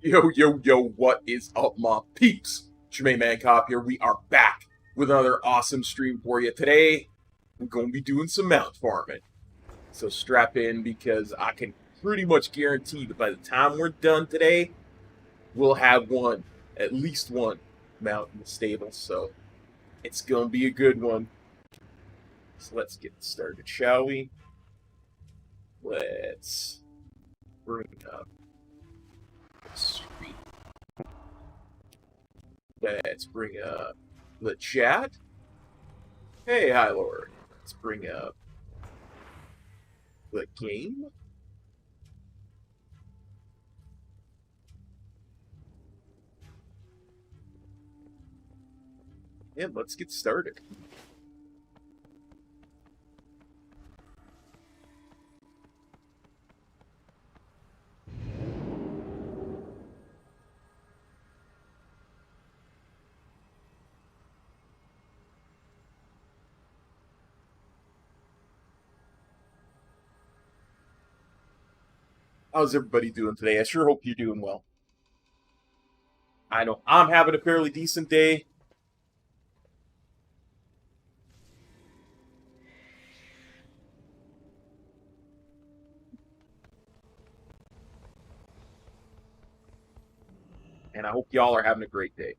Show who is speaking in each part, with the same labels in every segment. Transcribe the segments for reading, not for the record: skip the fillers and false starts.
Speaker 1: Yo, yo, yo, what is up, my peeps? Jermaine Mancop here. We are back with another awesome stream for you. Today, we're going to be doing some mount farming. So strap in, because I can pretty much guarantee that by the time we're done today, we'll have one, at least one, mount in the stable. So it's going to be a good one. So let's get started, shall we? Let's bring up stream. Let's bring up the chat. Hey, hi, Lord. Let's bring up the game. And let's get started. How's everybody doing today? I sure hope you're doing well. I know I'm having a fairly decent day. And I hope y'all are having a great day.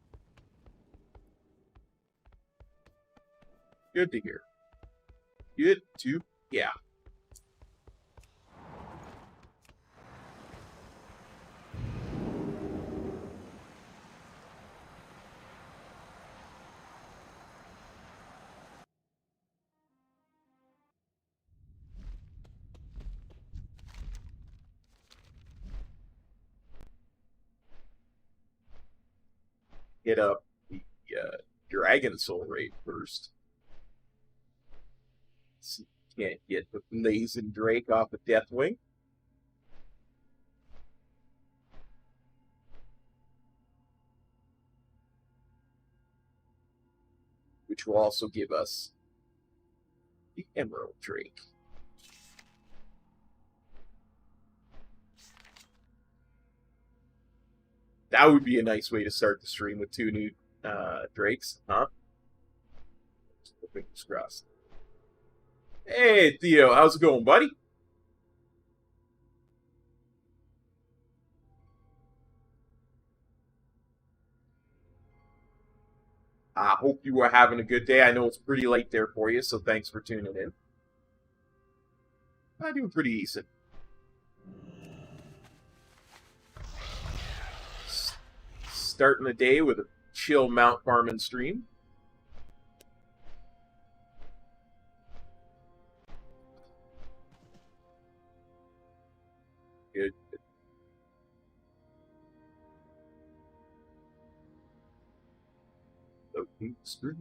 Speaker 1: Good to hear. Good to, yeah. Hit up the Dragon Soul raid first. See if you can't get the Blazing Drake off of Deathwing. Which will also give us the Emerald Drake. That would be a nice way to start the stream with two new Drakes, huh? Fingers crossed. Hey, Theo, how's it going, buddy? I hope you are having a good day. I know it's pretty late there for you, so thanks for tuning in. I'm doing pretty decent. Starting the day with a chill mount farming stream. Screw.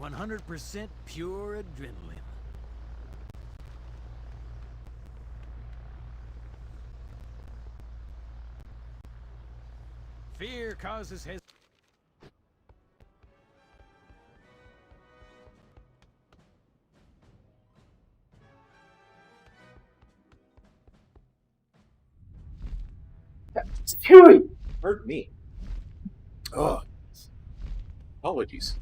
Speaker 2: 100% pure adrenaline. Fear causes his...
Speaker 1: It's chewy! Pardon me. Ugh. Apologies.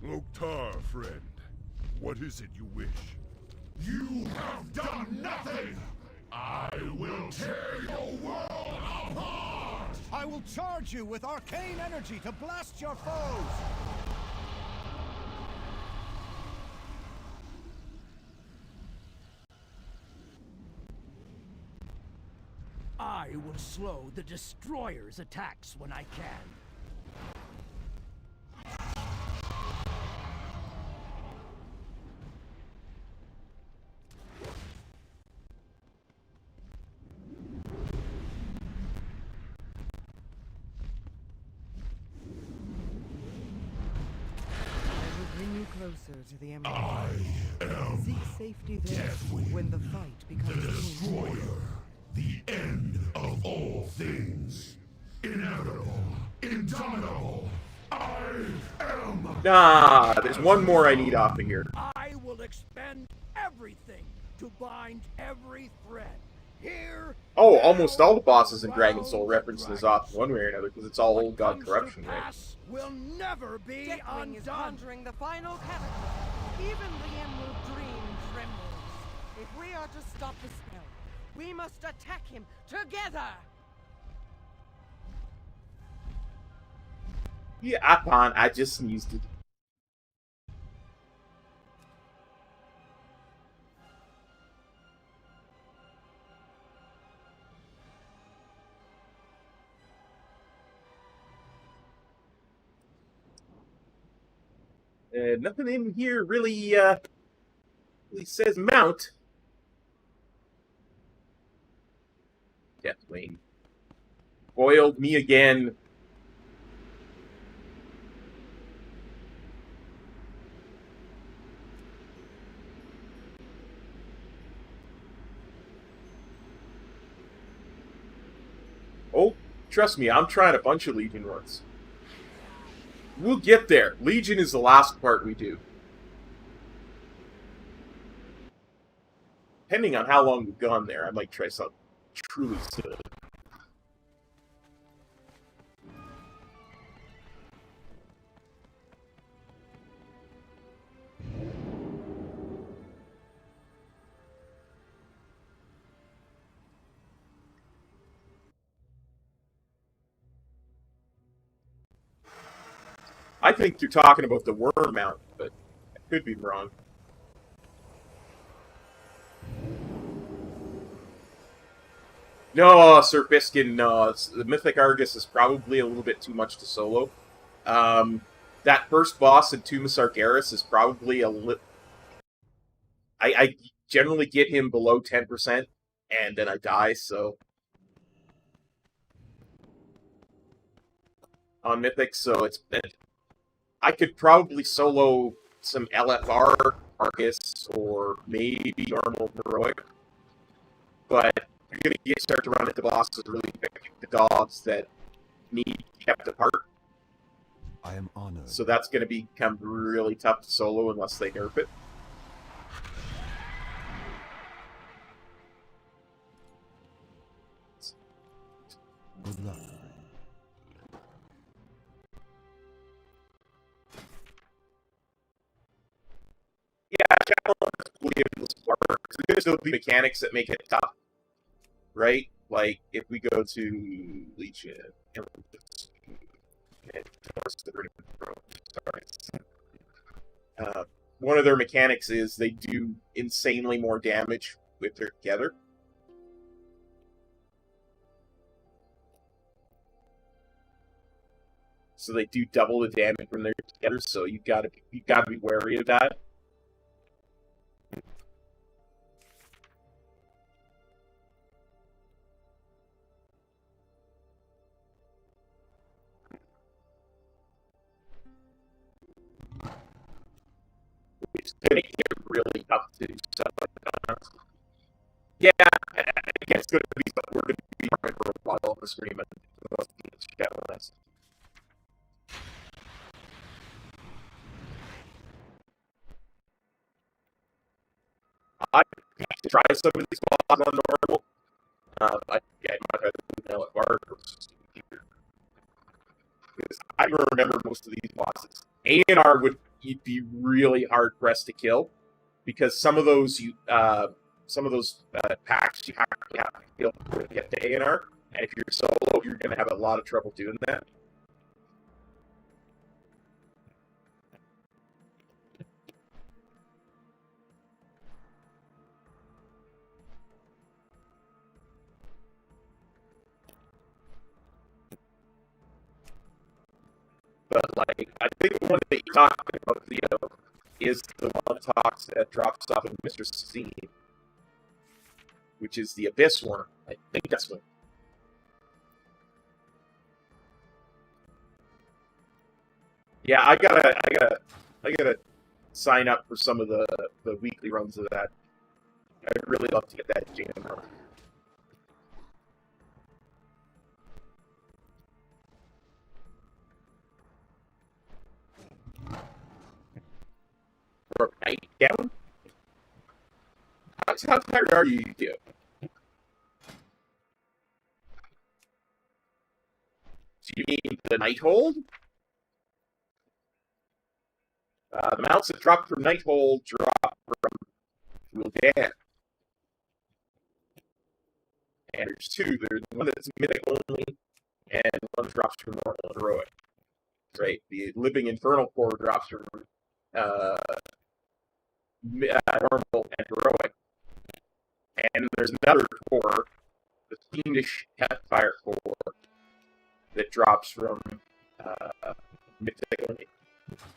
Speaker 3: Loktar, friend. What is it you wish? You have done nothing! I will tear your world apart!
Speaker 4: I will charge you with arcane energy to blast your foes!
Speaker 2: I will slow the Destroyer's attacks when I can.
Speaker 5: Closer to the Emerald.
Speaker 3: I am
Speaker 5: Seek safety there
Speaker 3: Deathwing,
Speaker 5: when the fight
Speaker 3: the
Speaker 5: becomes
Speaker 3: Destroyer, the end of all things. Inevitable, indomitable. I am...
Speaker 1: Nah, there's one more I need off of here.
Speaker 2: I will expend everything to bind every thread. Here.
Speaker 1: Oh, almost all the bosses in Dragon Soul reference this off one way or another, because it's all old god corruption, right?
Speaker 2: Will never be
Speaker 5: Deathwing is
Speaker 2: undone.
Speaker 5: conjuring the final cataclysm. Even the Emerald Dream trembles. If we are to stop the spell, we must attack him together!
Speaker 1: Yeah, I just sneezed it. Nothing in here really, really says mount. Deathwing. Foiled me again. Oh, trust me, I'm trying a bunch of Legion runs. We'll get there. Legion is the last part we do. Depending on how long we've gone there, I might try something truly silly. I think you're talking about the worm mount, but I could be wrong. No, Sir Biskin, no. The Mythic Argus is probably a little bit too much to solo. That first boss in Tomb of Sargeras is probably a little... I generally get him below 10%, and then I die, so... On Mythic, so it's... I could probably solo some LFR Argus, or maybe normal Heroic, but you're going to start to run into bosses really picking the dogs that need kept apart.
Speaker 4: I am honored.
Speaker 1: So that's going to become really tough to solo unless they nerf it.
Speaker 4: Good luck.
Speaker 1: Yeah, challenge will be able to work. There's going to still be mechanics that make it tough, right? Like if we go to Legion and force the ring. Sorry. one of their mechanics is they do insanely more damage if they're together. So they do double the damage when they're together. So you gotta be wary of that. It's gonna get really tough to do stuff like that. Yeah, I guess it's gonna be something we're gonna be for a while on the stream and Shadowlands. I try some of these mods on normal. I might have to nail it hard because I remember most of these bosses. A&R would be really hard pressed to kill because some of those packs you have to kill to get to A&R, and if you're solo, you're going to have a lot of trouble doing that. But like, I think the one that you talked about, Theo, is the one that drops off of Mr. C, which is the Abyss Worm. I think that's what. Yeah, I gotta sign up for some of the weekly runs of that. I'd really love to get that jam run. Or night down? How tired are you, Theo? Do you mean the night hold? The mounts that drop from night hold drop from Funday. And there's two. There's one that's mythic only, and one drops from normal and heroic. Right? The living infernal core drops from normal and heroic. And there's another core, the fiendish Hellfire core, that drops from mythic only.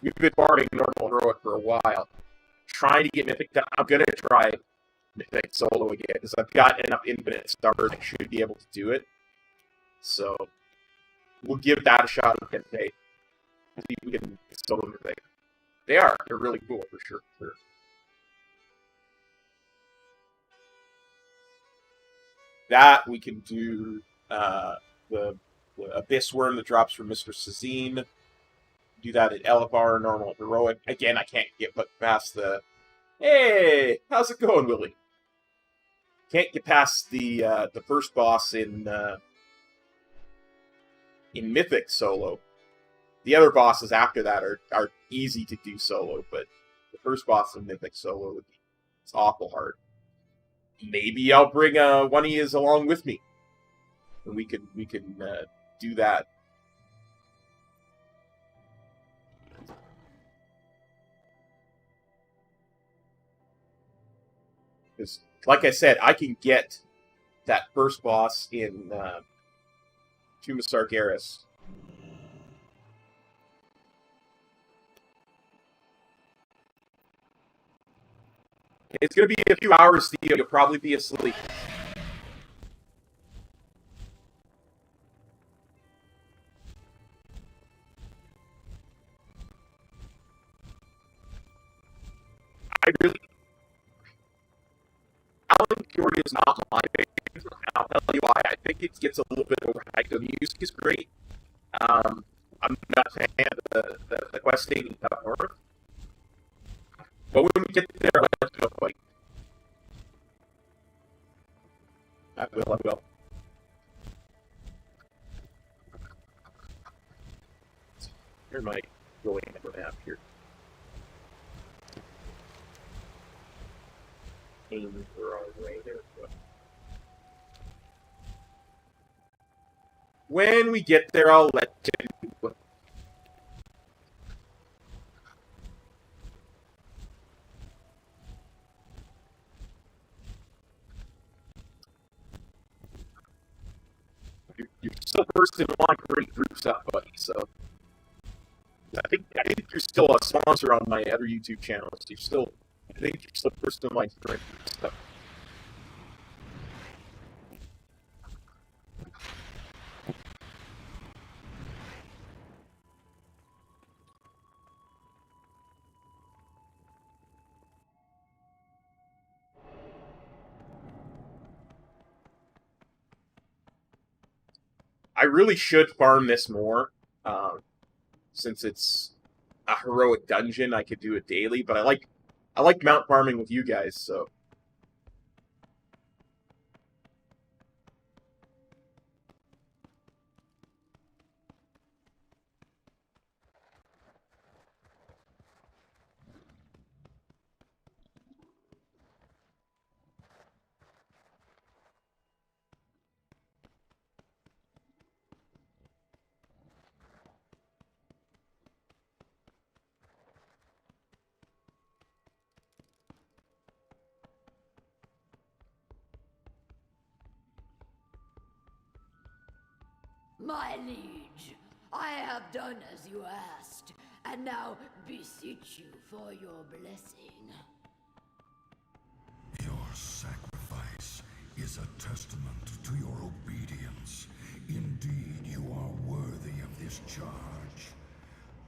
Speaker 1: We've been farming normal and heroic for a while, trying to get mythic. I'm gonna try mythic solo again because I've got enough infinite stars. I should be able to do it. So we'll give that a shot again today. See if we can solo mythic. They're really cool for sure. That we can do the Abyss Worm that drops from Mr. Sazine. Do that at LFR, normal, heroic. Again, I can't get past the. Hey, how's it going, Willie? Can't get past the first boss in Mythic solo. The other bosses after that are easy to do solo, but the first boss in Mythic solo it's awful hard. Maybe I'll bring one of yous along with me, and we can do that. Because, like I said, I can get that first boss in Tomb of Sargeras. It's going to be a few hours, Theo. You'll probably be asleep. Alan Fjord is not my favorite. I'll tell you why. I think it gets a little bit overhyped. The music is great. I'm not a fan of the questing up north. But when we get there, I'll let you know. Like, I will. Here's my going map here. Aim the wrong way there. But when we get there, I'll let you. still first in line for great group stuff, buddy. So I think you're still a sponsor on my other YouTube channels. I think you're still first in line for great group stuff. I really should farm this more, since it's a heroic dungeon. I could do it daily, but I like mount farming with you guys. So
Speaker 6: My liege, I have done as you asked, and now beseech you for your blessing.
Speaker 3: Your sacrifice is a testament to your obedience. Indeed, you are worthy of this charge.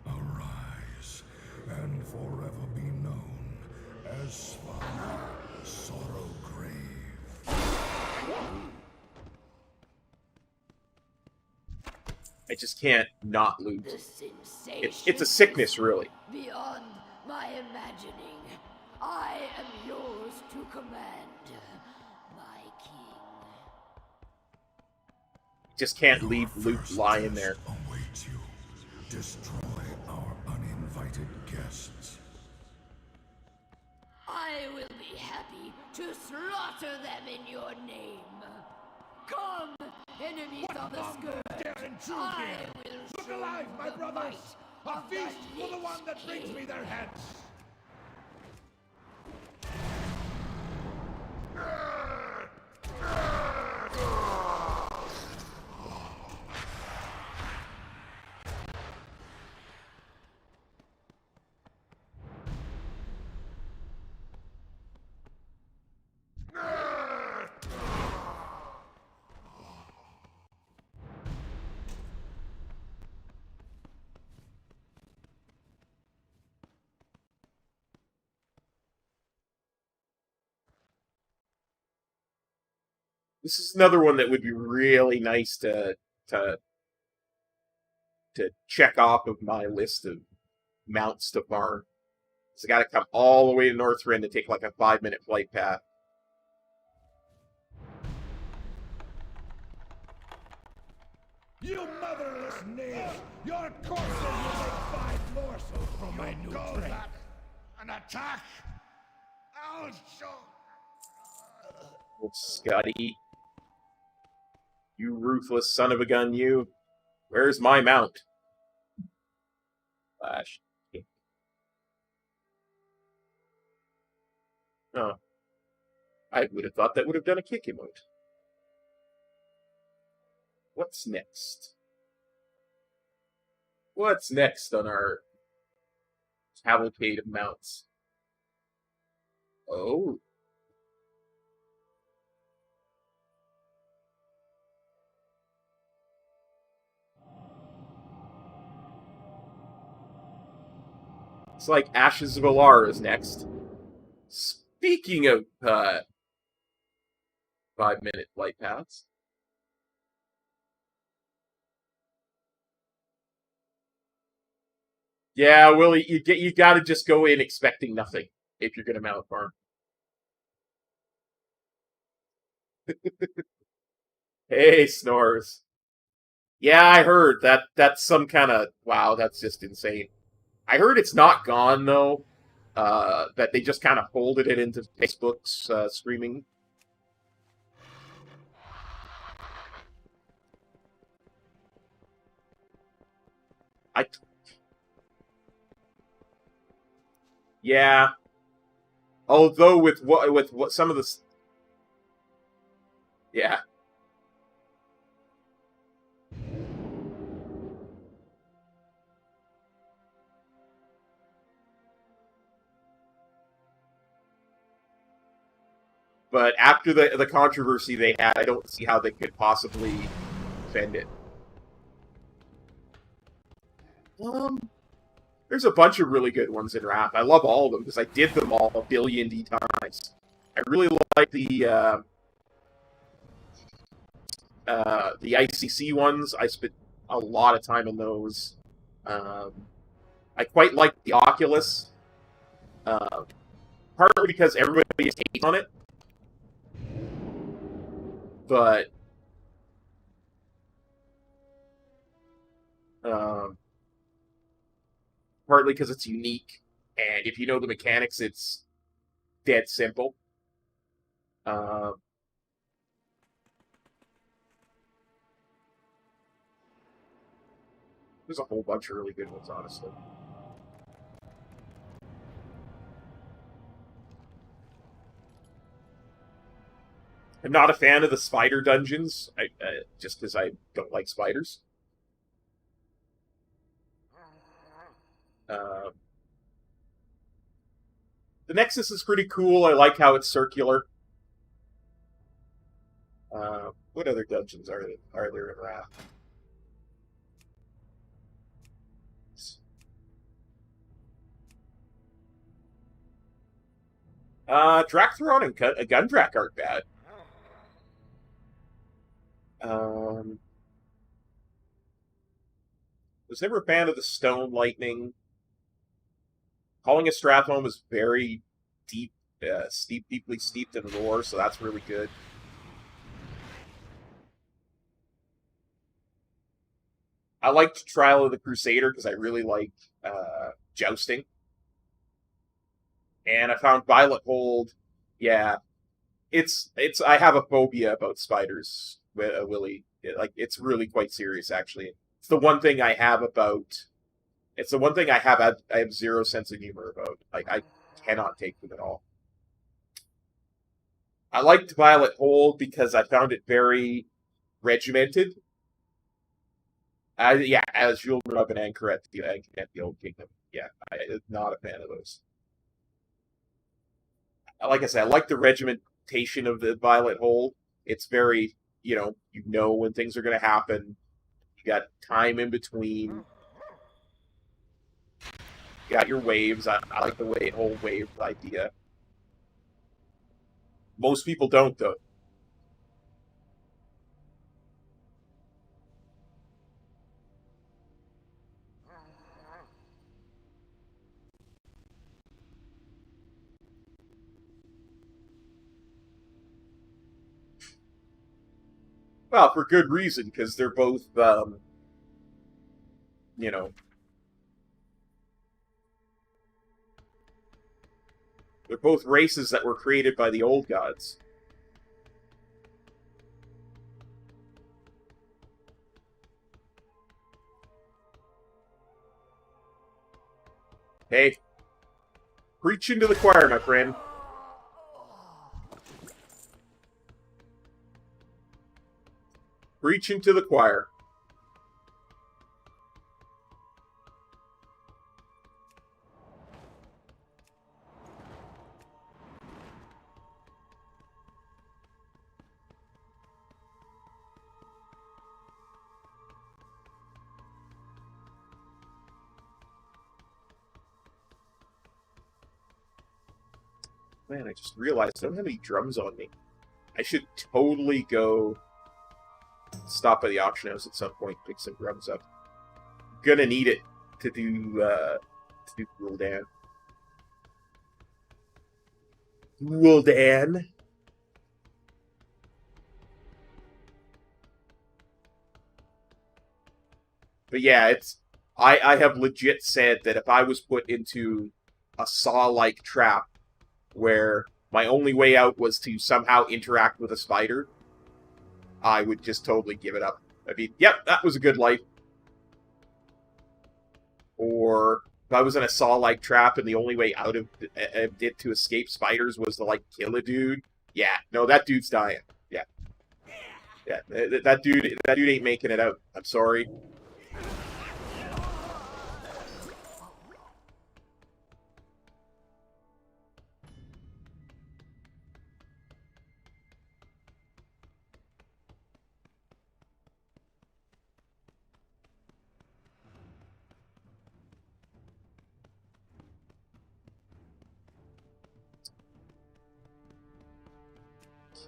Speaker 3: Arise, and forever be known as Funday, Sorrow Grave.
Speaker 1: I just can't not lose.
Speaker 6: The sensation
Speaker 1: It's a sickness, really.
Speaker 6: beyond my imagining. I am yours to command, my king.
Speaker 1: Just can't leave Luke lying there.
Speaker 3: Awaits you. Destroy our uninvited guests.
Speaker 6: I will be happy to slaughter them in your name. Come, enemies of the scourge.
Speaker 4: Dare intrude
Speaker 6: I
Speaker 4: here?
Speaker 6: will
Speaker 4: Look
Speaker 6: show
Speaker 4: alive, my
Speaker 6: the
Speaker 4: brothers!
Speaker 6: might
Speaker 4: A
Speaker 6: of the
Speaker 4: feast for the
Speaker 6: Lich
Speaker 4: one that brings
Speaker 6: King.
Speaker 4: me their heads!
Speaker 1: This is another one that would be really nice to check off of my list of mounts to farm. So I got to come all the way to Northrend to take like a 5-minute flight path.
Speaker 4: You motherless knaves! Your corpses will make fine morsels from my new drink! An attack! I'll show...
Speaker 1: Old Scotty. You ruthless son of a gun, you. Where's my mount? Flash. Oh. I would have thought that would have done a kick emote. What's next? What's next on our cavalcade of mounts? Oh. It's like Ashes of Alar is next. Speaking of 5-minute flight paths. Yeah, Willie, you gotta just go in expecting nothing if you're gonna mount farm. Hey, Snores. Yeah, I heard that's some kind of wow, that's just insane. I heard it's not gone though. That they just kind of folded it into Facebook's streaming. Yeah. Although with what some of the But after the controversy they had, I don't see how they could possibly defend it. There's a bunch of really good ones in Wrath. I love all of them because I did them all a billion times. I really like the ICC ones. I spent a lot of time in those. I quite like the Oculus, partly because everybody is hating on it, but partly because it's unique, and if you know the mechanics, it's dead simple. There's a whole bunch of really good ones, honestly. I'm not a fan of the spider dungeons, just because I don't like spiders. The Nexus is pretty cool. I like how it's circular. What other dungeons are there in Wrath? Drakthron and Gundrak aren't bad. Was never a fan of the Stone Lightning. Calling a Strathhome is very deep, deeply steeped in lore, so that's really good. I liked Trial of the Crusader because I really liked jousting. And I found Violet Hold, yeah, I have a phobia about spiders, Willie. It's really quite serious, actually. It's the one thing I have I have zero sense of humor about. I cannot take them at all. I liked Violet Hold because I found it very regimented. As Jules Rub and Anchor at the Old Kingdom. Yeah, I'm not a fan of those. Like I said, I like the regimentation of the Violet Hold. It's very, you know when things are going to happen. You got time in between. You got your waves. I like the whole wave idea. Most people don't, though. Well, for good reason, because they're both, they're both races that were created by the old gods. Hey, preach into the choir, my friend. Preaching to the choir. Man, I just realized I don't have any drums on me. I should totally go stop by the auction house at some point, pick some drums up. Gonna need it to do Gul'dan. Gul'dan. But yeah, I have legit said that if I was put into a saw-like trap where my only way out was to somehow interact with a spider, I would just totally give it up. I mean, yep, that was a good life. Or if I was in a saw-like trap and the only way out of it to escape spiders was to, kill a dude, yeah, no, that dude's dying. Yeah. Yeah, that dude ain't making it out. I'm sorry.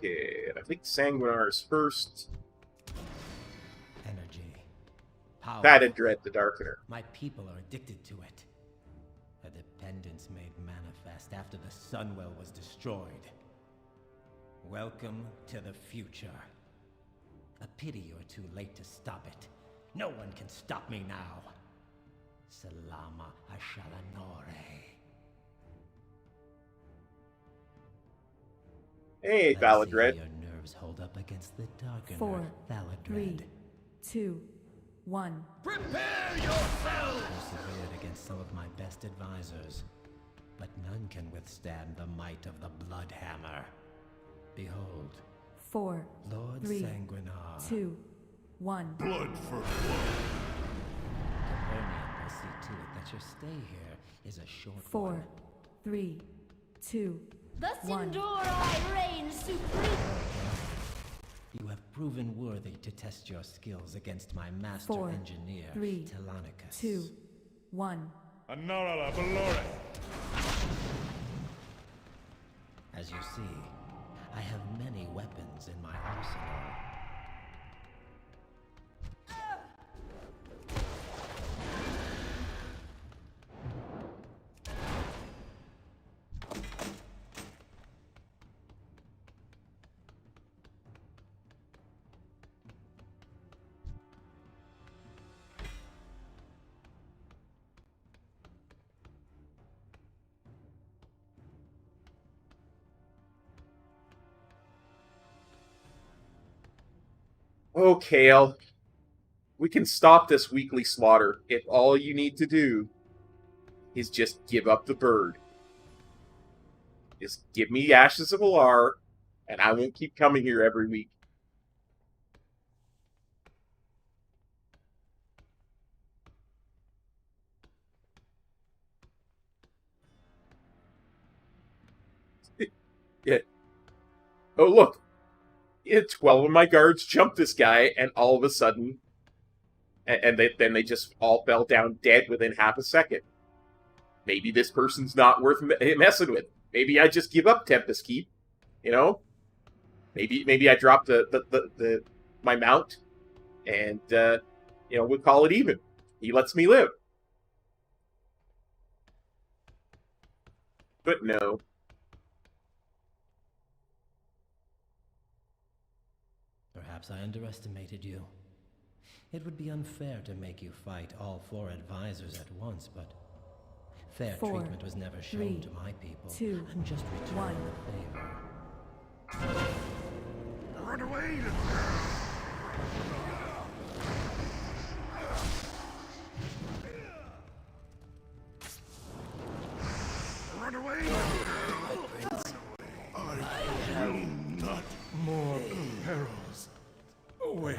Speaker 1: Okay, I think Sanguinar is first.
Speaker 7: Energy. Power.
Speaker 1: Fatted Dread, the Darkener.
Speaker 7: My people are addicted to it. A dependence made manifest after the Sunwell was destroyed. Welcome to the future. A pity you're too late to stop it. No one can stop me now. Salama Ashalanore.
Speaker 1: Hey, Valid Dread.
Speaker 7: Your nerves hold up against the darker
Speaker 8: 4,
Speaker 7: Valid
Speaker 8: 3,
Speaker 7: Dread.
Speaker 8: 2, 1.
Speaker 2: Prepare yourselves!
Speaker 7: Persevered against some of my best advisors, but none can withstand the might of the Bloodhammer. Behold,
Speaker 8: 4,
Speaker 7: Lord
Speaker 8: 3,
Speaker 7: Sanguinar.
Speaker 8: 2, 1.
Speaker 3: Blood for blood.
Speaker 7: Capernian will see to it that your stay here is a short
Speaker 8: 4,
Speaker 7: one.
Speaker 8: 3, 2,
Speaker 6: Thus
Speaker 8: 1.
Speaker 6: endure I reign supreme.
Speaker 7: You have proven worthy to test your skills against my master
Speaker 8: 4,
Speaker 7: engineer,
Speaker 8: 3,
Speaker 7: Telonicus.
Speaker 8: 2, 1.
Speaker 4: Anora Valore.
Speaker 7: As you see, I have many weapons in my arsenal.
Speaker 1: Oh, Kale. We can stop this weekly slaughter if all you need to do is just give up the bird. Just give me Ashes of Alar, and I won't keep coming here every week. Yeah. Oh, look. Yeah, 12 of my guards jumped this guy, and all of a sudden... then they just all fell down dead within half a second. Maybe this person's not worth messing with. Maybe I just give up Tempest Keep, you know? Maybe I drop my mount, and we'll call it even. He lets me live. But no.
Speaker 7: Perhaps I underestimated you. It would be unfair to make you fight all 4 advisors at once, but fair
Speaker 8: 4,
Speaker 7: treatment was never shown
Speaker 8: 3,
Speaker 7: to my people.
Speaker 8: 2,
Speaker 7: I'm just returning
Speaker 8: 1.
Speaker 7: the favor.
Speaker 3: Run away! Run away! I will not more perils. Away.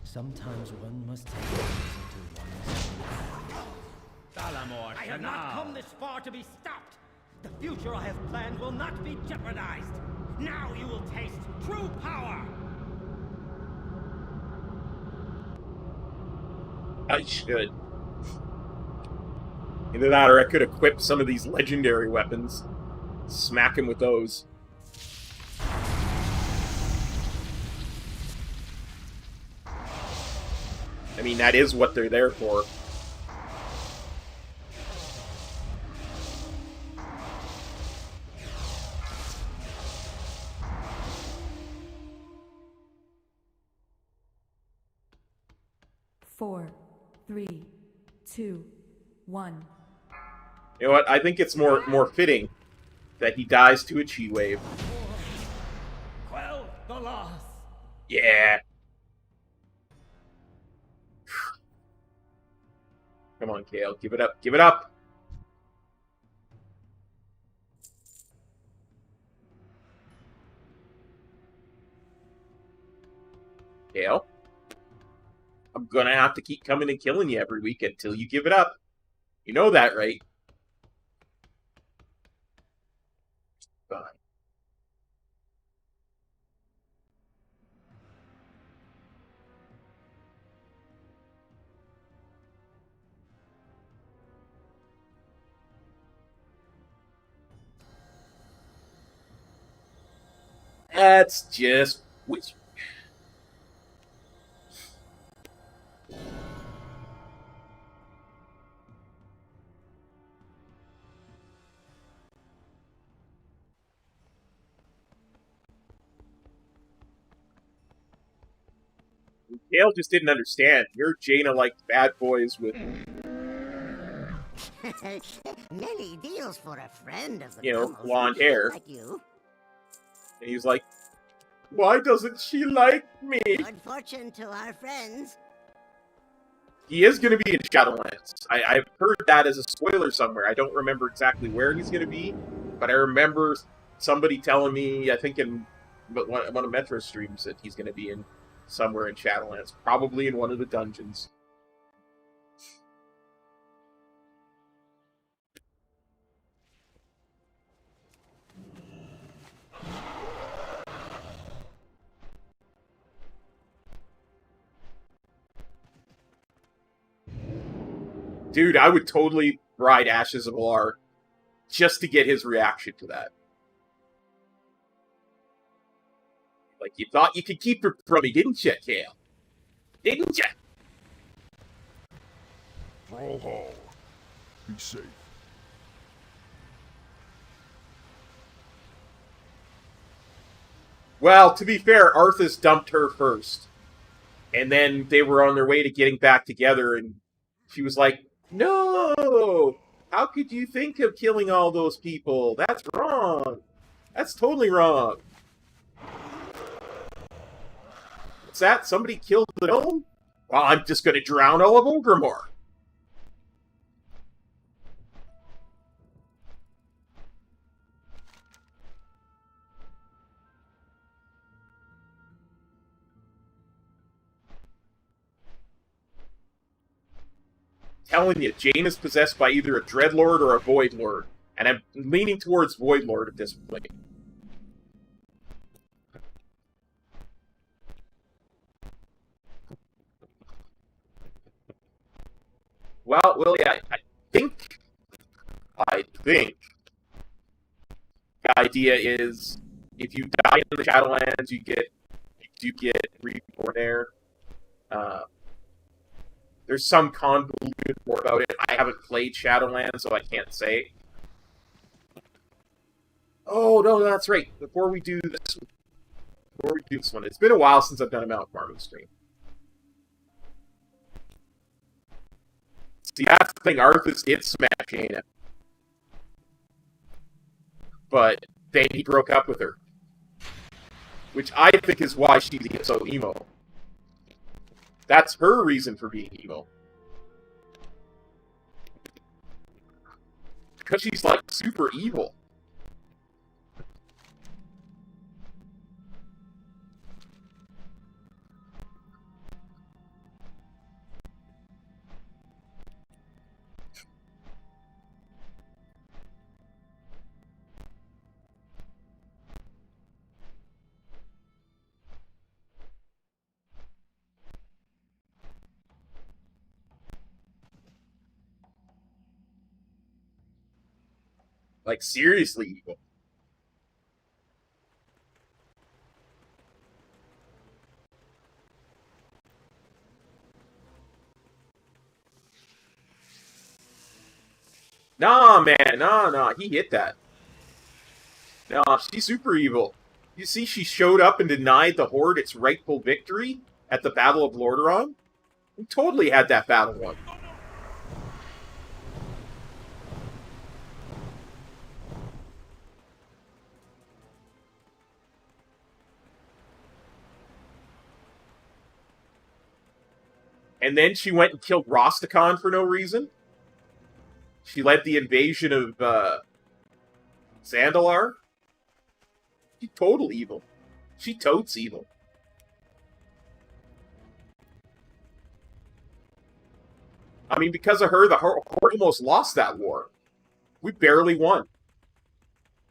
Speaker 7: Sometimes one must take things into one's own.
Speaker 2: I have not come this far to be stopped. The future I have planned will not be jeopardized. Now you will taste true power.
Speaker 1: I should. Either that or I could equip some of these legendary weapons. Smack him with those. I mean, that is what they're there for.
Speaker 8: Four, 3, 2, 1.
Speaker 1: You know what? I think it's more fitting that he dies to a chi wave.
Speaker 2: Quell the loss.
Speaker 1: Yeah. Come on, Kale. Give it up. Give it up. Kale? I'm gonna have to keep coming and killing you every week until you give it up. You know that, right? Fine. That's just wizard. Dale just didn't understand. You're Jaina liked bad boys with,
Speaker 9: Many deals for a friend of the
Speaker 1: you know,
Speaker 9: commons
Speaker 1: blonde hair.
Speaker 9: like you.
Speaker 1: And he's like, why doesn't she like me?
Speaker 9: Good fortune to our friends.
Speaker 1: He is going to be in Shadowlands. I've heard that as a spoiler somewhere. I don't remember exactly where he's going to be, but I remember somebody telling me, I think in one of Metro streams, that he's going to be in somewhere in Shadowlands, probably in one of the dungeons. Dude, I would totally ride Ashes of Alar just to get his reaction to that. Like, you thought you could keep her from me, didn't you, Kale? Didn't you?
Speaker 3: Fall Hall. Be safe.
Speaker 1: Well, to be fair, Arthas dumped her first. And then they were on their way to getting back together, and she was like, no! How could you think of killing all those people? That's wrong! That's totally wrong! What's that? Somebody killed the gnome? Well, I'm just gonna drown all of Ogremore. Telling you, Jane is possessed by either a Dreadlord or a Voidlord, and I'm leaning towards Voidlord at this point. Well, Willie, I think the idea is if you die in the Shadowlands, you get reborn there. There's some convoluted lore about it. I haven't played Shadowlands, so I can't say. Oh, no, that's right. Before we do this one, it's been a while since I've done a Mount Farming stream. See, that's the thing. Arthas did smash Jaina. But then he broke up with her. Which I think is why she's so emo. That's her reason for being emo. Because she's, like, super evil. Like, seriously evil. Nah, man. Nah. He hit that. Nah, she's super evil. You see, she showed up and denied the Horde its rightful victory at the Battle of Lordaeron? We totally had that battle won. And then she went and killed Rostakon for no reason. She led the invasion of Zandalar. She's total evil. She totes evil. I mean, because of her, the Horde almost lost that war. We barely won. I'm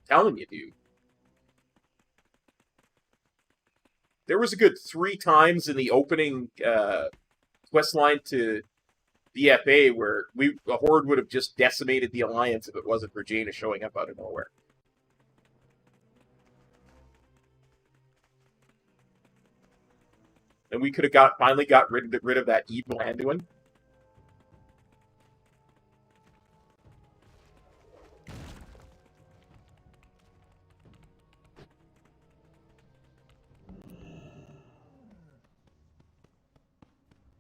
Speaker 1: telling you, dude. There was a good 3 times in the opening quest line to BFA where the Horde would have just decimated the Alliance if it wasn't for Jaina showing up out of nowhere. And we could have finally got rid of that evil Anduin.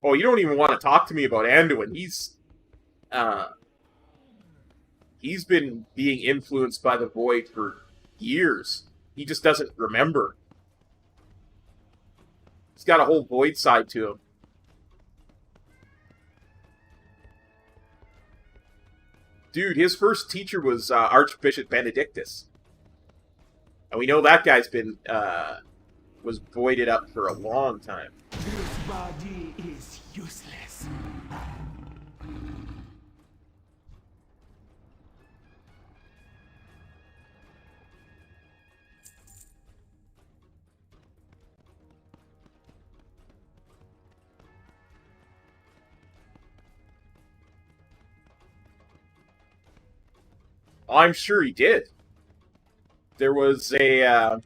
Speaker 1: Oh, you don't even want to talk to me about Anduin. He's been being influenced by the Void for years. He just doesn't remember. He's got a whole Void side to him. Dude, his first teacher was Archbishop Benedictus. And we know that guy's been, was voided up for a long time.
Speaker 4: This body is useless.
Speaker 1: I'm sure he did. There was a,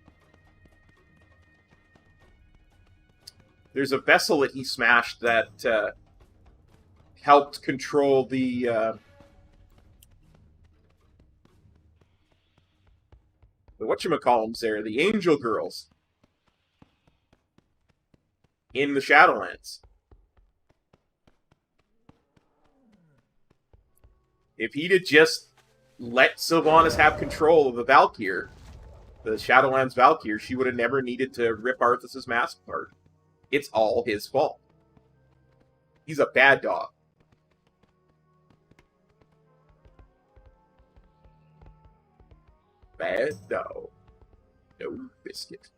Speaker 1: there's a vessel that he smashed that, helped control the whatchamacallums there, the Angel Girls. In the Shadowlands. If he'd have just let Sylvanas have control of the Valkyr, the Shadowlands Valkyr, she would have never needed to rip Arthas' mask apart. It's all his fault. He's a bad dog. Bad dog. No biscuit.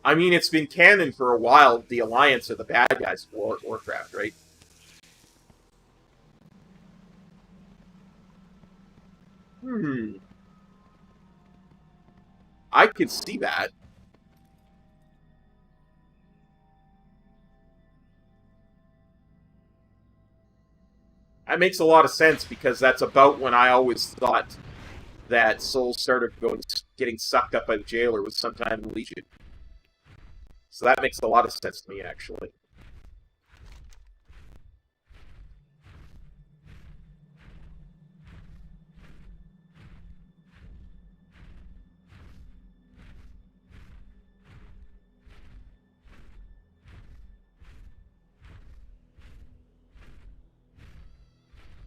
Speaker 1: I mean, it's been canon for a while, the alliance of the bad guys of Warcraft, right? I could see that. That makes a lot of sense, because that's about when I always thought that souls started getting sucked up by the jailer was sometime in Legion. So that makes a lot of sense to me, actually.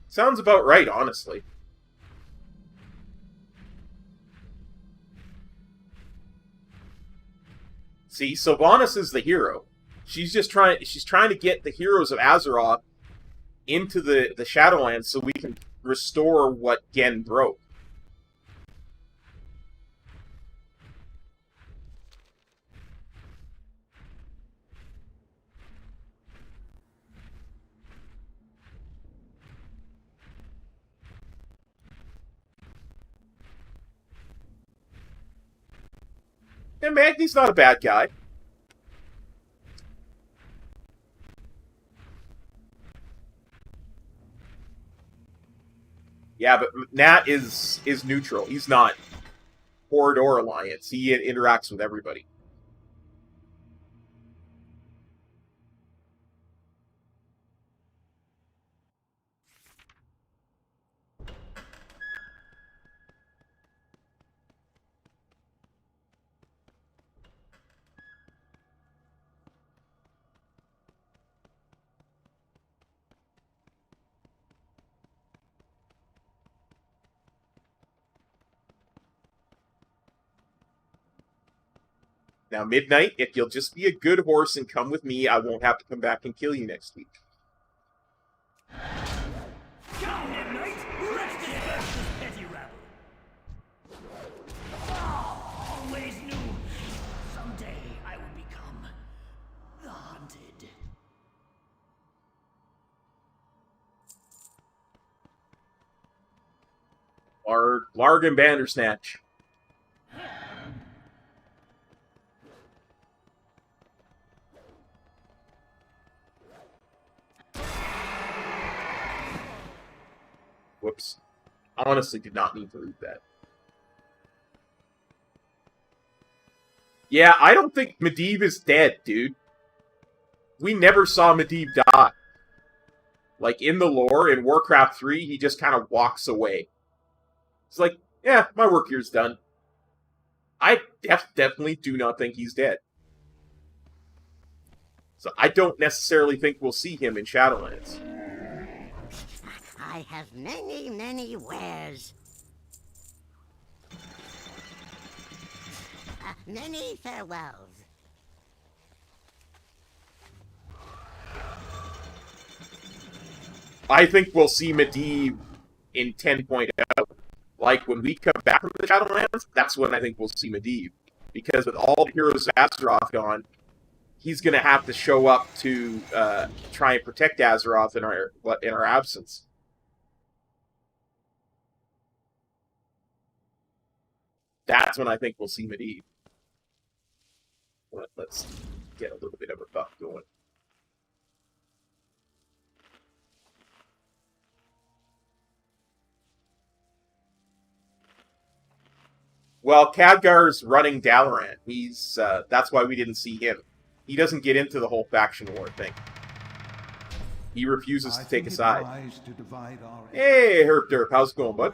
Speaker 1: Sounds about right, honestly. See, Sylvanas is the hero. She's trying to get the heroes of Azeroth into the Shadowlands so we can restore what Gen broke. And Magni's not a bad guy. Yeah, but Nat is neutral. He's not Horde or Alliance. He interacts with everybody. Now, Midnight, if you'll just be a good horse and come with me, I won't have to come back and kill you next week.
Speaker 2: Come, Midnight! Let's disperse this petty rabble! Always knew someday I would become the Hunted.
Speaker 1: Larg and Bandersnatch. Whoops. I honestly did not need to read that. Yeah, I don't think Medivh is dead, dude. We never saw Medivh die. Like, in the lore, in Warcraft 3, he just kind of walks away. It's like, yeah, my work here's done. I definitely do not think he's dead. So I don't necessarily think we'll see him in Shadowlands.
Speaker 9: I have many, many wares. Many farewells.
Speaker 1: I think we'll see Medivh in 10.0. Like, when we come back from the Shadowlands, that's when I think we'll see Medivh. Because with all the heroes of Azeroth gone, he's going to have to show up to try and protect Azeroth in our absence. That's when I think we'll see Medivh. Let's get a little bit of a buff going. Well, Khadgar's running Dalaran. He's that's why we didn't see him. He doesn't get into the whole faction war thing. He refuses to take a side. Hey, Herp Derp, how's it going, bud?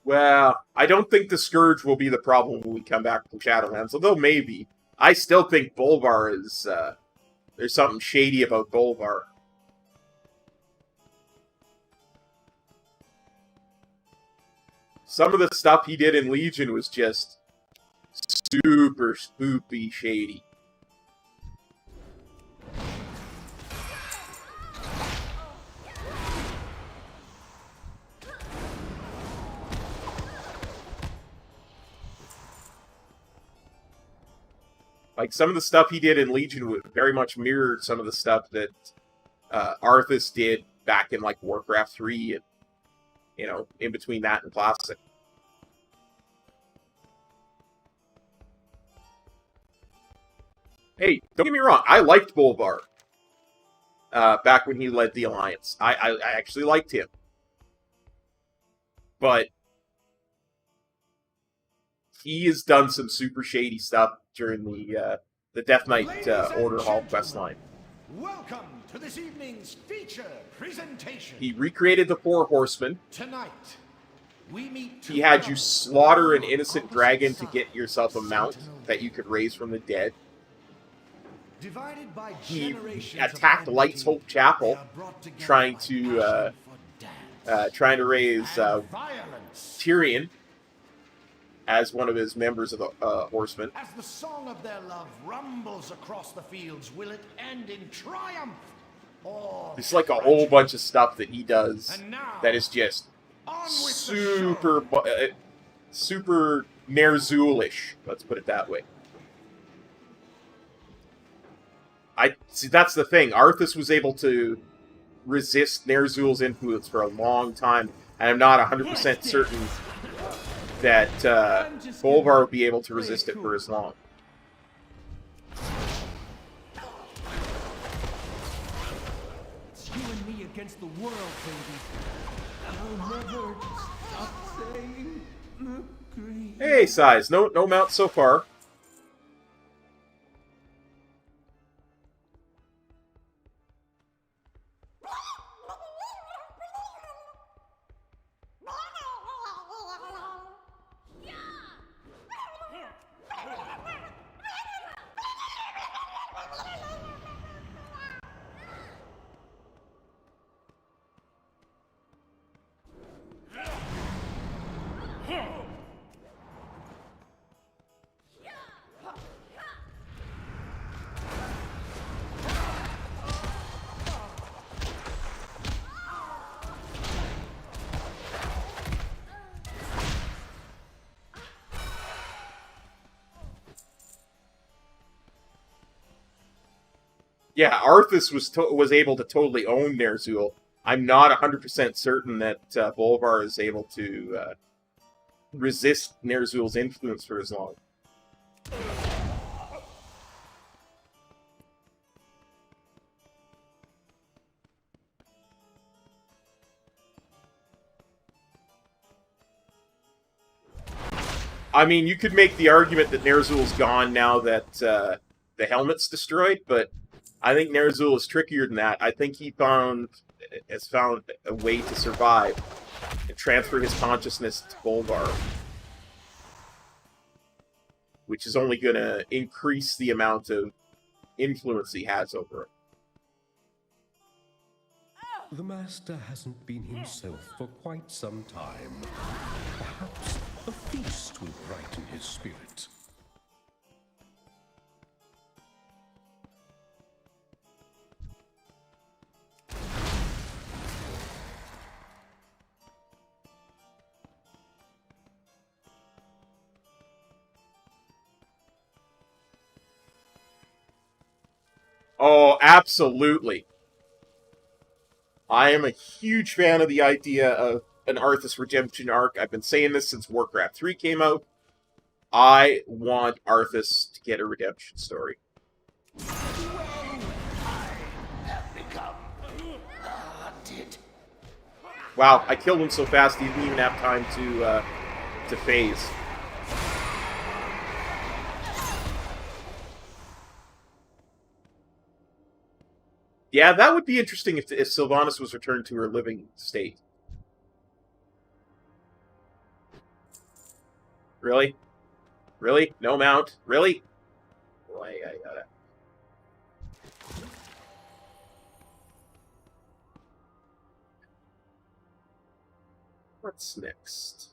Speaker 1: Well, I don't think the Scourge will be the problem when we come back from Shadowlands, although maybe. I still think Bolvar is, there's something shady about Bolvar. Some of the stuff he did in Legion was just super spoopy shady. Like, some of the stuff he did in Legion very much mirrored some of the stuff that Arthas did back in, like, Warcraft 3 and, you know, in between that and Classic. Hey, don't get me wrong, I liked Bolvar back when he led the Alliance. I actually liked him. But he has done some super shady stuff during the Death Knight Order Hall questline.
Speaker 4: Welcome to this evening's feature presentation.
Speaker 1: He recreated the Four Horsemen.
Speaker 4: Tonight, we meet.
Speaker 1: He had you slaughter an innocent dragon to get yourself a mount that you could raise from the dead.
Speaker 4: Divided by
Speaker 1: He attacked Light's Hope Chapel, trying to raise Tyrion as one of his members of the Horsemen.
Speaker 4: As the song of their love rumbles across the fields, will it end in triumph?
Speaker 1: It's like a whole bunch of stuff that he does that is just super Ner'zhul-ish. Let's put it that way. I see. That's the thing. Arthas was able to resist Ner'zhul's influence for a long time, and I'm not 100% certain that Bolvar would be able to resist it for as long.
Speaker 7: It's you and me against the world, baby. I'll never stop saying agree.
Speaker 1: Hey, Size. No mount so far. Yeah, Arthas was able to totally own Ner'zhul. I'm not 100% certain that Bolvar is able to resist Ner'zhul's influence for as long. I mean, you could make the argument that Ner'zhul's gone now that the helmet's destroyed, but I think Ner'zhul is trickier than that. I think he has found a way to survive and transfer his consciousness to Bolvar, which is only going to increase the amount of influence he has over it.
Speaker 10: The Master hasn't been himself for quite some time. Perhaps a feast will brighten his spirit.
Speaker 1: Oh, absolutely. I am a huge fan of the idea of an Arthas redemption arc. I've been saying this since Warcraft 3 came out. I want Arthas to get a redemption story. Wow, I killed him so fast he didn't even have time to phase. Yeah, that would be interesting if Sylvanas was returned to her living state. Really? Really? No mount? Really? Boy, I gotta... What's next?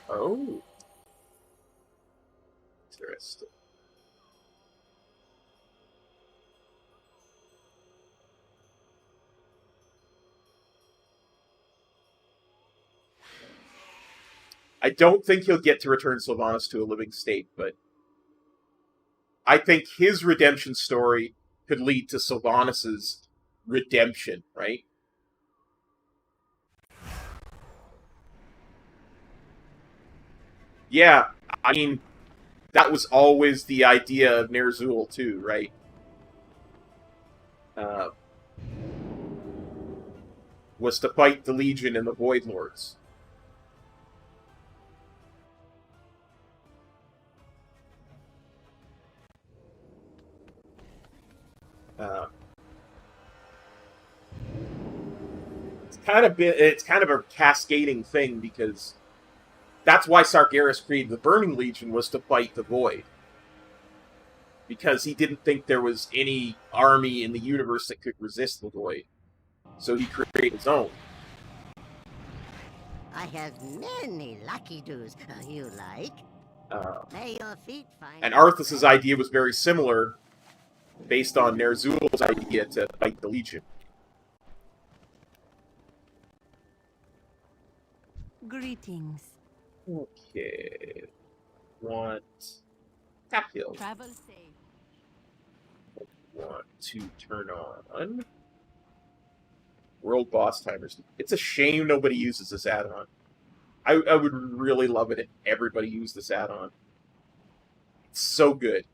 Speaker 1: Oh. Interesting. I don't think he'll get to return Sylvanas to a living state, but I think his redemption story could lead to Sylvanas' redemption, right? Yeah, I mean, that was always the idea of Ner'zhul too, right? Was to fight the Legion and the Void Lords. It's kind of a cascading thing, because that's why Sargeras created the Burning Legion, was to fight the Void. Because he didn't think there was any army in the universe that could resist the Void. So he created his own.
Speaker 9: I have many lucky doos. You like? May your feet find.
Speaker 1: And Arthas' idea was very similar, based on Ner'zhul's idea to fight the Legion.
Speaker 5: Greetings.
Speaker 1: Okay. Want tap heal.
Speaker 5: Travel safe.
Speaker 1: Want to turn on World Boss Timers. It's a shame nobody uses this add-on. I would really love it if everybody used this add-on. It's so good.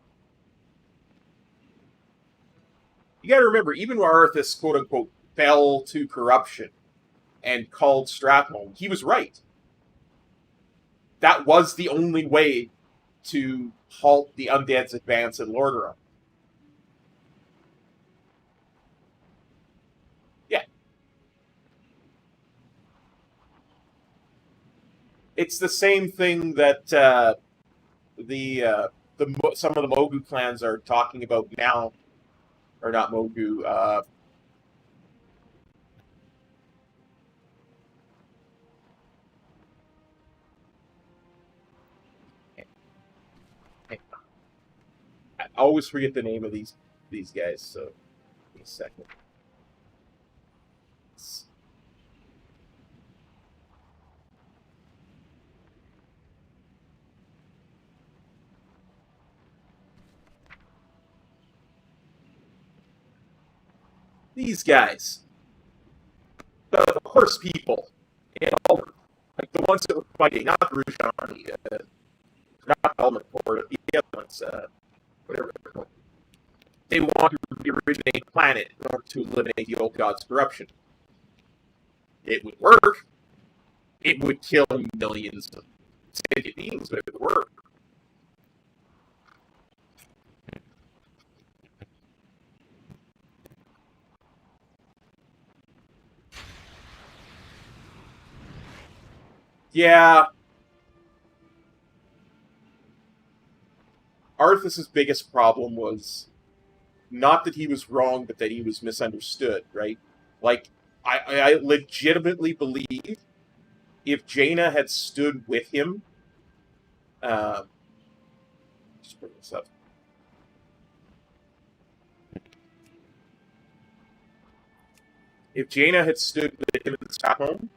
Speaker 1: You gotta remember, even when Arthas, quote-unquote, fell to corruption and called Stratholme, he was right. That was the only way to halt the Undead's advance in Lordaeron. Yeah. It's the same thing that some of the Mogu clans are talking about now. Or not Mogu, I always forget the name of these guys, so give me a second. These guys. The horse people in Almer. Like the ones that were fighting, not the Rouge Army, not Almer Corps, the other ones, whatever they're called. They want to originate a planet in order to eliminate the old god's corruption. It would work. It would kill millions of sentient beings, but it would work. Yeah. Arthas's biggest problem was not that he was wrong, but that he was misunderstood, right? Like, I legitimately believe if Jaina had stood with him, just bring this up. If Jaina had stood with him in Stockholm,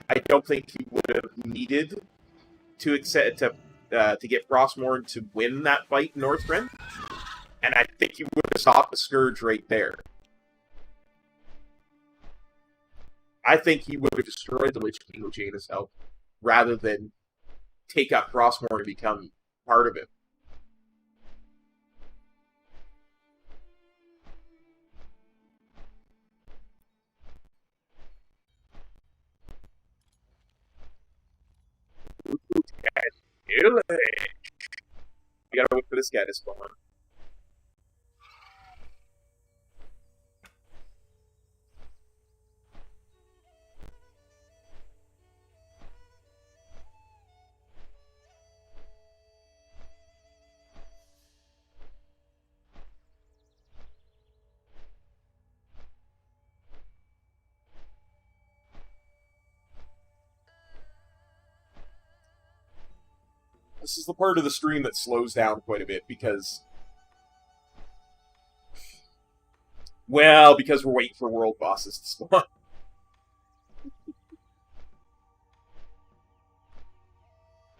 Speaker 1: I don't think he would have needed to accept to get Frostmourne to win that fight in Northrend, and I think he would have stopped the Scourge right there. I think he would have destroyed the Lich King with Jaina's help, rather than take up Frostmourne and become part of it. We gotta wait for this guy to spawn. This is the part of the stream that slows down quite a bit because... Well, because we're waiting for world bosses to spawn.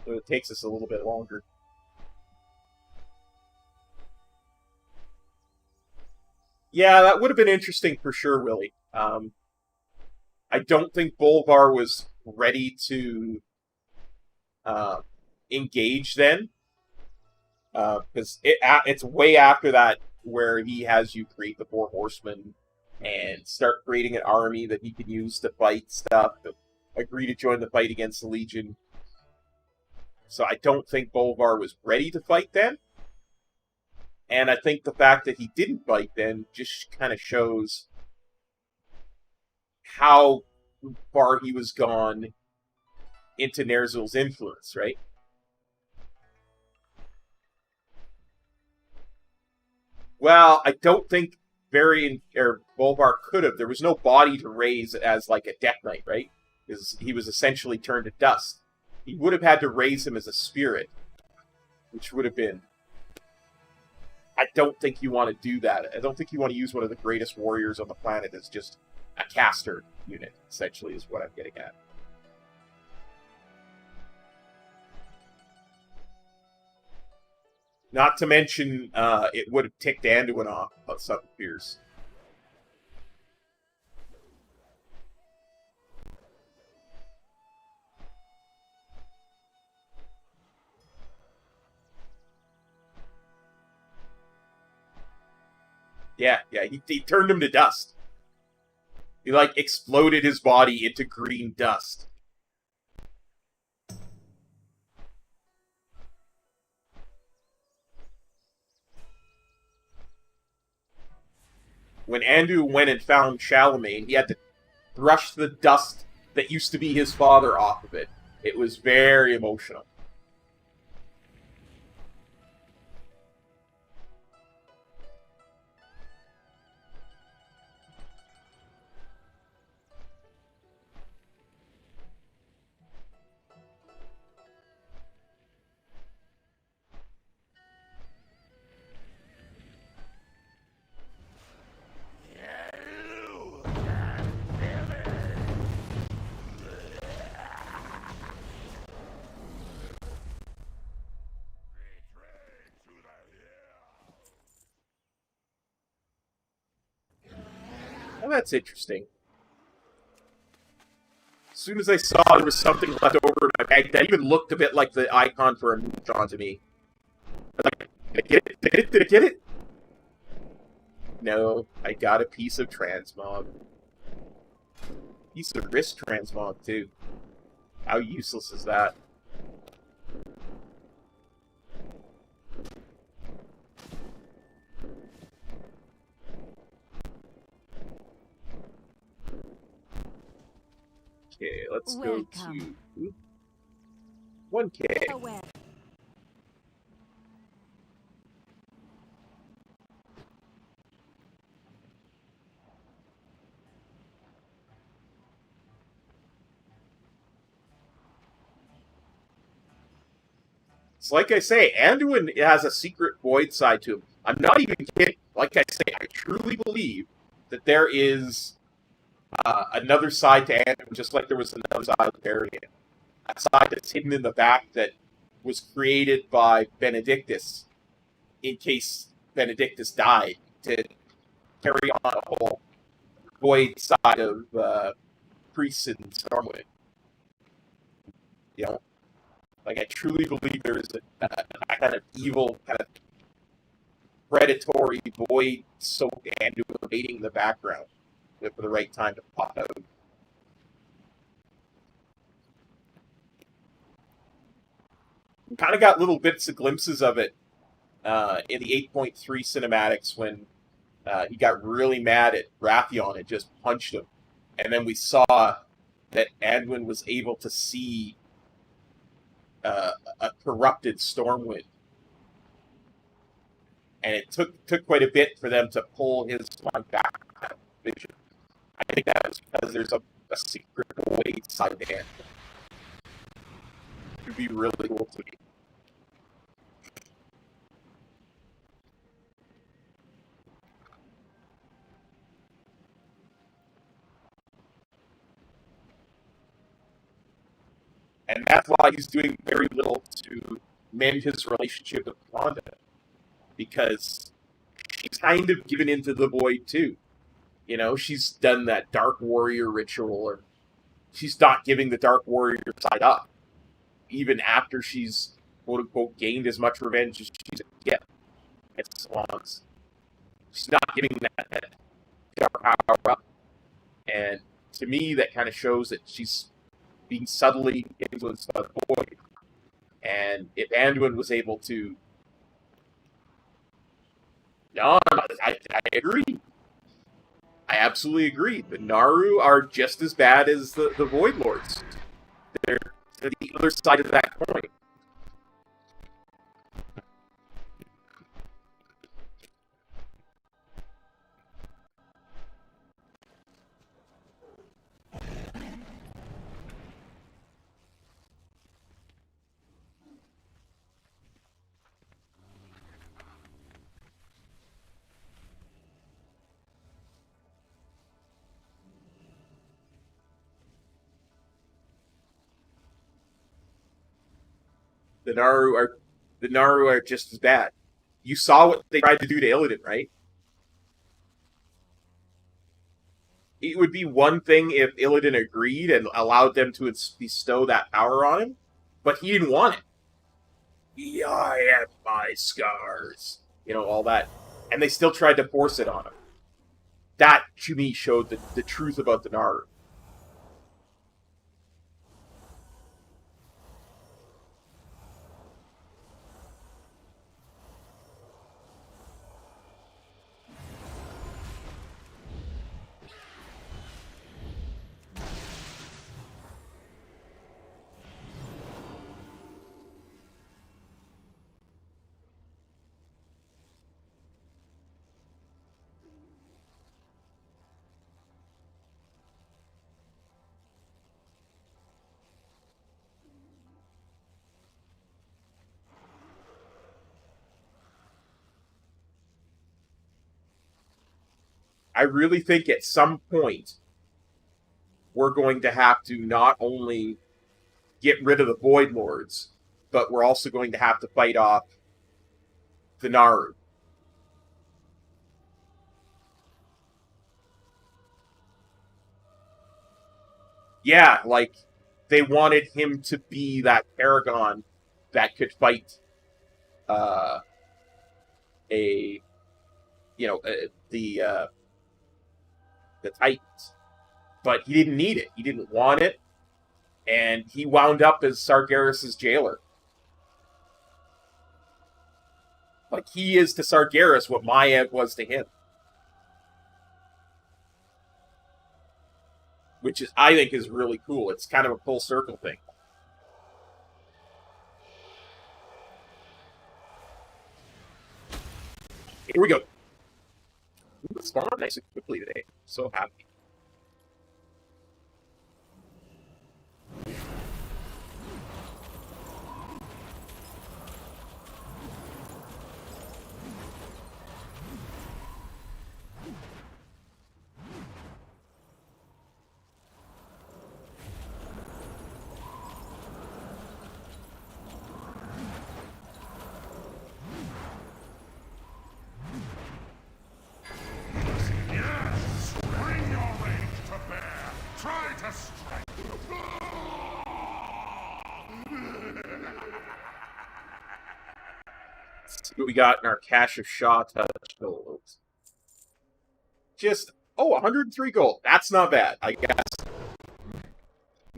Speaker 1: So it takes us a little bit longer. Yeah, that would have been interesting for sure, Willie. I don't think Bolvar was ready to engage then. Because it's way after that where he has you create the 4 horsemen and start creating an army that he can use to fight stuff, to agree to join the fight against the Legion. So I don't think Bolvar was ready to fight then. And I think the fact that he didn't fight then just kind of shows how far he was gone into Nerzul's influence, right? Well, I don't think Bolvar could have. There was no body to raise as like a Death Knight, right? Because he was essentially turned to dust. He would have had to raise him as a spirit, which would have been... I don't think you want to do that. I don't think you want to use one of the greatest warriors on the planet as just a caster unit, essentially, is what I'm getting at. Not to mention, it would have ticked Anduin off of Sudden Fears. Yeah, he turned him to dust. He, like, exploded his body into green dust. When Andu went and found Charlemagne, he had to brush the dust that used to be his father off of it. It was very emotional. Oh, that's interesting. As soon as I saw there was something left over in my bag, that even looked a bit like the icon for a neutron to me. Like, did I get it? Did I get it? No, I got a piece of transmog. Piece of wrist transmog, too. How useless is that? Okay, let's go to 1K.
Speaker 8: Aware.
Speaker 1: It's like I say, Anduin has a secret void side to him. I'm not even kidding. Like I say, I truly believe that there is another side to Anduin, just like there was another side to Varian. A side that's hidden in the back that was created by Benedictus in case Benedictus died to carry on a whole void side of priests in Stormwind. You know? Like, I truly believe there is a kind of evil, kind of predatory void soaked Anduin waiting in the background for the right time to pop out. We kind of got little bits of glimpses of it in the 8.3 cinematics when he got really mad at Wrathion and just punched him. And then we saw that Anduin was able to see a corrupted Stormwind. And it took quite a bit for them to pull his mind back to that vision. I think that was because there's a secret void side to Anduin. It would be really cool to me. And that's why he's doing very little to mend his relationship with Wanda. Because she's kind of given into the void too. You know, she's done that Dark Warrior ritual, or she's not giving the Dark Warrior side up. Even after she's, quote-unquote, gained as much revenge as she's get at Salons. She's not giving that dark power up. And to me, that kind of shows that she's being subtly influenced by the void. And if Anduin was able to... No, I agree. I absolutely agree. The Naru are just as bad as the Void Lords. They're the other side of that coin. The Naru are just as bad. You saw what they tried to do to Illidan, right? It would be one thing if Illidan agreed and allowed them to bestow that power on him, but he didn't want it. I have my scars. You know, all that. And they still tried to force it on him. That, to me, showed the truth about the Naru. I really think at some point we're going to have to not only get rid of the Void Lords, but we're also going to have to fight off the Naru. yeah, like they wanted him to be that paragon that could fight a you know the Titans, but he didn't need it. He didn't want it, and he wound up as Sargeras's jailer. Like he is to Sargeras what Maiev was to him, which is I think is really cool. It's kind of a full circle thing. Here we go. Ooh, it spawned nice and quickly today. So happy.
Speaker 3: Yes! Bring your rage to bear! Try to strike!
Speaker 1: Let's see what we got in our cache of Shaw touch gold. Just 103 gold. That's not bad, I guess.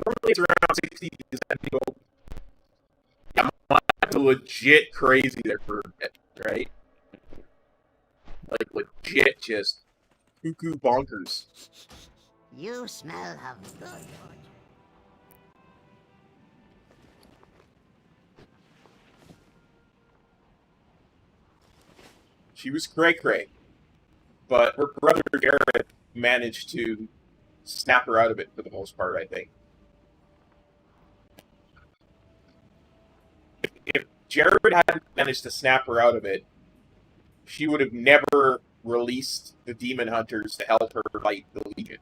Speaker 1: Normally it's around 60 to 70 gold. Yeah, that's legit crazy there for a bit, right? Like legit, just cuckoo bonkers.
Speaker 9: You smell of good.
Speaker 1: She was cray-cray. But her brother Jared managed to snap her out of it for the most part, I think. If Jared hadn't managed to snap her out of it, she would have never released the Demon Hunters to help her fight the Legion.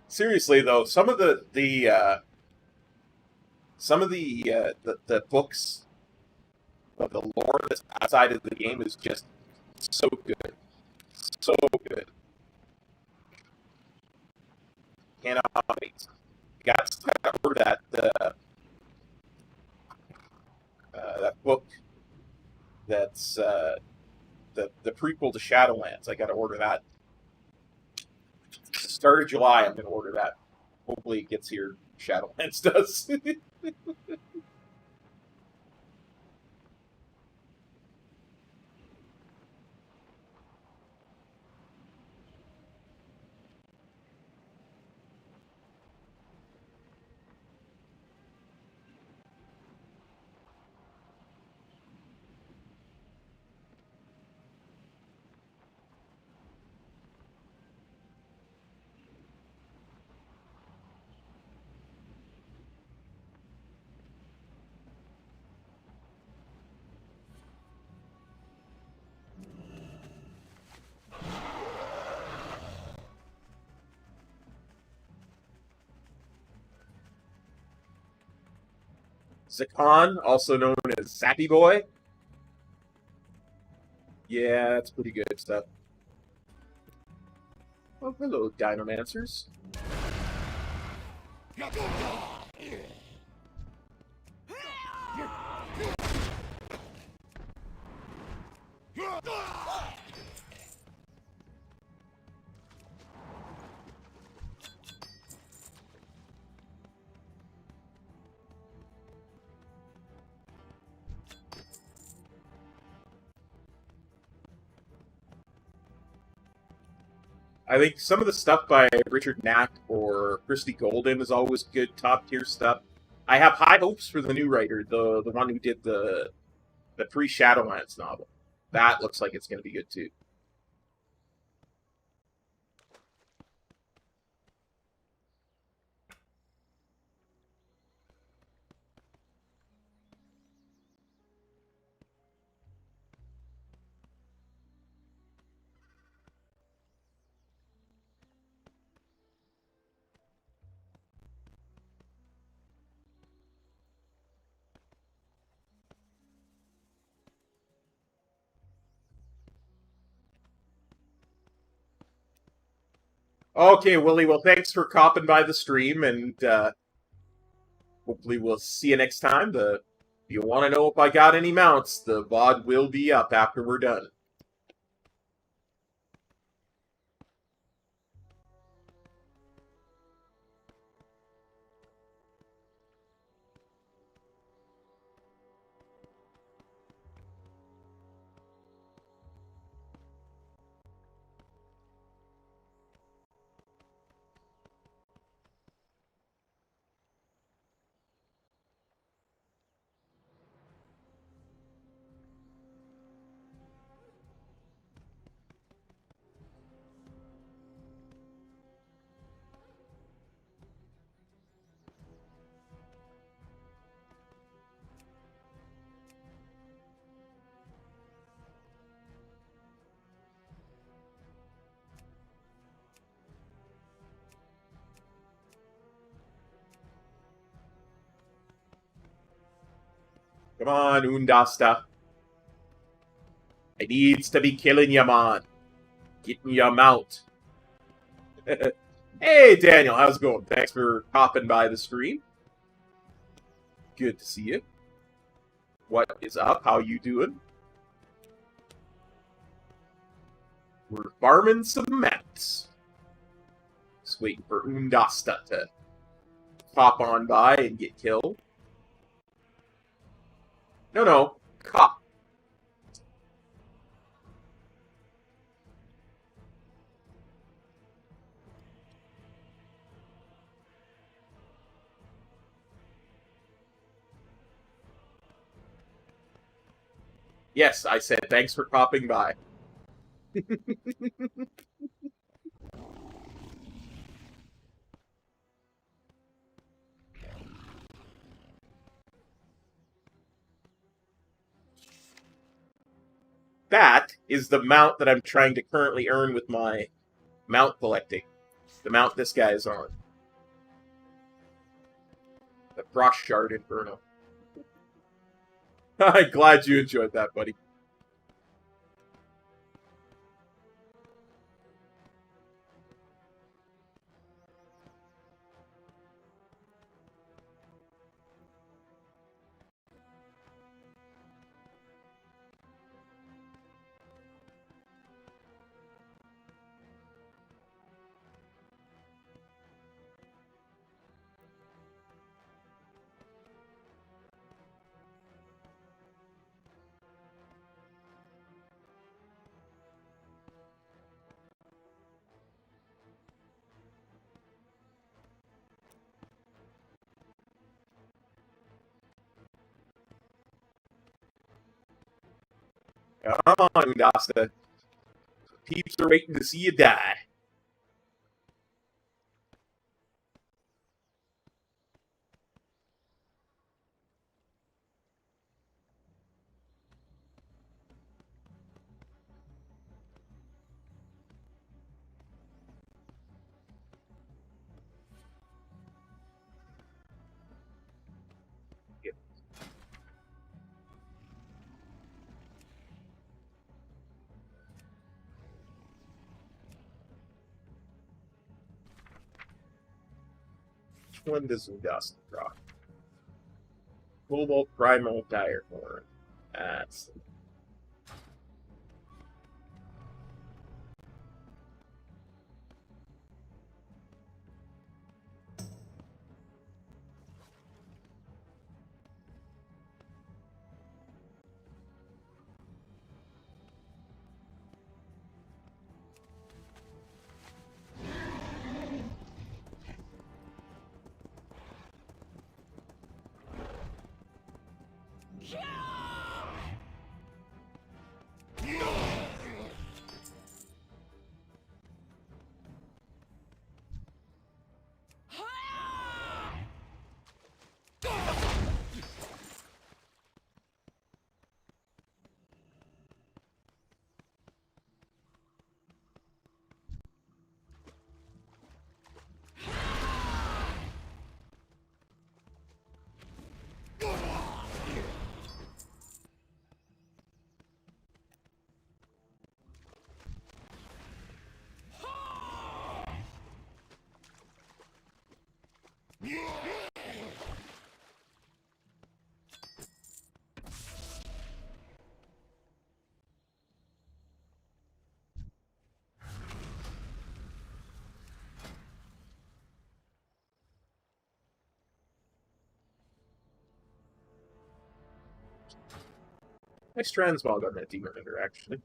Speaker 1: Seriously though, some of the books of the lore that's outside of the game is just so good, so good. Cannot wait. Got to order that book that's the prequel to Shadowlands. I got to order that. Start of July, I'm going to order that. Hopefully it gets here. Shadowlands does. Zakan, also known as Zappy Boy. Yeah, that's pretty good stuff. Oh, hello, Dinomancers. I think some of the stuff by Richard Knapp or Christy Golden is always good top tier stuff. I have high hopes for the new writer, the one who did the pre-Shadowlands novel. That looks like it's going to be good too. Okay, Willie, well, thanks for copping by the stream, and hopefully we'll see you next time. If you want to know if I got any mounts, the VOD will be up after we're done. Come on, Undasta. I needs to be killing ya, man. Getting ya mount. Hey, Daniel, how's it going? Thanks for hopping by the stream. Good to see you. What is up? How you doing? We're farming some mounts. Just waiting for Undasta to hop on by and get killed. No, cop. Yes, I said thanks for popping by. That is the mount that I'm trying to currently earn with my mount collecting. The mount this guy is on. The Frost Shard Inferno. I'm glad you enjoyed that, buddy. Come on, Undasta. Peeps are waiting to see you die. Which one does Undasta draw? Cobalt Primal Dire Horn. That's... Nice transmog on that Demon Hunter, actually.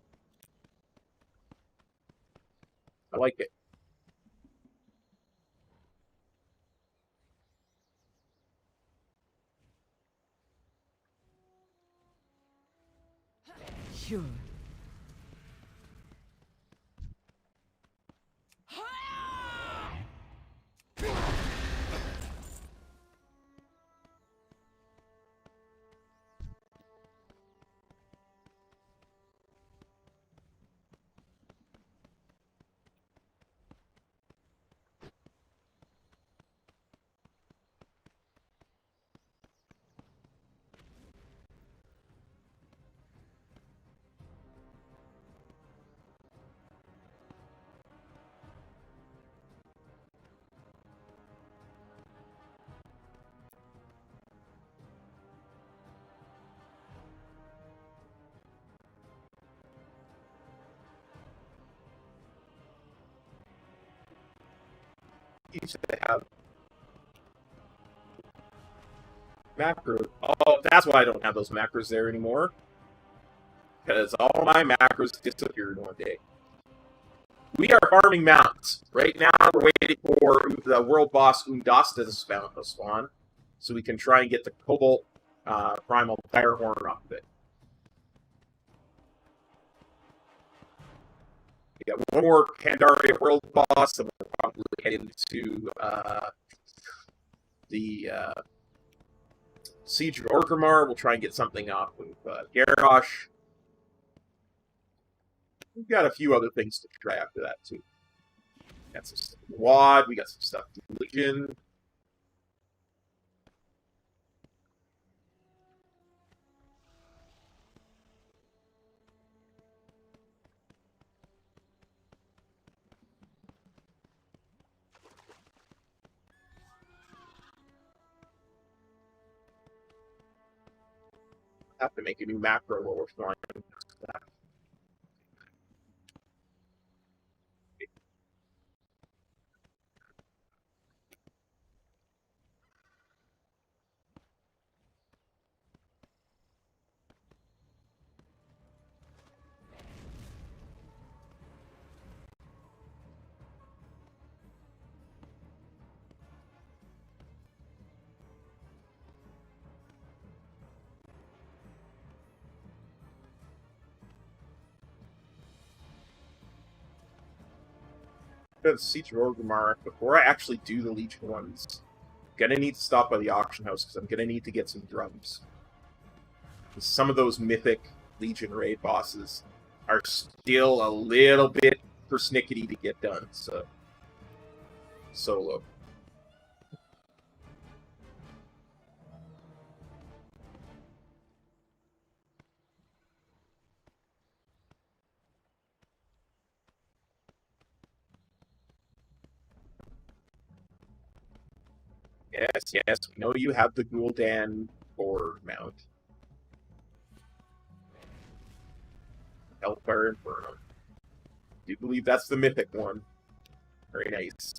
Speaker 1: I like it.
Speaker 5: Sure.
Speaker 1: Used to have macros. Oh, that's why I don't have those macros there anymore. Because all my macros disappeared one day. We are farming mounts. Right now, we're waiting for the world boss Undasta to spawn, so we can try and get the Cobalt Primal Firehorn off of it. We got one more Pandaria world boss, and we'll probably head into the Siege of Orgrimmar. We'll try and get something off with Garrosh. We've got a few other things to try after that, too. Got some stuff in WAD, we got some stuff in Legion. Have to make a new macro while we're flying. The Siege of Orgrimmar, before I actually do the Legion ones, I'm gonna need to stop by the auction house because I'm gonna need to get some drums. Some of those mythic Legion raid bosses are still a little bit persnickety to get done, so solo. Yes, we know you have the Gul'dan Boar mount. Hellfire Inferno. Do you believe that's the mythic one? Very nice.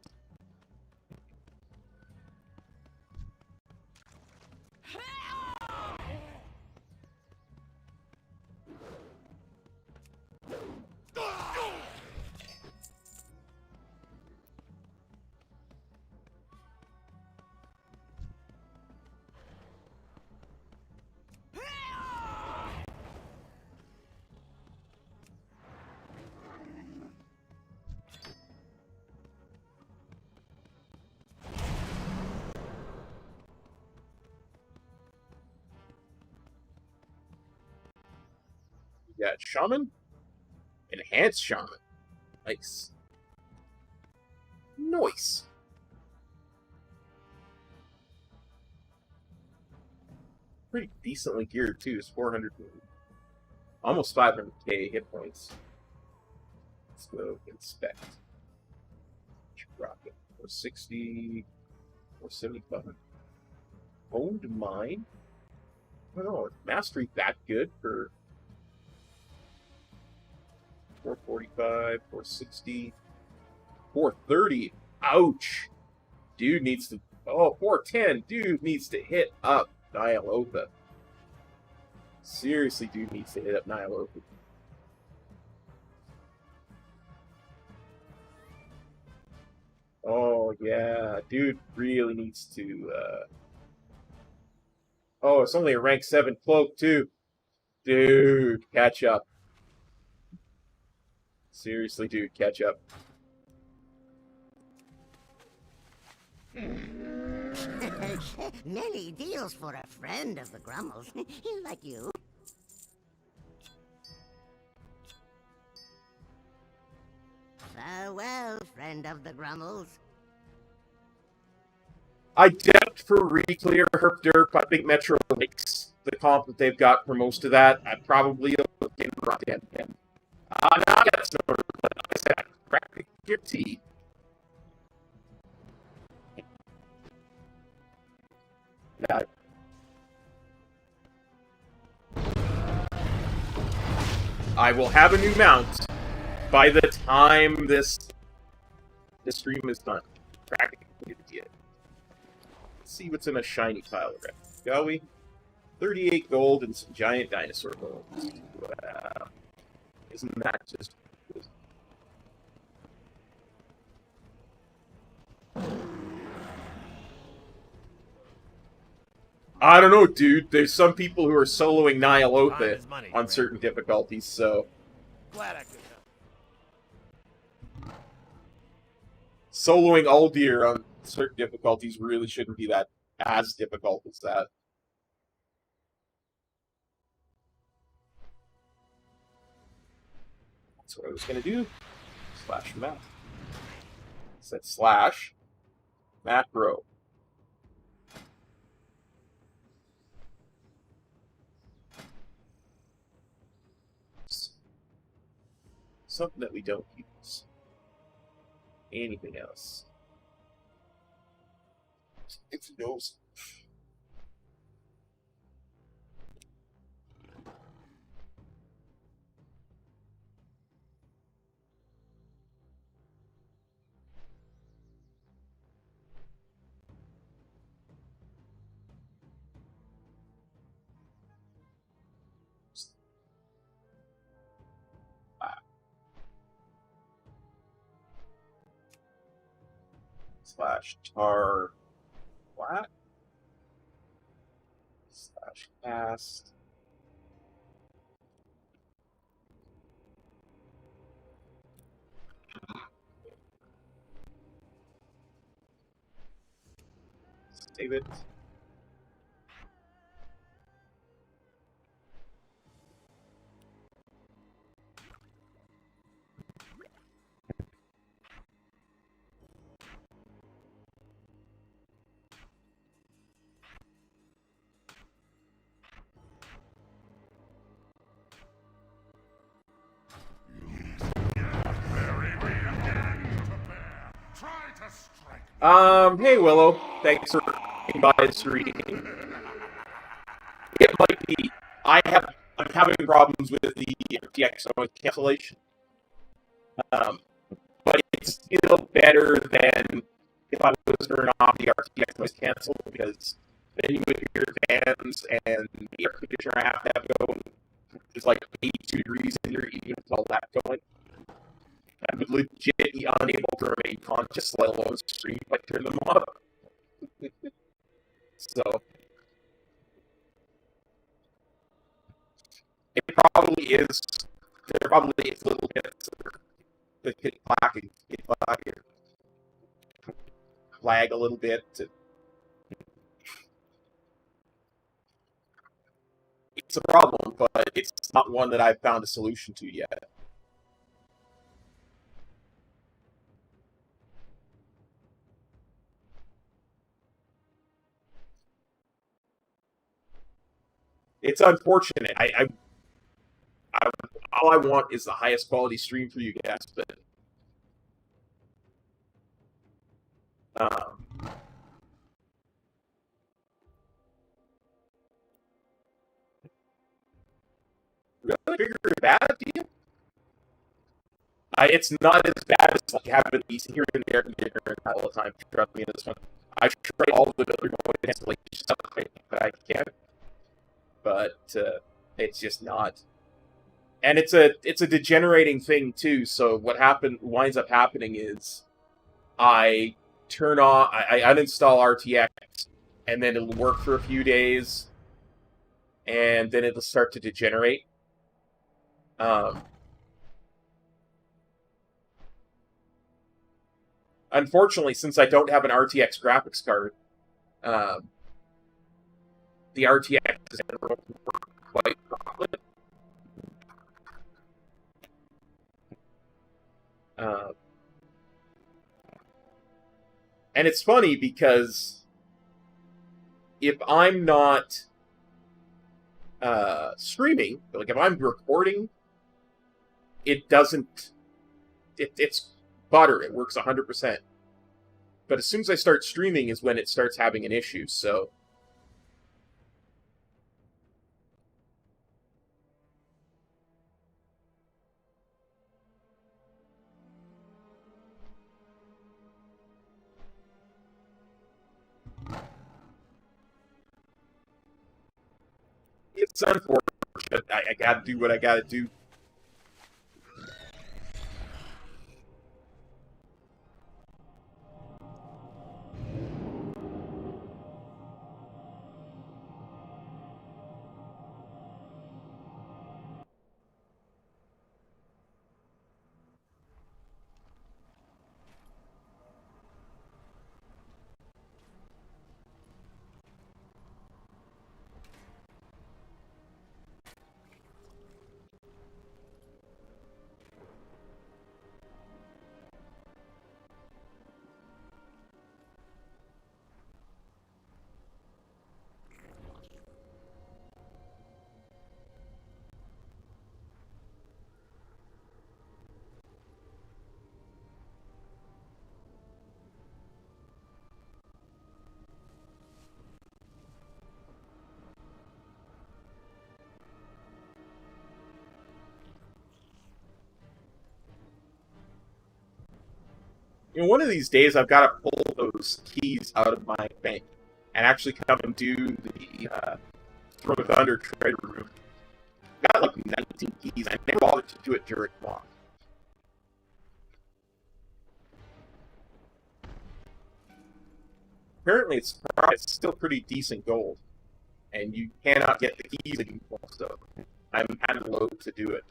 Speaker 1: We got Shaman. Enhanced Shaman. Nice. Nice. Pretty decently geared, too. It's 400, almost 500k hit points. Let's go inspect. Rocket. 460, 475. Owned mine? I don't know, is mastery that good for 445, 460, 430? Ouch! Dude needs to... Oh, 410! Dude needs to hit up Dialopha. Seriously, dude needs to hit up Nihilo. Oh, yeah. Dude really needs to, Oh, it's only a rank 7 cloak, too. Dude, catch up. Seriously, dude, catch up.
Speaker 9: Many deals for a friend of the Grummles. Like you. Farewell, friend of the Grummles.
Speaker 1: I doubt for Reclear Herp Derp, I think Metro likes the comp that they've got for most of that. I probably can run him. No, that's not what I said. Practically guaranteed. Yeah. I will have a new mount by the time this stream is done. Practically guaranteed. Let's see what's in a shiny pile of red. Shall we? 38 gold and some giant dinosaur bones. Wow. Isn't that just... I don't know, dude. There's some people who are soloing Nyalotha on certain difficulties, so...
Speaker 4: Glad I could help.
Speaker 1: Soloing Uldir on certain difficulties really shouldn't be that as difficult as that. That's what I was gonna do. Slash map. Said slash macro. Something that we don't use. Anything else? If he knows. Slash tar flat slash cast save it. Hey Willow, thanks for coming by this reading. It might be. I'm having problems with the RTX cancellation. But it's still better than if I was to turn off the RTX noise cancel, because then you would hear fans and the air conditioner I have to have going. It's like 82 degrees in your ear with all that going. I would legit be unable to remain conscious, let alone stream if I turn them off. So, it probably is. There probably is little bits that could flag a little bit. It's a problem, but it's not one that I've found a solution to yet. It's unfortunate. All I want is the highest quality stream for you guys, but really figure it bad, do you? It's not as bad as like having these here and there all the time. Trust me, this one. I try all the other cancellation stuff that I can, but It's just not. And it's a degenerating thing too. So what winds up happening is I uninstall RTX, and then it'll work for a few days, and then it'll start to degenerate. Unfortunately, since I don't have an RTX graphics card, the RTX doesn't work quite properly. And it's funny because if I'm not streaming, like if I'm recording, it doesn't. It's butter. It works 100%. But as soon as I start streaming is when it starts having an issue. So. It's unfortunate. I gotta do what I gotta do. You know, one of these days I've got to pull those keys out of my bank and actually come and do the Throne of Thunder treasure room. I've got like 19 keys. I never bothered to do it during walk. Apparently it's still pretty decent gold. And you cannot get the keys anymore, so I'm kind of loath to do it.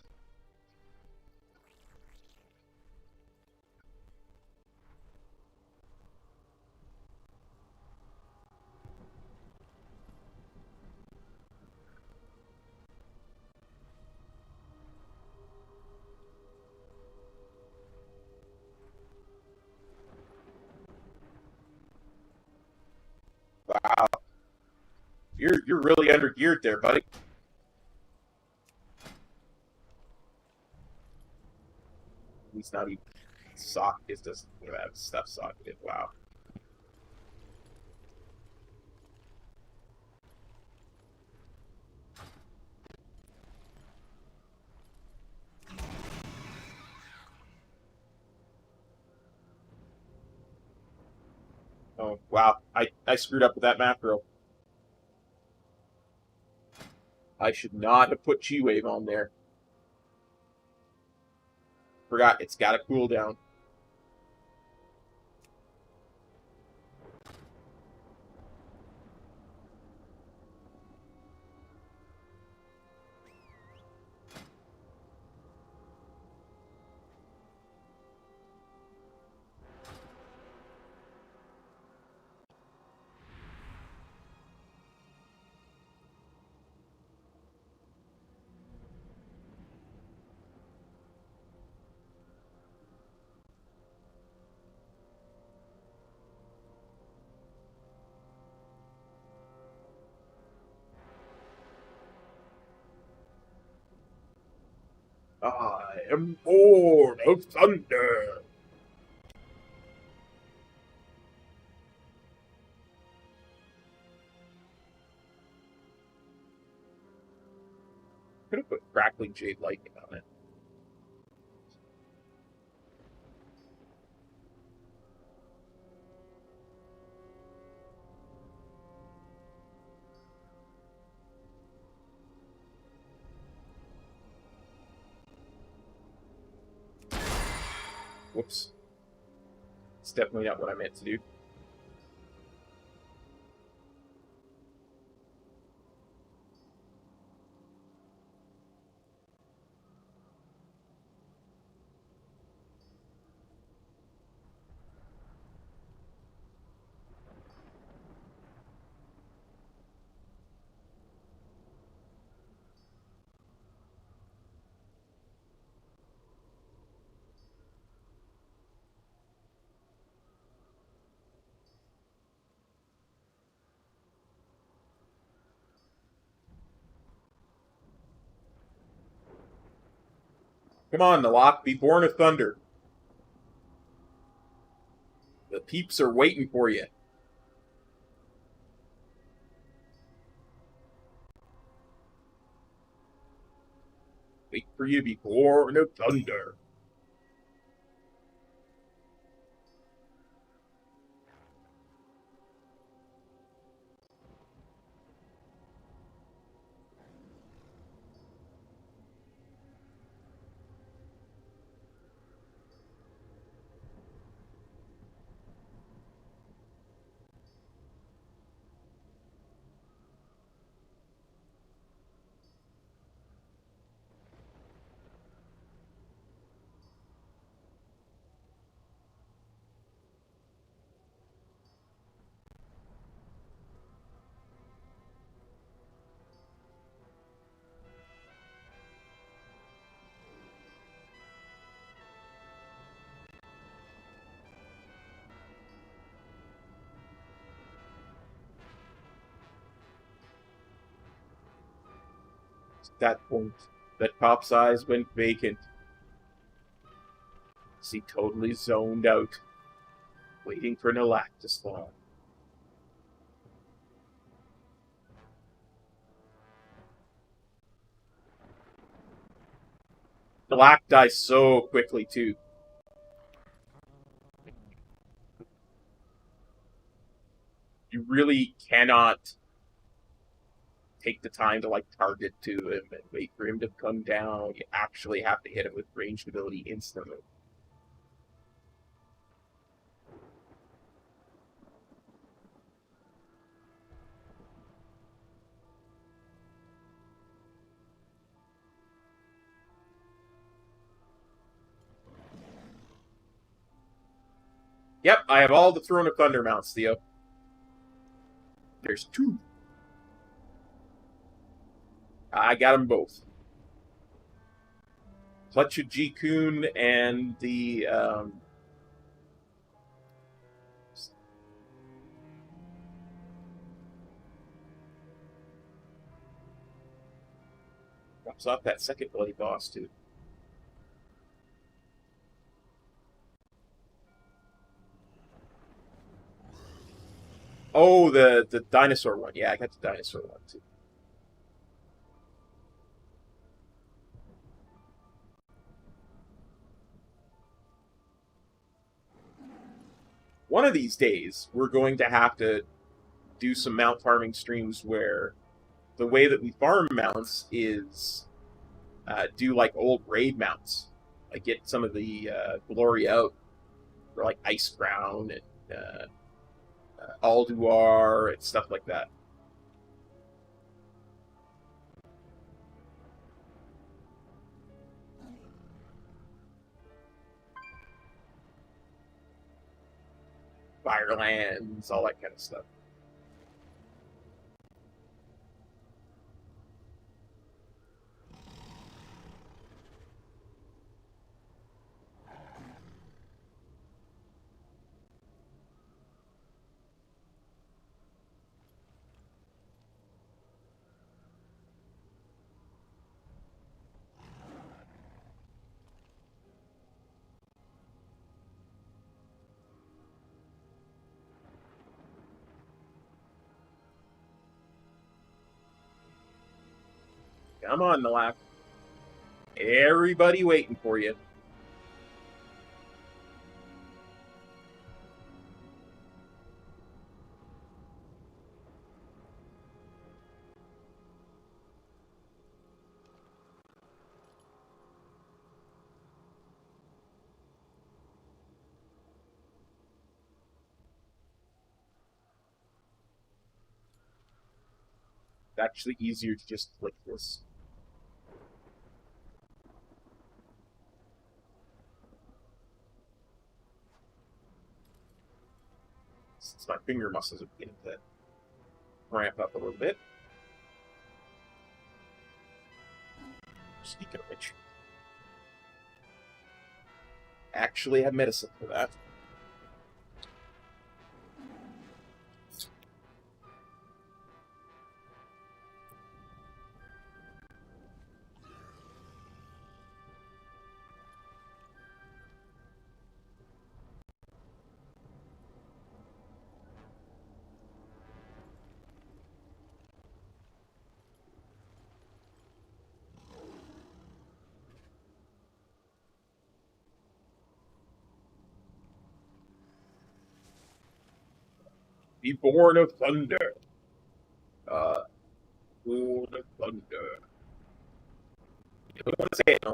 Speaker 1: Wow. You're really under geared there, buddy. He's not even socket. Doesn't have stuff socketed. Wow. Oh wow! I screwed up with that macro. I should not have put G-Wave on there. Forgot, it's got a cooldown. I am born of thunder. Could have put crackling jade lightning on it. Whoops. It's definitely not what I meant to do. Come on, Nalak, be born of thunder. The peeps are waiting for you. Wait for you to be born of thunder. At that point, that cop's eyes went vacant. He totally zoned out, waiting for Nalak to spawn. Nalak dies so quickly, too. You really cannot take the time to, like, target to him and wait for him to come down. You actually have to hit him with ranged ability instantly. Yep, I have all the Throne of Thunder mounts, Theo. There's 2. I got them both. Clutch of G-Kun and the, drops off that second bloody boss, too. Oh, the dinosaur one. Yeah, I got the dinosaur one, too. One of these days, we're going to have to do some mount farming streams where the way that we farm mounts is do like old raid mounts. Like get some of the glory out for like Ice Crown and Alduar and stuff like that. Firelands, all that kind of stuff. Come on, Nalak. Everybody waiting for you. actually easier to just click this. Since my finger muscles are beginning to ramp up a little bit. Speaking of which, actually have medicine for that. Be born of thunder. Born of thunder. I don't want to say it.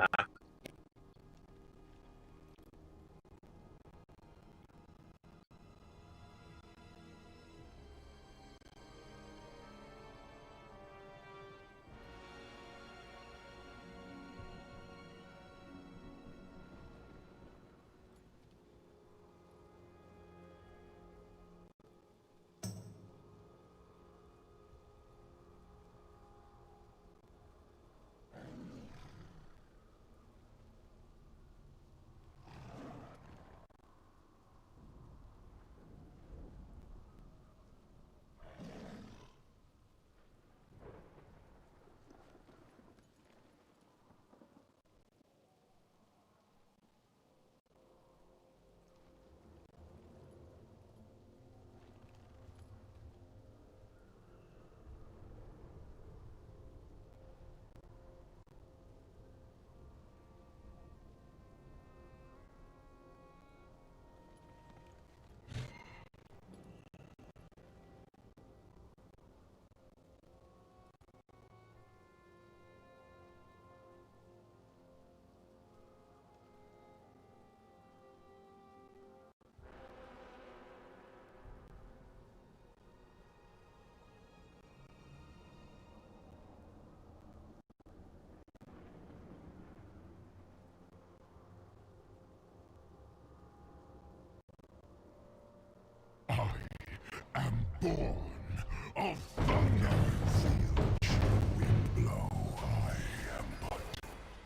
Speaker 3: I am born of thunder. Feel chill wind blow. I am but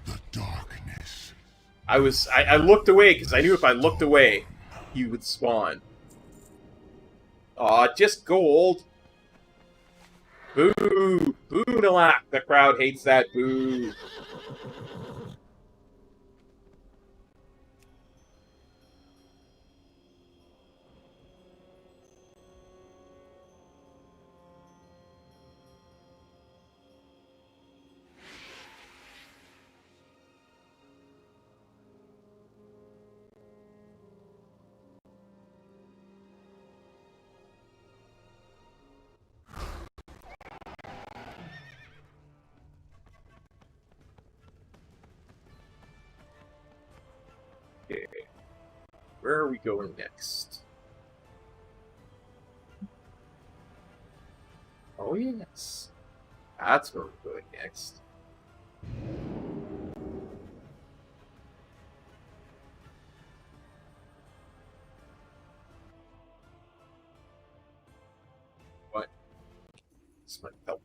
Speaker 3: the darkness.
Speaker 1: I looked away because I knew if I looked away, he would spawn. Aw, just gold. Boo! Boo, Nalak! The crowd hates that. Boo! Okay. Where are we going next? Oh, yes. That's where we're going next. What? This might help.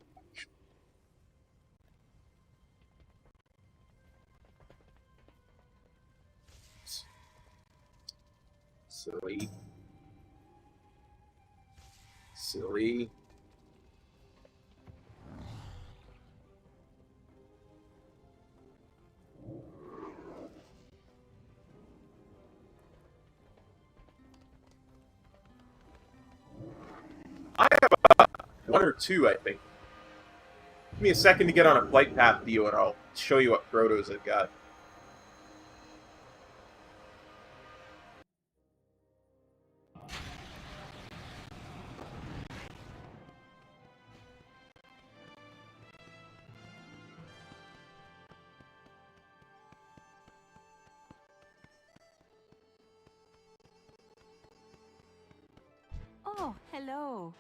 Speaker 1: Silly. Silly. I have one or two, I think. Give me a second to get on a flight path view and I'll show you what protos I've got.
Speaker 11: Oh, hello.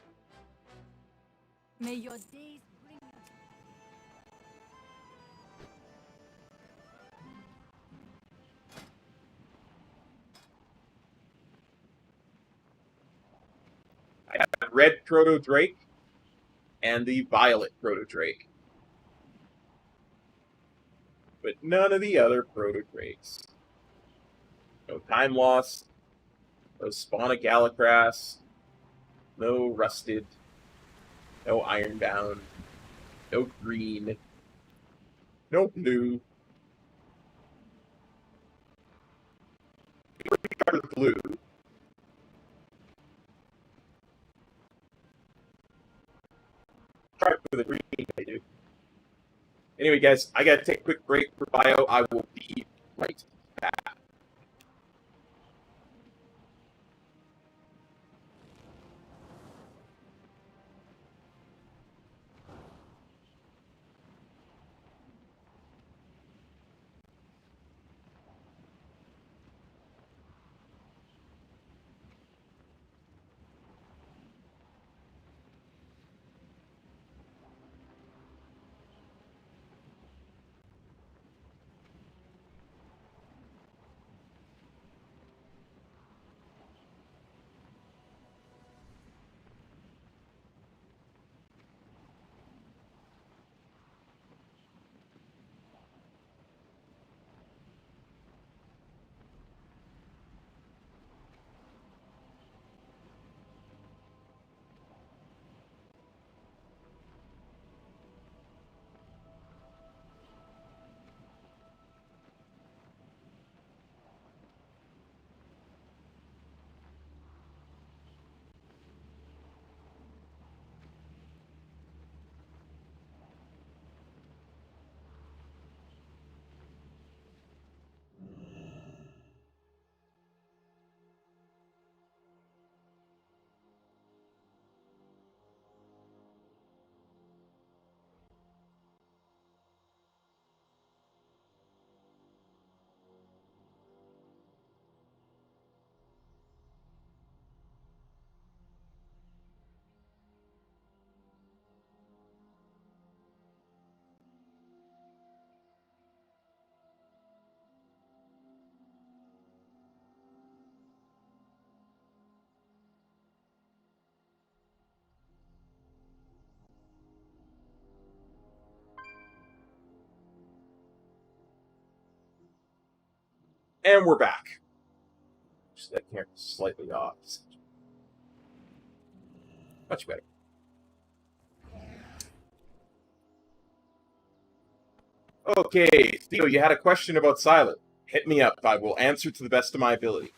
Speaker 11: May your days bring
Speaker 1: red proto-drake and the violet proto-drake. But none of the other proto-drakes. No Time Lost, no Spawn of Galacrass, no Rusted, no Ironbound, no Green, no Blue. Blue. Try it for the green, I do. Anyway, guys, I gotta take a quick break for bio. I will be right back. And we're back. Just that camera slightly off. Much better. Okay, Theo, you had a question about Silent. Hit me up. I will answer to the best of my ability.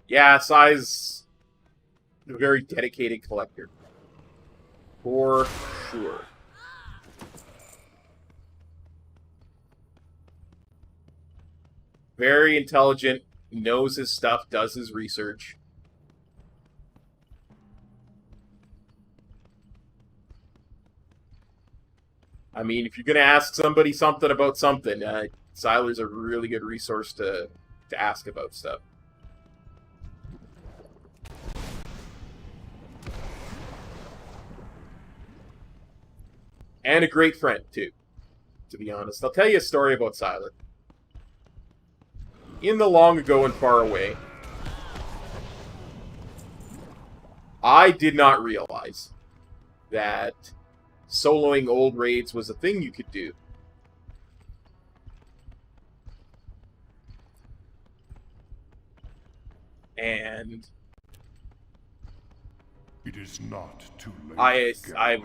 Speaker 1: Yeah, Sai's a very dedicated collector. For sure. Very intelligent, knows his stuff, does his research. I mean, if you're going to ask somebody something about something, Siler's a really good resource to ask about stuff. And a great friend, too, to be honest. I'll tell you a story about Siler. In the long ago and far away, I did not realize that soloing old raids was a thing you could do. And
Speaker 3: it is not too late.
Speaker 1: I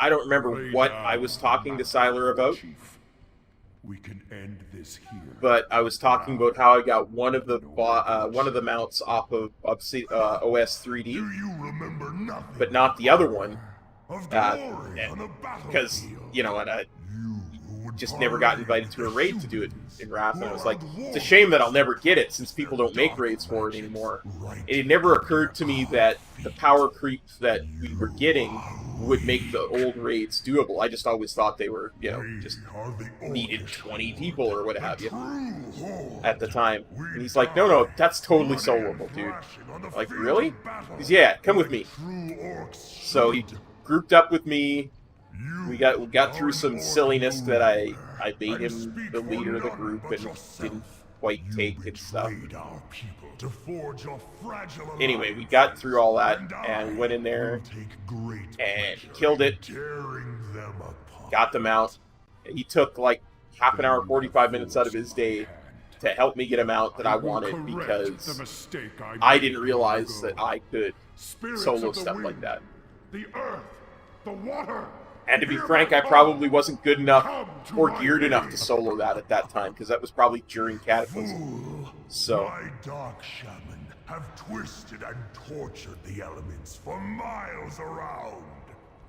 Speaker 1: don't remember what I was talking to Siler about.
Speaker 3: Chief. We can end this here.
Speaker 1: But I was talking about how I got one of the mounts off of OS 3D.
Speaker 3: Do you remember nothing?
Speaker 1: But not the other one.
Speaker 3: Of glory on a
Speaker 1: Because, you know, and I just never got invited to a raid to do it in Wrath, and I was like, it's a shame that I'll never get it since people don't make raids for it anymore. It never occurred to me that the power creep that we were getting would make the old raids doable. I just always thought they were, you know, just needed 20 people or what have you at the time. And he's like, no, that's totally soloable, dude. Like, really? He's, yeah, come with me. So he grouped up with me. We got through some silliness that I made him the leader of the group and didn't quite take and stuff. Anyway, we got through all that and went in there and killed it. Got them out. He took like half an hour, 45 minutes out of his day to help me get him out that I wanted because I didn't realize that I could solo stuff like that.
Speaker 3: The earth, the water.
Speaker 1: And to be frank, I probably wasn't good enough or geared enough to solo that at that time, because that was probably during Cataclysm. So,
Speaker 3: My dark shaman have twisted and tortured the elements for miles around.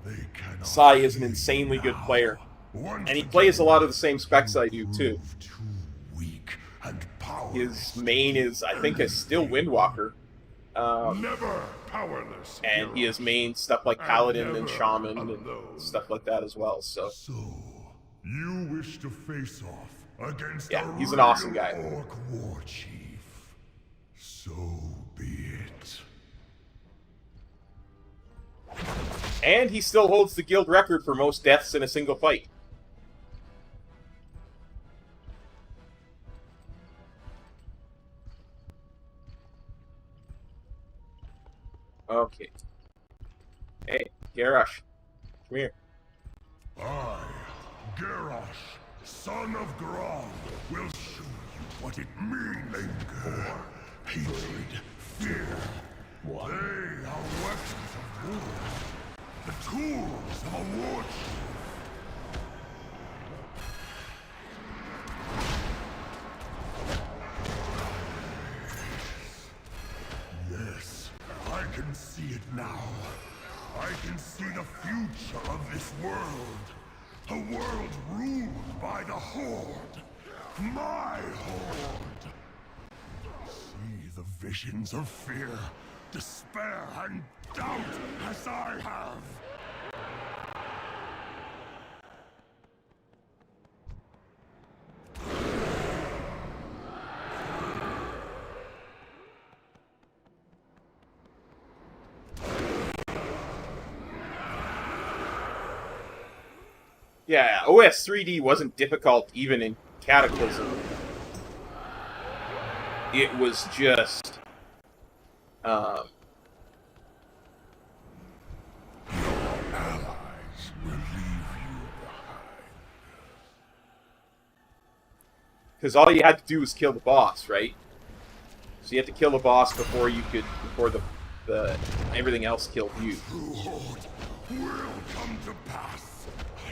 Speaker 3: They cannot.
Speaker 1: Sai is an insanely good player, and he plays a lot of the same specs I do too. His main is, I think, is still Windwalker.
Speaker 3: Never powerless.
Speaker 1: And he has main stuff like Paladin and Shaman and stuff like that as well. So
Speaker 3: you wish to face off against
Speaker 1: he's an awesome guy.
Speaker 3: Orc war chief. So be it.
Speaker 1: And he still holds the guild record for most deaths in a single fight. Okay. Hey, Garrosh. Come here.
Speaker 3: I, Garrosh, son of Grog, will show you what it means. Anger, hatred, fear. They are weapons of war. The tools of a war chief. Yes, I can see it now. I can see the future of this world. A world ruled by the Horde. My Horde. See the visions of fear, despair, and doubt as I have.
Speaker 1: Yeah, OS 3D wasn't difficult even in Cataclysm. It was just...
Speaker 3: Your allies will leave you behind.
Speaker 1: Because all you had to do was kill the boss, right? So you had to kill the boss before you could... before the everything else killed you.
Speaker 3: True Horde will come to pass.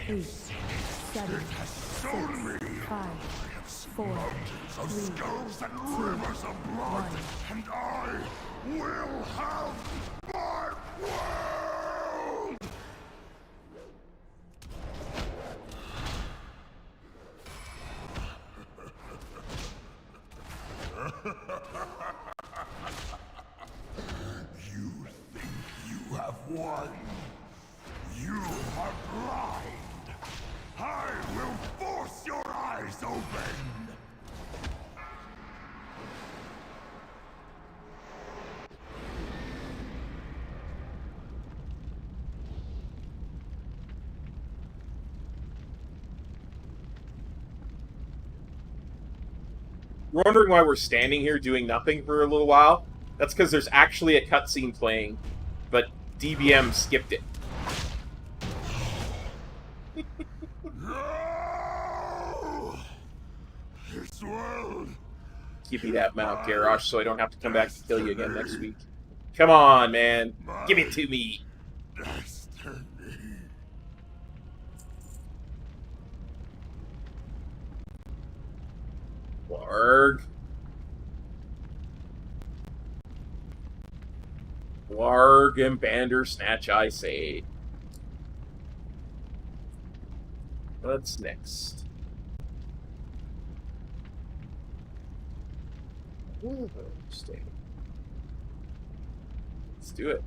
Speaker 8: 8, 7, 6, 5, 4,
Speaker 3: Mountains of
Speaker 8: 3,
Speaker 3: skulls and
Speaker 8: 2,
Speaker 3: rivers of blood,
Speaker 8: 1.
Speaker 3: and I will have my world! You think you have won? You are blind! I will force your eyes open!
Speaker 1: You're wondering why we're standing here doing nothing for a little while? That's because there's actually a cutscene playing but DBM skipped it.
Speaker 3: No! This world.
Speaker 1: Give me that mount, Garrosh, so I don't have to come back to kill you again next week. Come on, man. Give it to me.
Speaker 3: Destiny.
Speaker 1: Warg. Warg and Bandersnatch, I say. What's next? Stay. Let's do it.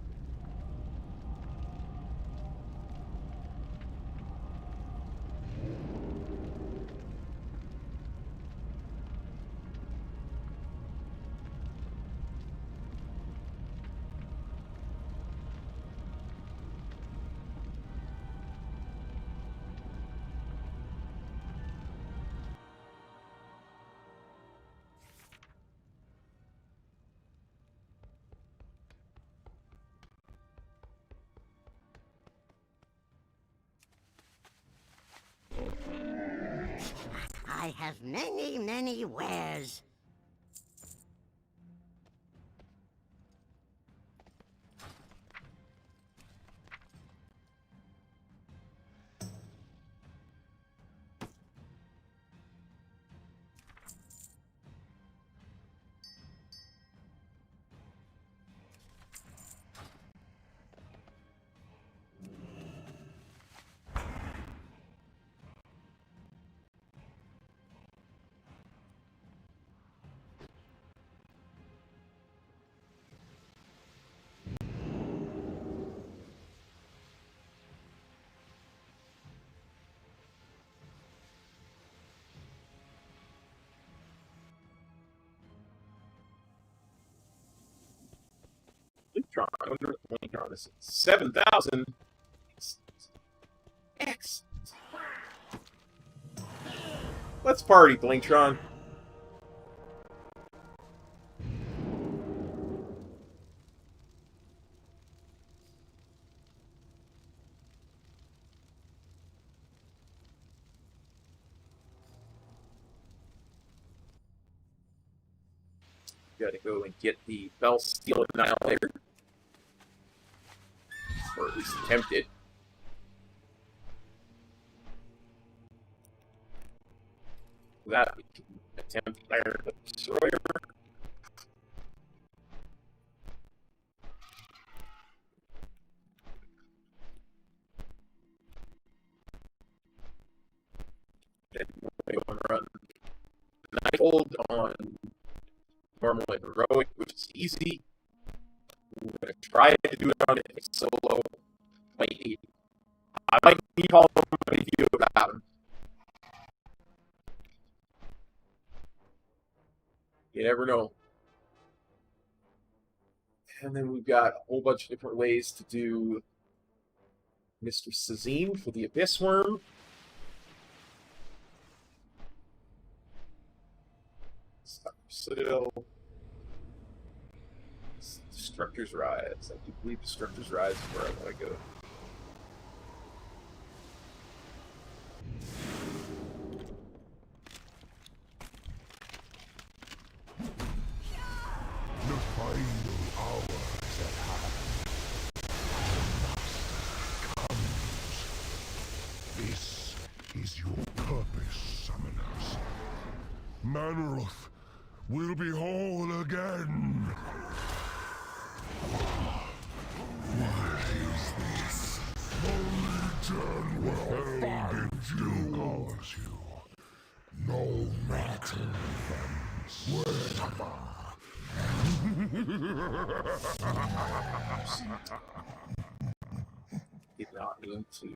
Speaker 9: I have many, many wares.
Speaker 1: I wonder what the Blink is. 7,000. X. Let's party, Blinktron. Gotta go and get the Bell Steel Annihilator. Or at least attempt it. That we can attempt Iron Destroyer. Then we're going to run Nighthold on normal and heroic, which is easy. We're going to try to do it on it solo. I might need all of my view about him. You never know. And then we've got a whole bunch of different ways to do Mr. Sazine for the Abyss Worm. Citadel. Destructor's Rise. I do believe Destructor's Rise is where I want to go.
Speaker 3: The final hours at hand. Master comes. This is your purpose, summoners. Manoroth will be whole again. What is this? The Legion will held infuse you. No matter wherever.
Speaker 1: Did not mean to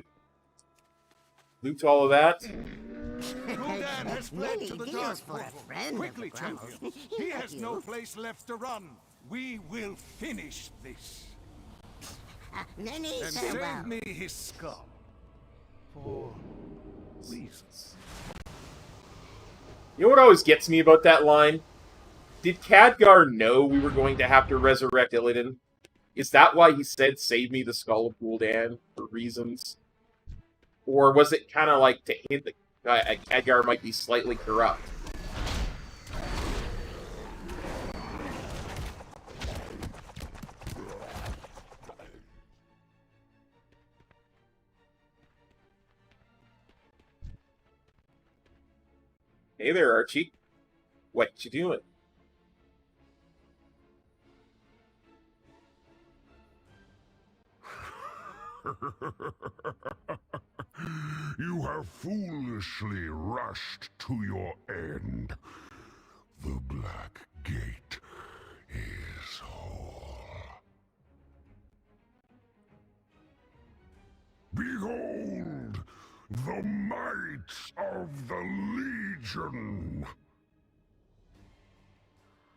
Speaker 1: loot all of that.
Speaker 4: Gul'dan has fled to the dark portal. Quickly, champion. He has no place left to run. We will finish this.
Speaker 9: Many
Speaker 4: And
Speaker 9: farewell.
Speaker 4: save me his skull. For reasons.
Speaker 1: You know what always gets me about that line? Did Khadgar know we were going to have to resurrect Illidan? Is that why he said, save me the Skull of Gul'dan for reasons? Or was it kind of like to hint that Khadgar might be slightly corrupt? Hey there, Archie. What you doing?
Speaker 3: You have foolishly rushed to your end. The Black Gate is whole. Behold the might of the Legion!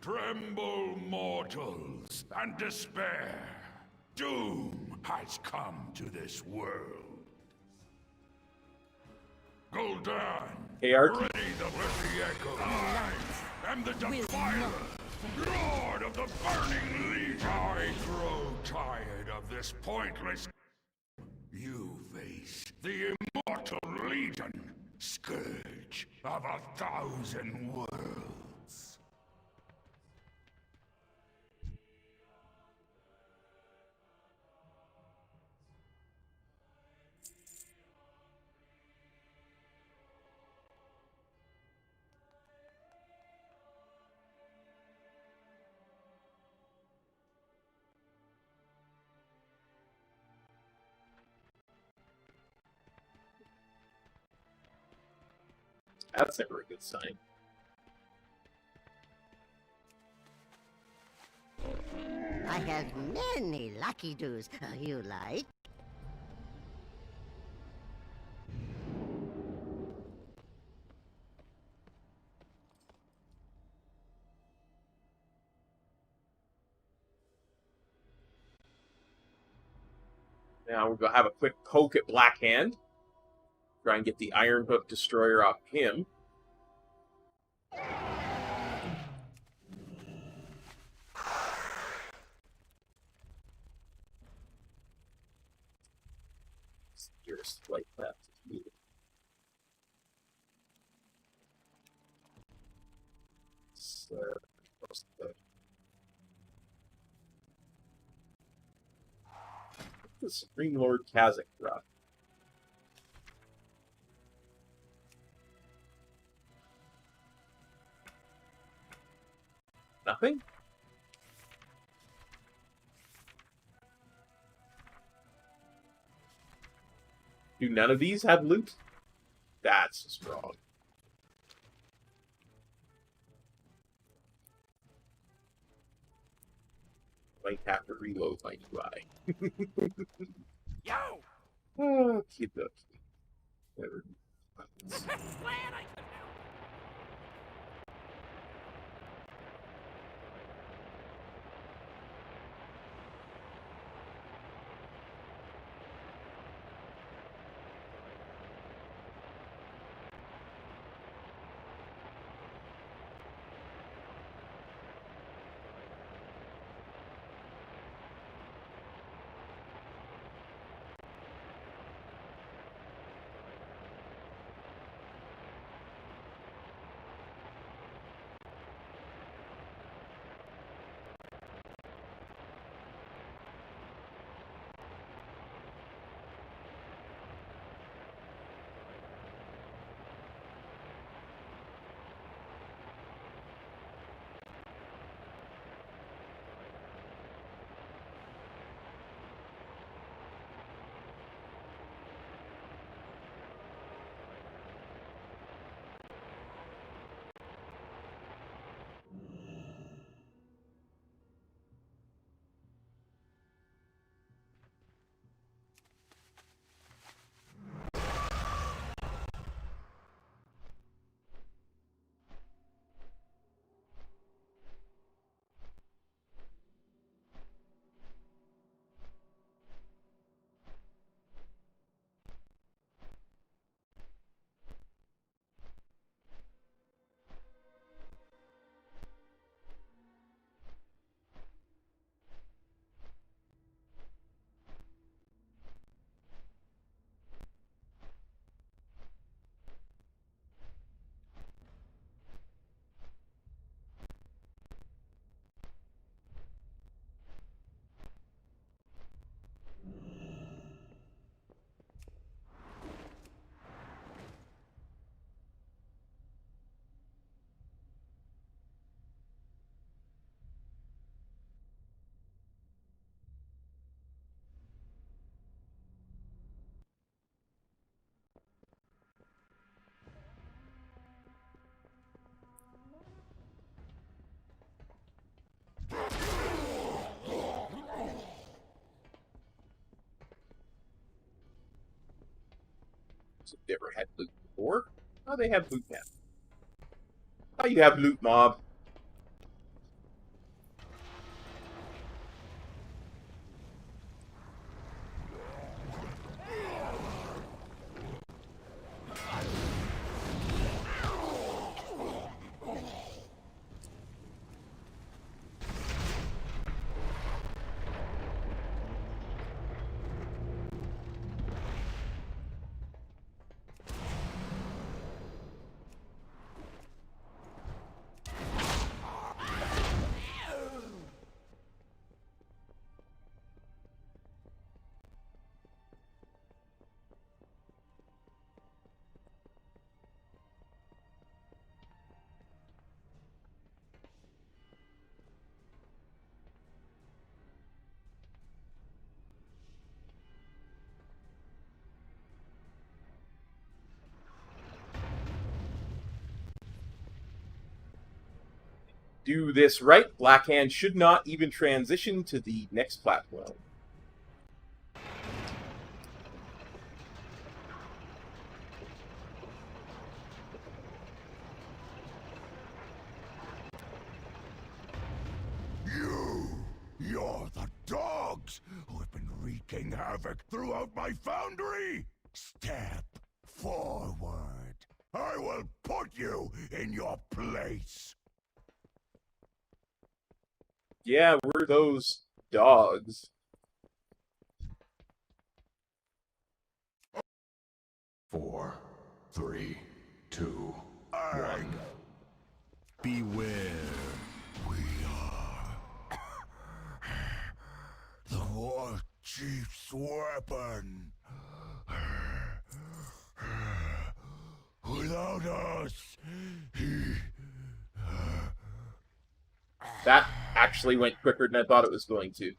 Speaker 3: Tremble, mortals, and despair! Doom has come to this world. Gul'dan,
Speaker 1: Hey, Archie.
Speaker 3: ready the bloody echo. I am the Defiler, Lord of the Burning Legion. I grow tired of this pointless. You face the immortal Legion, scourge of 1,000 worlds.
Speaker 1: That's never a good sign.
Speaker 9: I have many lucky doos you like.
Speaker 1: Now we're going to have a quick poke at Black Hand. Try and get the Iron Hook Destroyer off him. Just like that. So, the Supreme Lord Kazakh. Nothing? Do none of these have loot? That's just wrong. Might have to reload my UI.
Speaker 2: Yo!
Speaker 1: Oh, keep that. Never.
Speaker 2: Glad I could help.
Speaker 1: So they never had loot before. Oh, they have loot now. Oh, you have loot mob. Do this right, Blackhand should not even transition to the next platform.
Speaker 3: You're the dogs who have been wreaking havoc throughout my foundry! Step forward. I will put you in your place.
Speaker 1: Yeah, we're those dogs.
Speaker 3: 4, 3, 2, 1. Beware. We are the War Chief's weapon. Without us, he...
Speaker 1: That actually went quicker than I thought it was going to.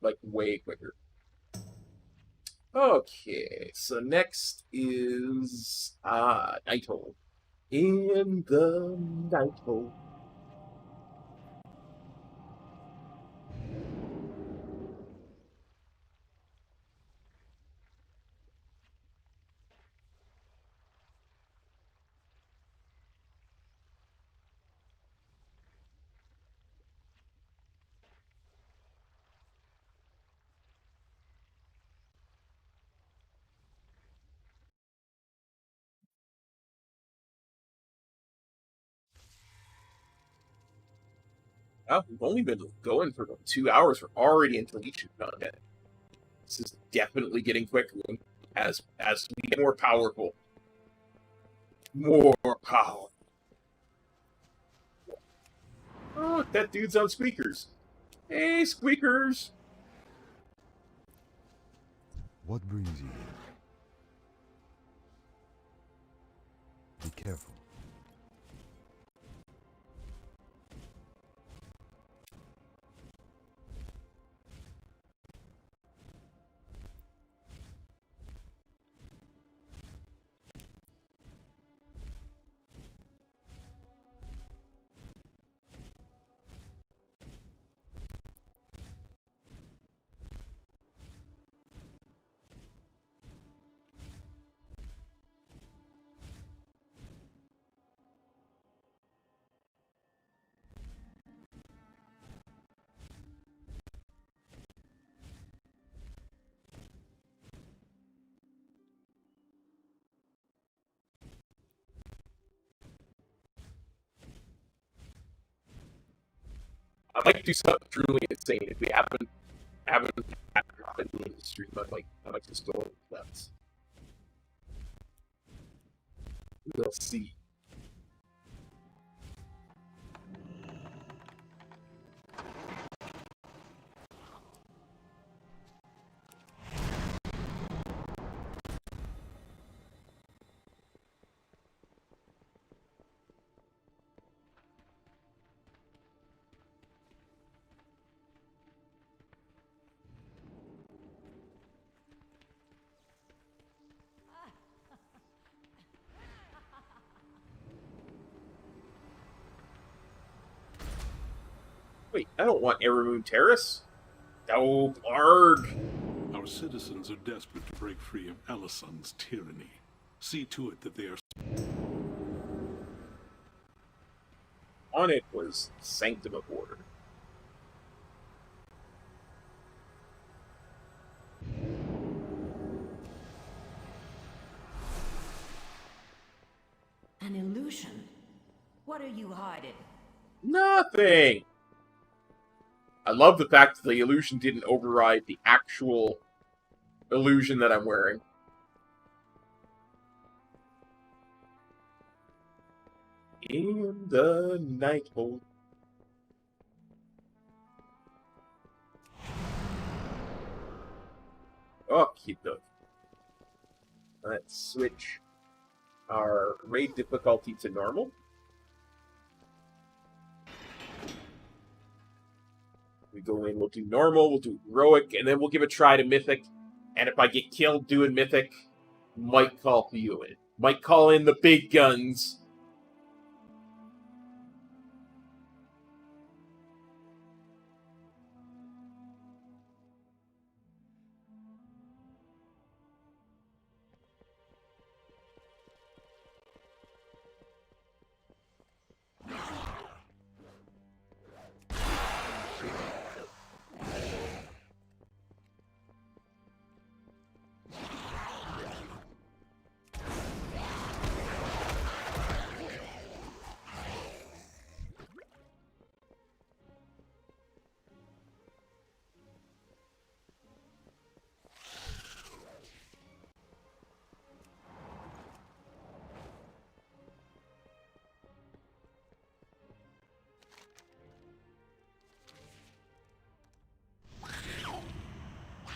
Speaker 1: Like, way quicker. Okay, so next is Night Hole. In the Night Hole. Oh, we've only been going for about 2 hours. We're already into Legion content. This is definitely getting quicker as we get more powerful. More power. Oh, that dude's on squeakers. Hey, squeakers!
Speaker 11: What brings you here? Be careful.
Speaker 1: I might do something truly insane if we haven't been in the stream. I might just go nuts. We'll see. Wait, I don't want Aramoon Terrace. Oh, Blarg.
Speaker 12: Our Our citizens are desperate to break free of Elison's tyranny. See to it that they are...
Speaker 1: On it was Sanctum of Order.
Speaker 6: An illusion? What are you hiding?
Speaker 1: Nothing! I love the fact that the illusion didn't override the actual illusion that I'm wearing. In the night hole. Okie dokie. Let's switch our raid difficulty to normal. We go in, we'll do normal, we'll do heroic, and then we'll give a try to mythic. And if I get killed doing mythic, might call you in. Might call in the big guns.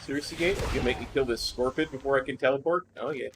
Speaker 1: Seriously, Gate? You can make me kill this scorpion before I can teleport? Oh, yeah.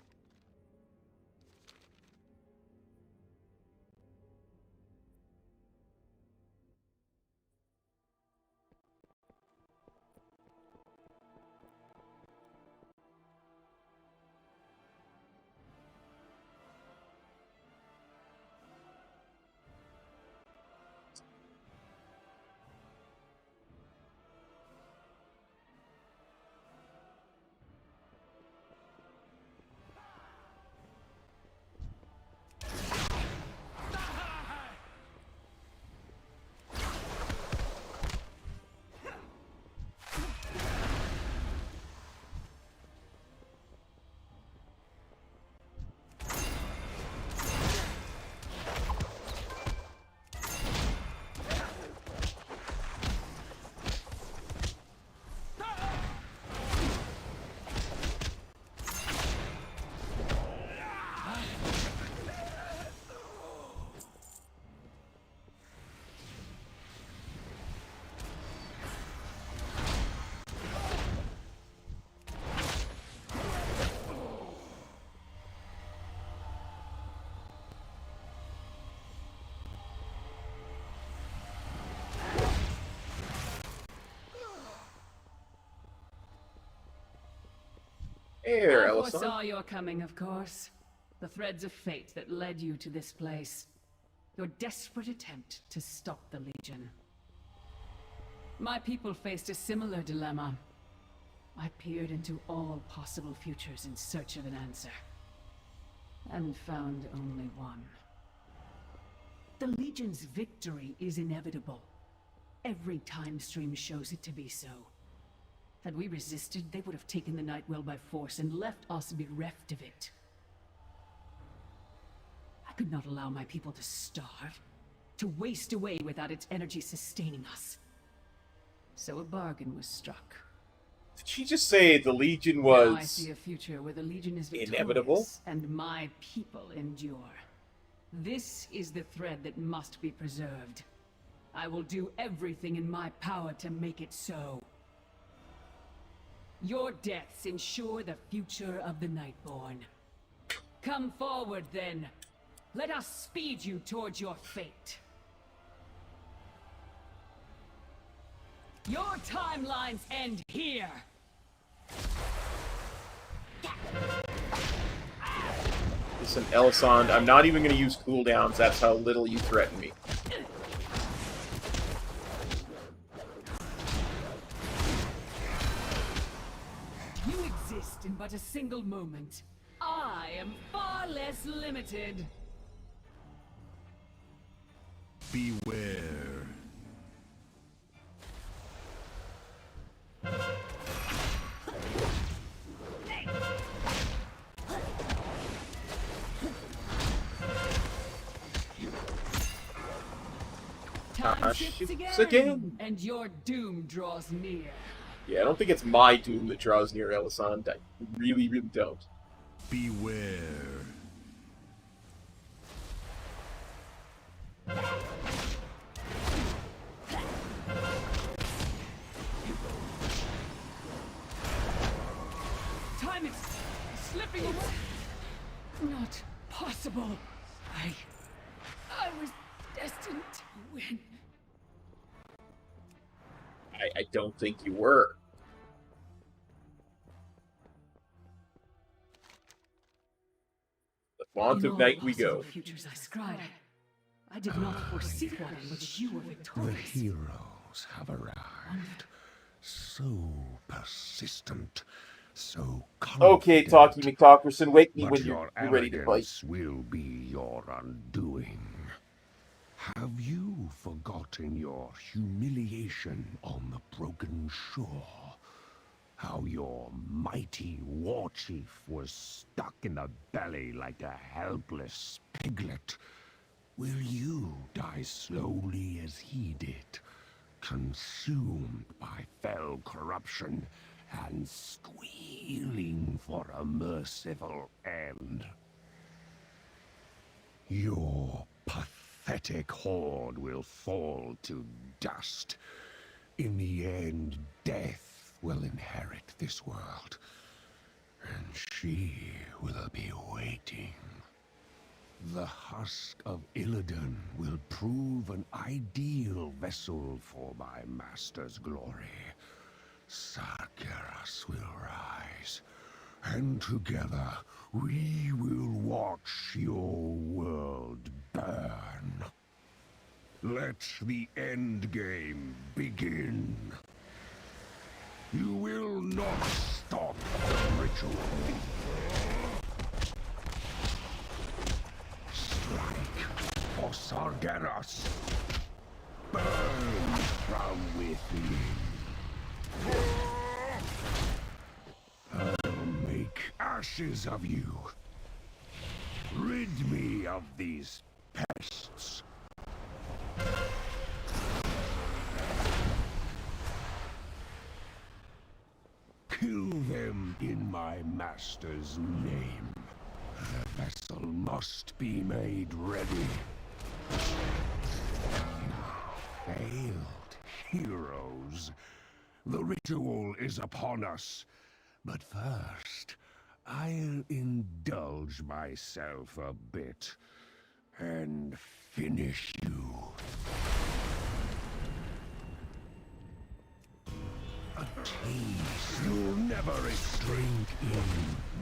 Speaker 1: Here,
Speaker 13: I
Speaker 1: Ellison.
Speaker 13: foresaw your coming, of course. The threads of fate that led you to this place. Your desperate attempt to stop the Legion. My people faced a similar dilemma. I peered into all possible futures in search of an answer. And found only one. The Legion's victory is inevitable. Every time stream shows it to be so. Had we resisted, they would have taken the Nightwell by force and left us bereft of it. I could not allow my people to starve, to waste away without its energy sustaining us. So a bargain was struck.
Speaker 1: Did she just say the Legion
Speaker 13: Now
Speaker 1: was...
Speaker 13: I see a future where the Legion is victorious
Speaker 1: inevitable?
Speaker 13: and my people endure. This is the thread that must be preserved. I will do everything in my power to make it so. Your deaths ensure the future of the Nightborn. Come forward, then. Let us speed you towards your fate. Your timelines end here!
Speaker 1: Listen, Elisand, I'm not even going to use cooldowns. That's how little you threaten me.
Speaker 13: single moment. I am far less limited.
Speaker 3: Beware.
Speaker 13: Time shifts again, and your doom draws near.
Speaker 1: Yeah, I don't think it's my doom that draws near, Elisand. I really, really don't.
Speaker 3: Beware.
Speaker 13: Time is slipping away. Not possible. I was destined to win.
Speaker 1: I don't think you were. The font of night we go.
Speaker 13: Futures I scried. I did not foresee one in which you were
Speaker 3: The
Speaker 13: victorious.
Speaker 3: heroes have arrived. So persistent, so confident.
Speaker 1: Okay, Talkie McTalkerson, wake me
Speaker 3: But
Speaker 1: when
Speaker 3: your
Speaker 1: you're ready to fight.
Speaker 3: arrogance will be your undoing. Have you forgotten your humiliation on the broken shore? How your mighty war chief was stuck in the belly like a helpless piglet? Will you die slowly as he did, consumed by fell corruption and squealing for a merciful end? Your pathetic horde will fall to dust. In the end, death will inherit this world, and she will be waiting. The husk of Illidan will prove an ideal vessel for my master's glory. Sargeras will rise, and together we will watch your world burn. Let the endgame begin. You will not stop the ritual. Strike for Sargeras. Burn from within. I'll make ashes of you. Rid me of these pests. Kill them in my master's name. The vessel must be made ready. Failed heroes. The ritual is upon us. But first, I'll indulge myself a bit and finish you. A taste you'll never drink in.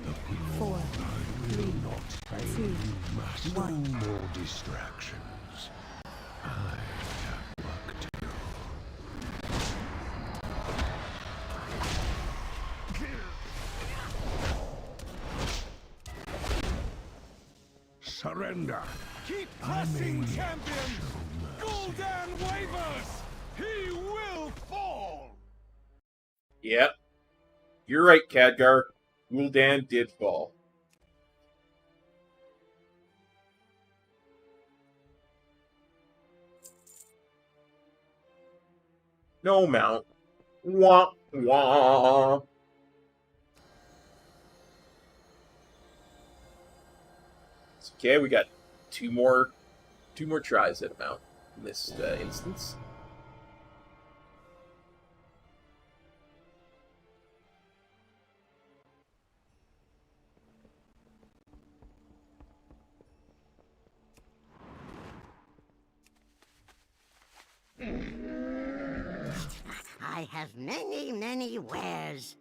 Speaker 3: The
Speaker 8: Four,
Speaker 3: I will not fail
Speaker 8: two,
Speaker 3: you, master.
Speaker 8: one.
Speaker 3: No more distractions. I have work to do. Surrender.
Speaker 4: Keep
Speaker 3: I
Speaker 4: pressing,
Speaker 3: may
Speaker 4: champion!
Speaker 3: show mercy.
Speaker 4: Gul'dan wavers! He will fall!
Speaker 1: Yep. You're right, Khadgar. Gul'dan did fall. No mount. Wah, wah. It's okay, we got two more tries at a mount in this instance.
Speaker 9: I have many, many wares.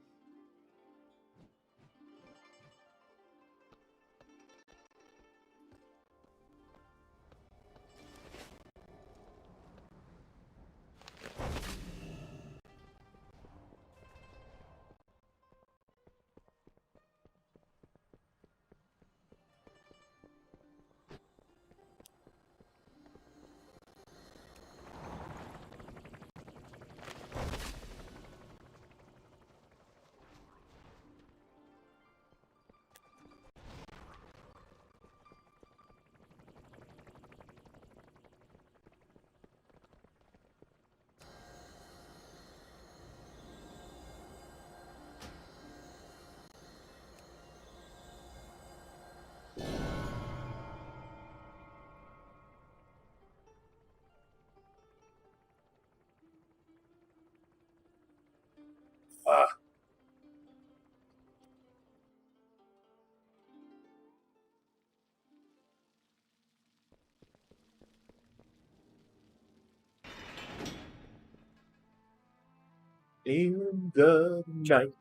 Speaker 1: in the night.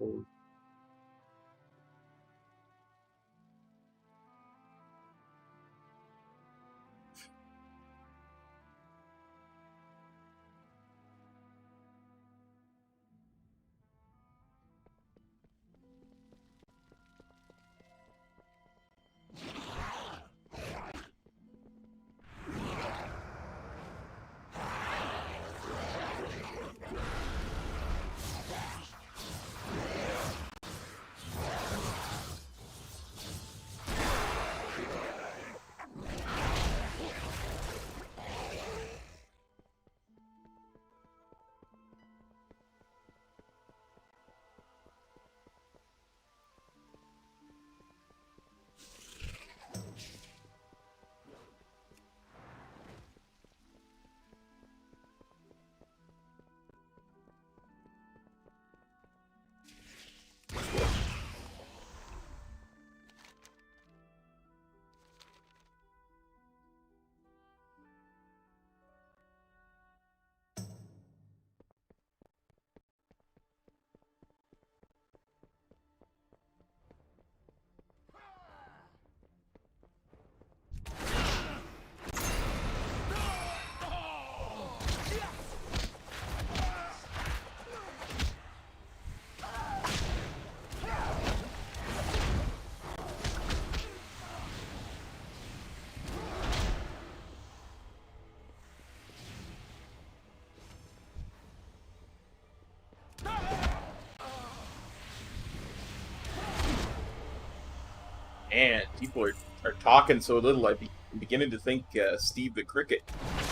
Speaker 1: And people are talking so little, I'm beginning to think Steve the Cricket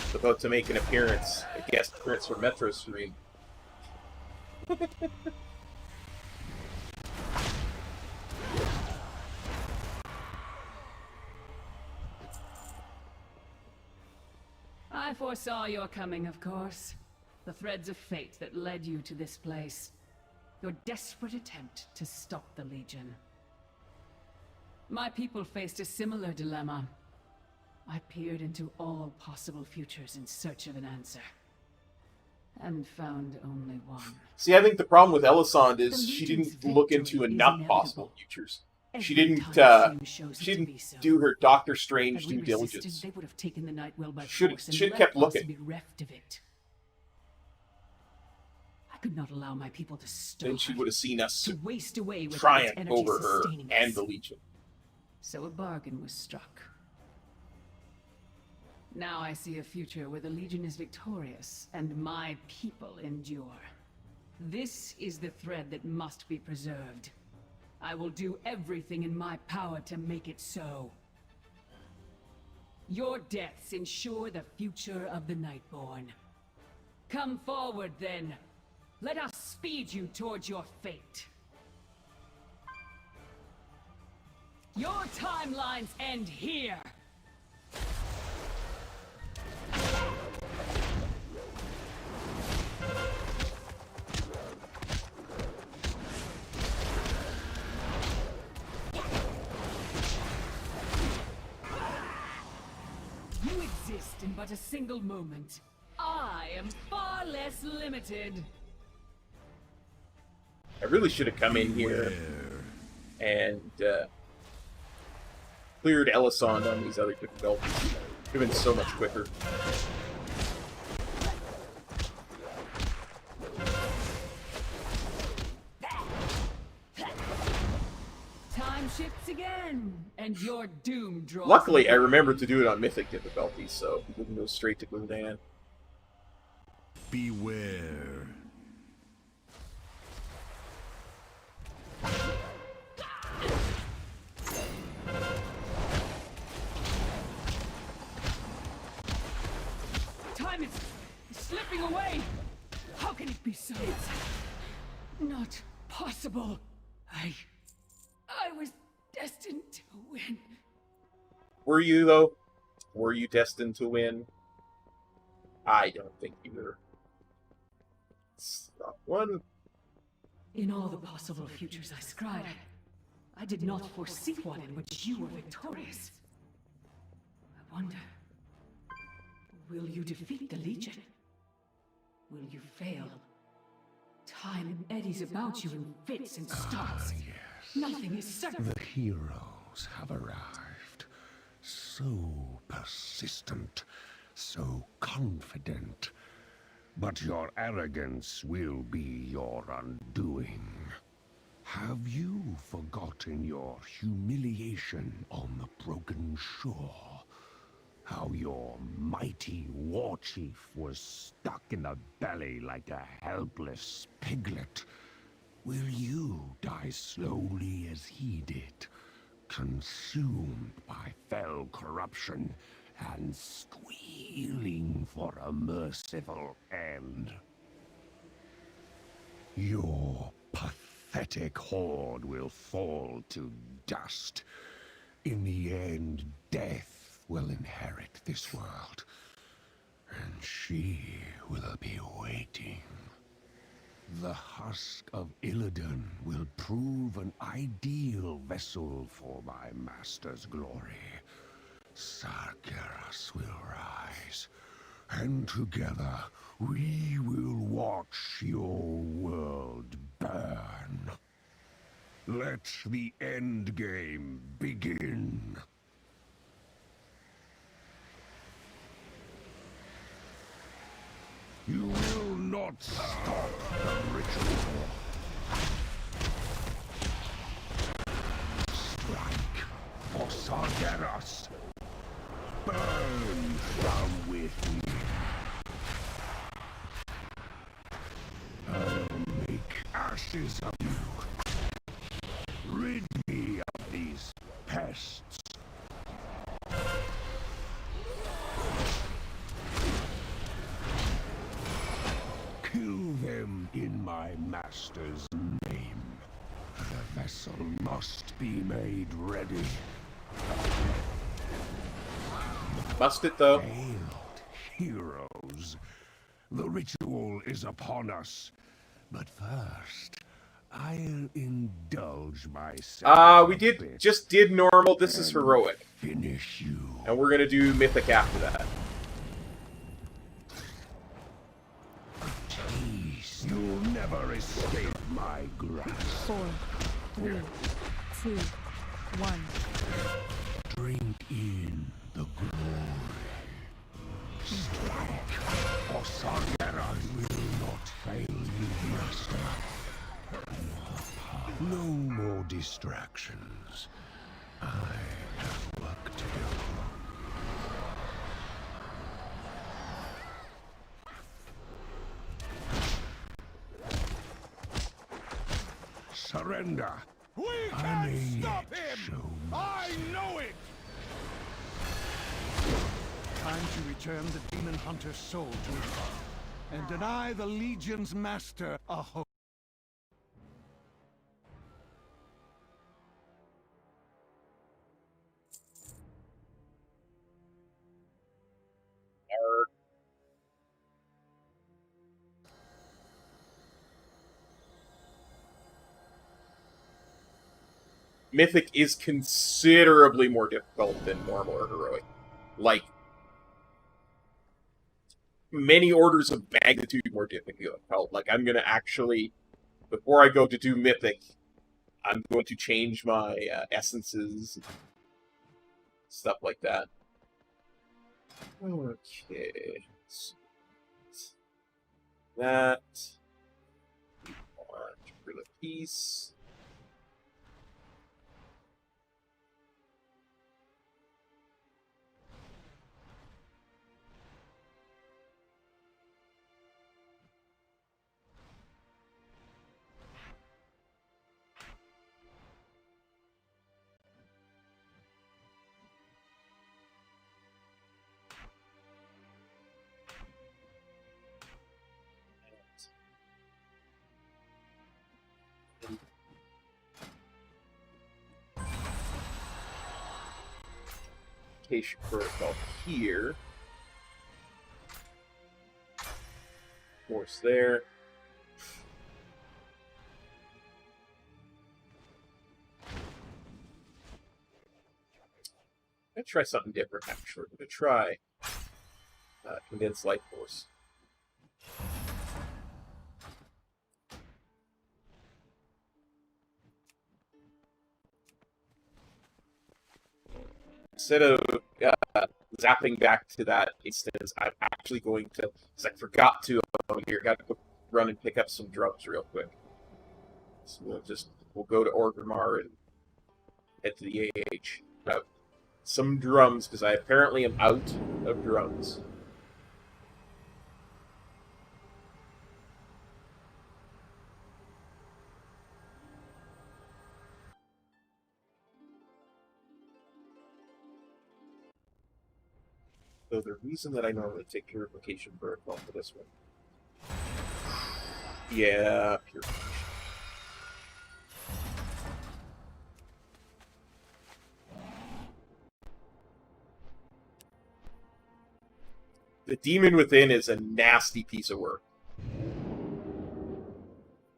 Speaker 1: is about to make an appearance, a guest appearance for Metro Stream.
Speaker 13: I foresaw your coming, of course. The threads of fate that led you to this place. Your desperate attempt to stop the Legion. My people faced a similar dilemma. I peered into all possible futures in search of an answer. And found only one.
Speaker 1: See, I think the problem with Elisande is she didn't look into enough possible futures. She didn't do her Doctor Strange due diligence.
Speaker 13: They would have taken the Nightwell by
Speaker 1: Should
Speaker 13: force and
Speaker 1: have kept looking.
Speaker 13: be reft of it. I could not allow my people to starve.
Speaker 1: Then she would have seen us
Speaker 13: to waste away with
Speaker 1: triumph
Speaker 13: energy
Speaker 1: over her
Speaker 13: sustaining
Speaker 1: and
Speaker 13: us.
Speaker 1: the Legion.
Speaker 13: So a bargain was struck. Now I see a future where the Legion is victorious and my people endure. This is the thread that must be preserved. I will do everything in my power to make it so. Your deaths ensure the future of the Nightborn. Come forward, then. Let us speed you towards your fate. Your timelines end here! You exist in but a single moment. I am far less limited.
Speaker 1: I really should have come in here and cleared Elisande on these other difficulties. It would have been so much quicker.
Speaker 13: Time shifts again, and your doom draws.
Speaker 1: Luckily, I remembered to do it on Mythic difficulty, so we wouldn't go straight to Gul'dan.
Speaker 3: Beware.
Speaker 13: Time is slipping away! How can it be so? It's not possible. I was destined to win.
Speaker 1: Were you, though? Were you destined to win? I don't think you were. Stop one.
Speaker 13: In all the possible futures I scried, I did not foresee one in which you were victorious. I wonder, will you defeat the Legion? Will you fail Time eddies about you in fits and starts.
Speaker 3: Yes.
Speaker 13: Nothing is certain.
Speaker 3: The heroes have arrived. So persistent, so confident. But your arrogance will be your undoing. Have you forgotten your humiliation on the broken shore? How your mighty war chief was stuck in the belly like a helpless piglet? Will you die slowly as he did, consumed by fell corruption and squealing for a merciful end? Your pathetic horde will fall to dust. In the end, death will inherit this world, and she will be waiting. The husk of Illidan will prove an ideal vessel for my master's glory. Sargeras will rise, and together we will watch your world burn. Let the endgame begin. You will not stop the ritual. Strike for Sargeras. Burn down with me. I'll make ashes of you. Rid me of these pests. Kill them in my master's name. The vessel must be made ready.
Speaker 1: Must it, though?
Speaker 3: Hailed heroes. The ritual is upon us. But first, I'll indulge myself.
Speaker 1: We just did normal. This is heroic.
Speaker 3: Finish you.
Speaker 1: And we're gonna do mythic after that.
Speaker 3: You'll never escape my grasp.
Speaker 8: 4, 3, 2, 1.
Speaker 3: Drink in the glory. Strike, or Sargeras will not fail you, master. No more distractions. I have work to do. Surrender.
Speaker 4: We
Speaker 3: I
Speaker 4: can't
Speaker 3: may
Speaker 4: stop
Speaker 3: yet
Speaker 4: him!
Speaker 3: show
Speaker 4: I know it! Time to return the demon hunter's soul to his body, and deny the Legion's master a hope.
Speaker 1: Mythic is considerably more difficult than normal or heroic. Like, many orders of magnitude more difficult. Like, I'm gonna actually, before I go to do Mythic, I'm going to change my essences, stuff like that. Okay. That. For the piece. Communication protocol here. Force there. I'm gonna try something different, actually. I'm gonna try condensed light force. instead of zapping back to that instance, I'm actually going to, because I forgot to here, got to run and pick up some drums real quick. So we'll go to Orgrimmar and head to the AH. Some drums, because I apparently am out of drums. So the reason that I normally take Purification Protocol for this one. Yeah, Purification. The Demon Within is a nasty piece of work.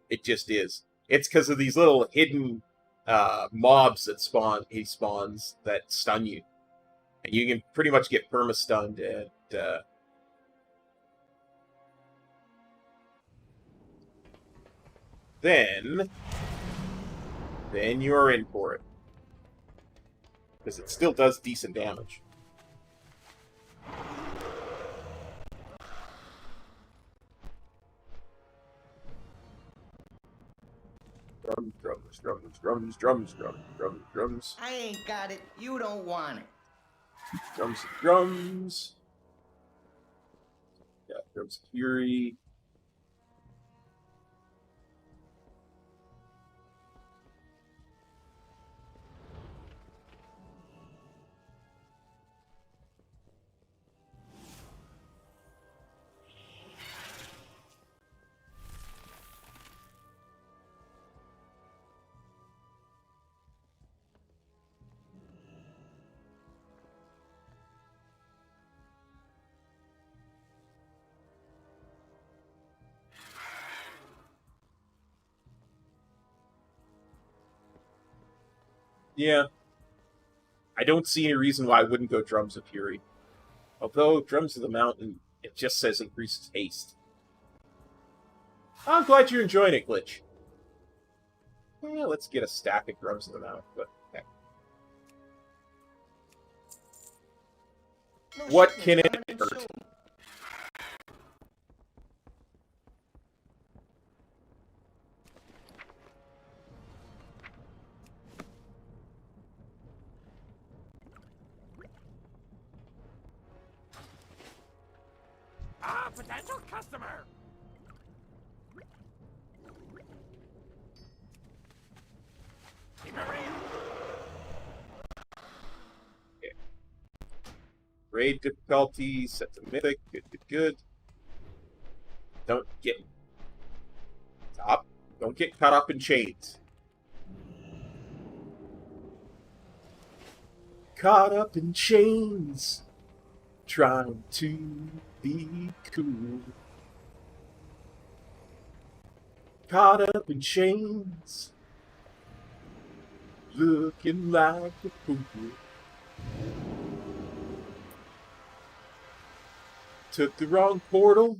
Speaker 1: It just is. It's because of these little hidden mobs that he spawns that stun you. And you can pretty much get perma-stunned and then you're in for it. Because it still does decent damage. Drums.
Speaker 9: I ain't got it. You don't want it.
Speaker 1: Drums. Yeah, Drums of Fury. Yeah. I don't see any reason why I wouldn't go Drums of Fury. Although, Drums of the Mountain, it just says increases haste. I'm glad you're enjoying it, Glitch. Yeah, let's get a stack of Drums of the Mountain, but okay. What can it hurt?
Speaker 4: Potential customer! Keep it real!
Speaker 1: Okay. Raid difficulty, set to mythic, good. Don't get... Stop. Don't get caught up in chains. Caught up in chains. Trying to be cool. Caught up in chains. Looking like a fool. Took the wrong portal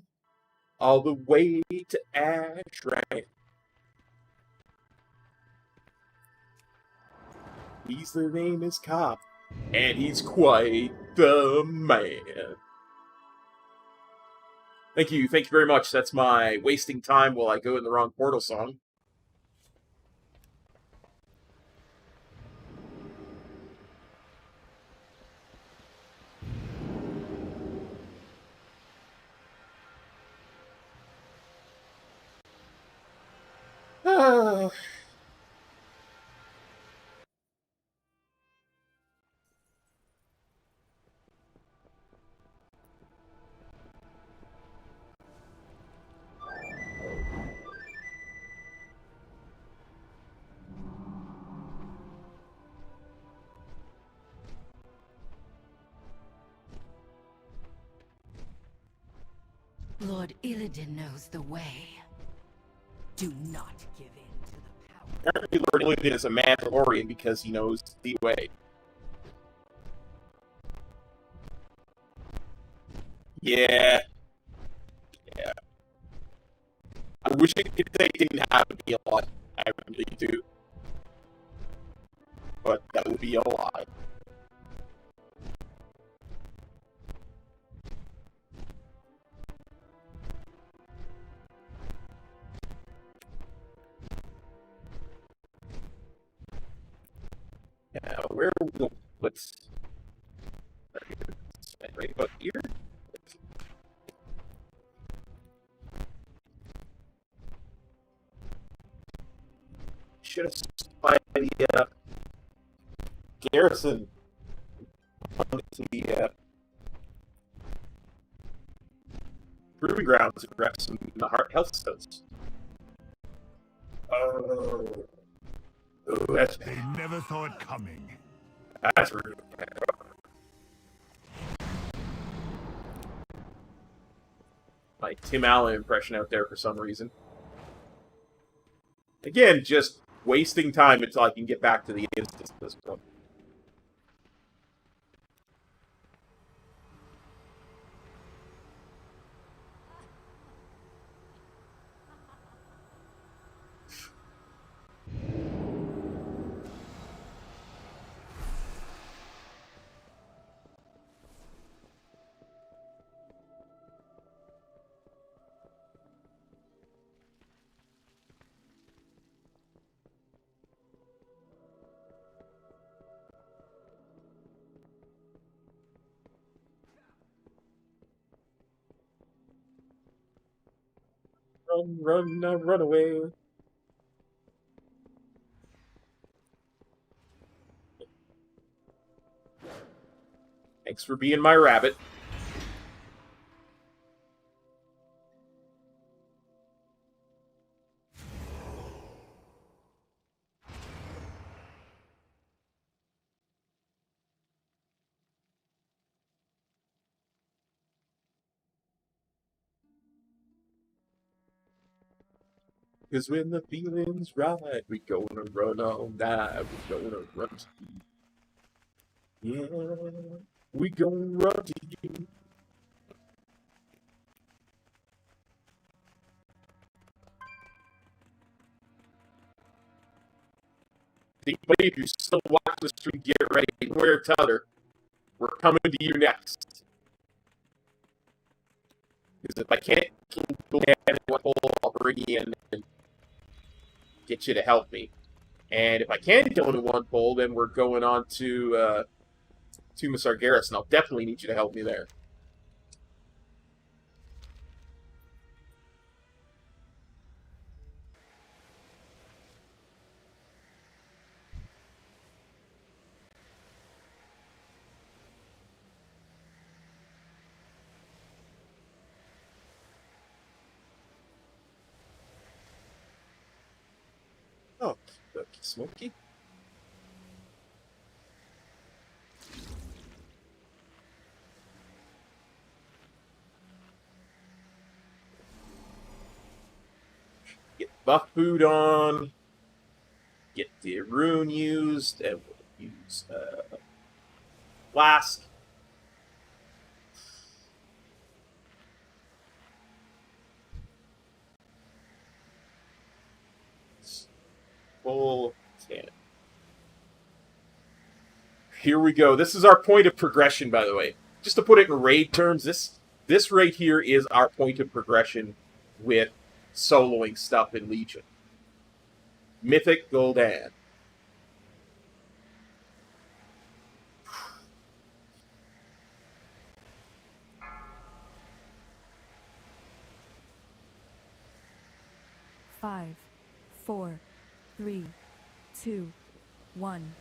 Speaker 1: all the way to Ash, right? He's the name is Cop, and he's quite the man. Thank you very much. That's my wasting time while I go in the wrong portal song.
Speaker 6: Lord Illidan knows the way. Do not give in to the power.
Speaker 1: Apparently Lord Illidan is a Mandalorian because he knows the way. Yeah. I wish they didn't have to be a lot. I really do. But that would be a lot. where what's right about here? Should have by the garrison on the proving grounds and grab some health stones. Oh, that's
Speaker 3: They never saw it coming.
Speaker 1: That's rude. My Tim Allen impression out there for some reason. Again, just wasting time until I can get back to the instance at this point. Run away. Thanks for being my rabbit. Cause when the feeling's right, we gonna run all night, we gonna run to you. Yeah, we gonna run to you. If you still watch the stream, get ready. We're Tether. We're coming to you next. Because if I can't go ahead one hole, I'll bring you in and get you to help me. And if I can't go into one hole, then we're going on to Sargeras, and I'll definitely need you to help me there. Oh, Smokey. Get buff food on. Get the rune used, and we'll use flask. Full 10. Here we go. This is our point of progression, by the way. Just to put it in raid terms, this right here is our point of progression with soloing stuff in Legion. Mythic Gul'dan.
Speaker 8: Five, 4, 3, 2, 1.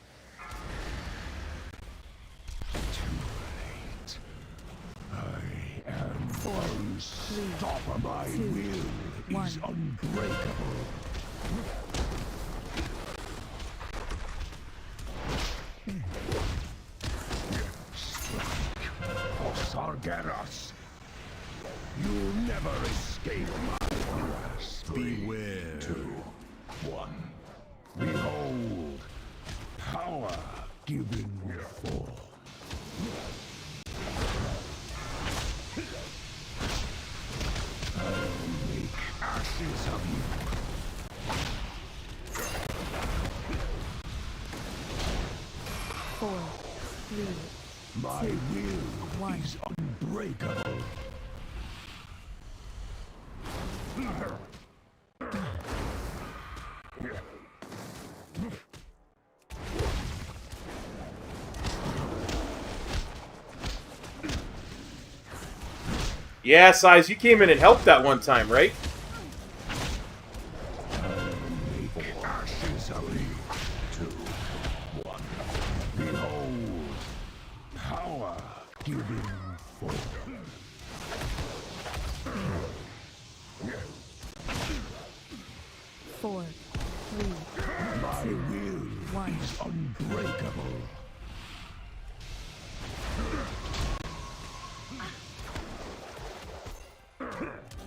Speaker 3: I am unstoppable. My will is unbreakable. Strike for Sargeras. You'll never escape my grasp. Beware. 2, 1. Behold, power given form. I'll make ashes of you.
Speaker 8: Four, 3,
Speaker 3: My
Speaker 8: 2,
Speaker 3: will
Speaker 8: 1.
Speaker 3: is unbreakable.
Speaker 1: Yeah, Size, you came in and helped that one time, right?
Speaker 3: Ashes of 3, 2, 1. Behold, power given forth.
Speaker 8: 4, 3,
Speaker 3: My
Speaker 8: 2,
Speaker 3: will
Speaker 8: 1.
Speaker 3: is unbreakable.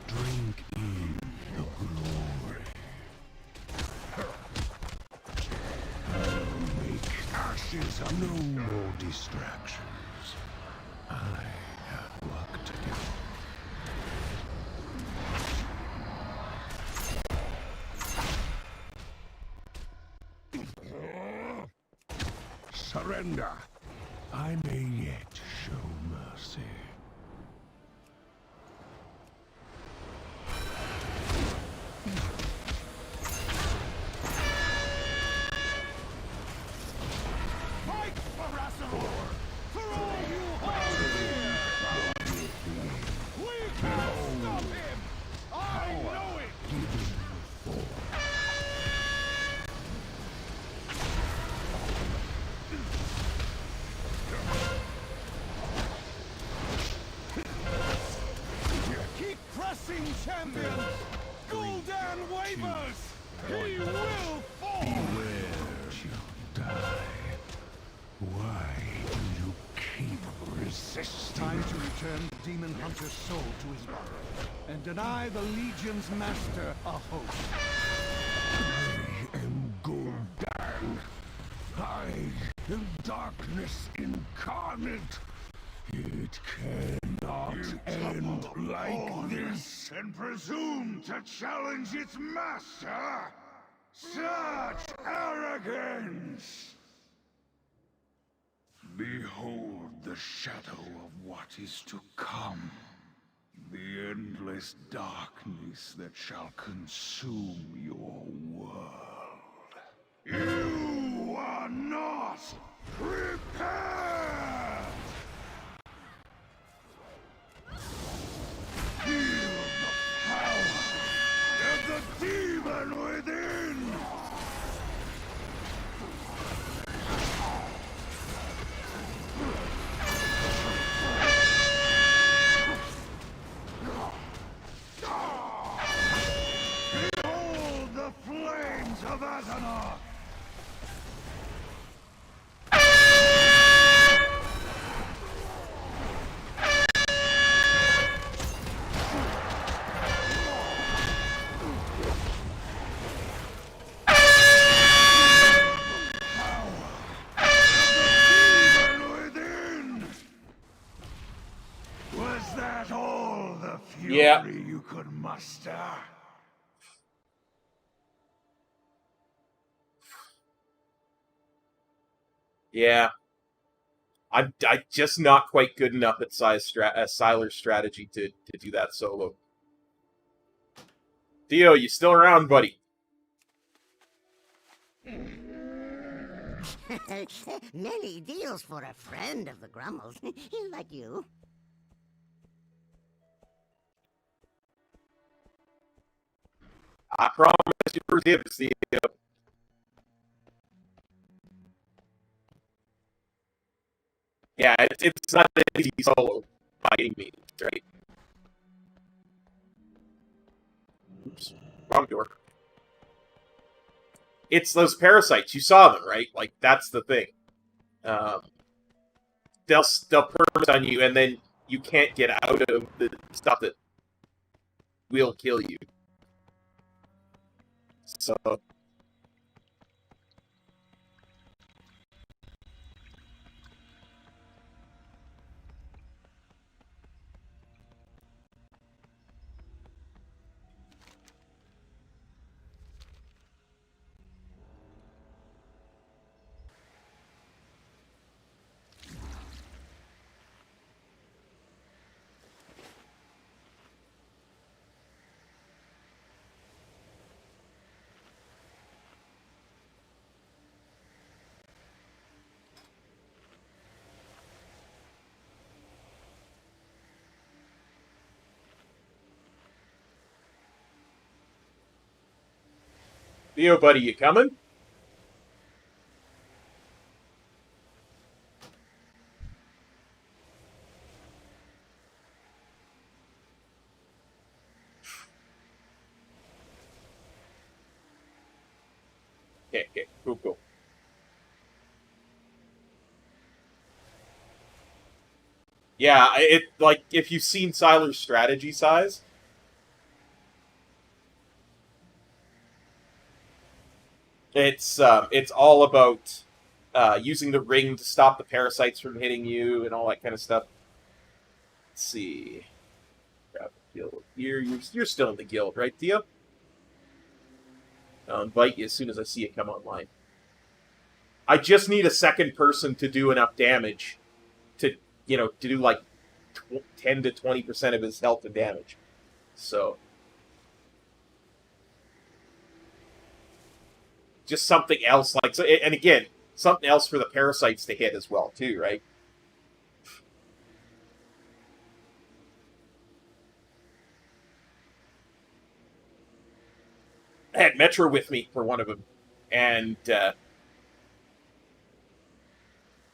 Speaker 3: Drink in the glory. I'll make ashes of no more distractions. I have work to do. Surrender. I may yet show mercy.
Speaker 4: Fight for us all! For all you hold dear! We can't stop him! I know it! Keep pressing, champions! Gul'dan wavers! He will fall!
Speaker 3: Beware, you die. Why do you keep resisting?
Speaker 4: Time to return the Demon Hunter's soul to his body, and deny the Legion's master a host.
Speaker 3: I am Gul'dan. I am darkness incarnate. It cannot end like this.
Speaker 4: And presume to challenge its master? Such arrogance!
Speaker 3: Behold the shadow of what is to come. The endless darkness that shall consume your world.
Speaker 4: You are not prepared! Feel the power of the demon within! Behold the flames of Azeroth! Was that all the fury
Speaker 1: Yeah.
Speaker 4: you could muster?
Speaker 1: Yeah. I'm just not quite good enough at Siler's strategy to do that solo. Theo, you still around, buddy?
Speaker 9: Many deals for a friend of the Grummels, like you.
Speaker 1: I promise you forgive, Theo. Yeah, it's not an easy solo by any means, right? Oops, wrong door. It's those parasites. You saw them, right? Like, that's the thing. They'll perm on you, and then you can't get out of the stuff that will kill you. So... Theo, buddy, you coming? Okay, cool. Yeah, like, if you've seen Siler's strategy size, it's all about using the ring to stop the parasites from hitting you and all that kind of stuff. Let's see. Grab the guild here. You're still in the guild, right, Theo? I'll invite you as soon as I see it come online. I just need a second person to do enough damage to do like 10 to 20% of his health and damage. So just something else, like, so, and again, something else for the parasites to hit as well too, right? I had Metro with me for one of them, and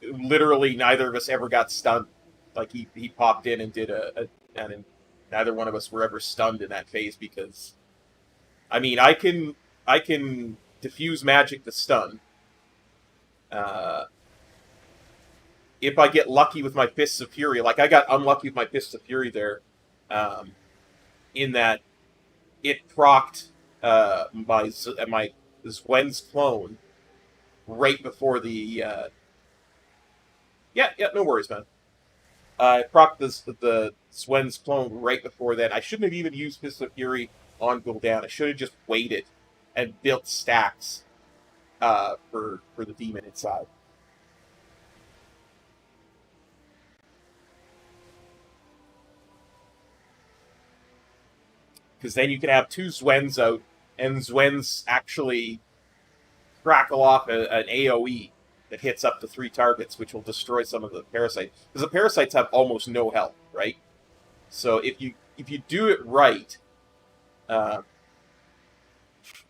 Speaker 1: literally neither of us ever got stunned. Like, he popped in and did and neither one of us were ever stunned in that phase, because I mean, I can diffuse magic to stun. If I get lucky with my Fists of Fury, like I got unlucky with my Fists of Fury there, in that it procced my Zwen's clone right before the yeah, no worries, man. I procced the Zwen's clone right before that. I shouldn't have even used Fists of Fury on Gul'dan. I should have just waited and built stacks for the demon inside. Because then you can have two Zwens out, and Zwens actually crackle off an AoE that hits up to 3 targets, which will destroy some of the parasites. Because the parasites have almost no health, right? So if you do it right,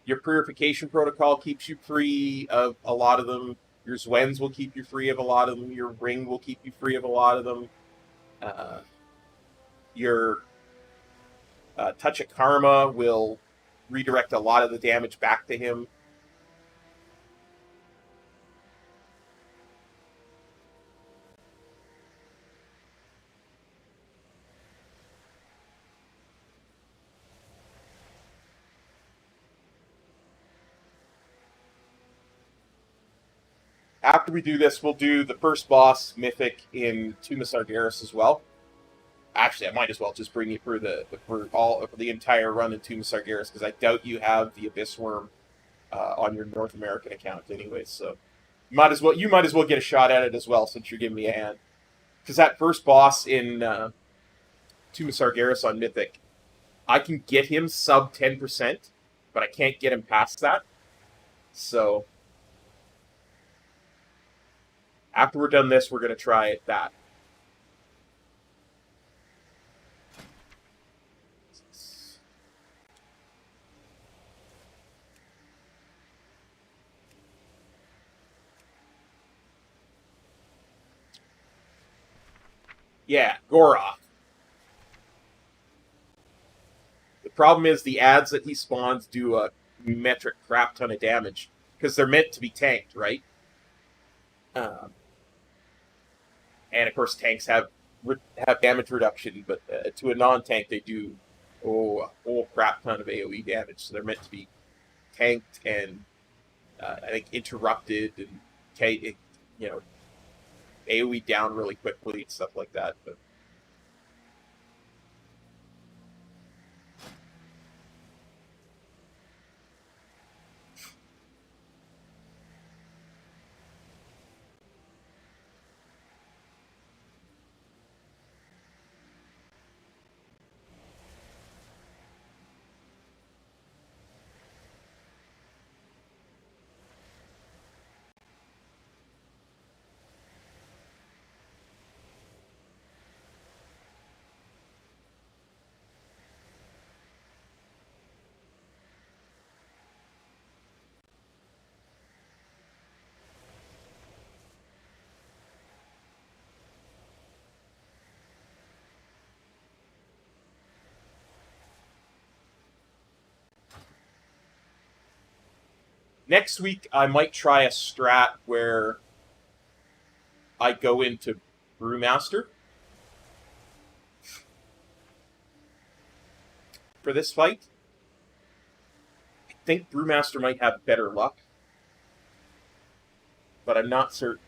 Speaker 1: your purification protocol keeps you free of a lot of them. Your Zwens will keep you free of a lot of them. Your ring will keep you free of a lot of them. Your Touch of Karma will redirect a lot of the damage back to him. After we do this, we'll do the first boss, Mythic, in Tomb of Sargeras as well. Actually, I might as well just bring you through the entire run in Tomb of Sargeras, because I doubt you have the Abyss Worm on your North American account anyway. So you might as well get a shot at it as well, since you're giving me a hand. Because that first boss in Tomb of Sargeras on Mythic, I can get him sub 10%, but I can't get him past that. So after we're done this, we're going to try that. Yeah, Goroth. The problem is the ads that he spawns do a metric crap ton of damage, because they're meant to be tanked, right? And of course, tanks have damage reduction, but to a non-tank, they do a whole crap ton of AoE damage. So they're meant to be tanked and I think interrupted and AoE down really quickly and stuff like that. But next week I might try a strat where I go into Brewmaster for this fight. I think Brewmaster might have better luck, but I'm not certain.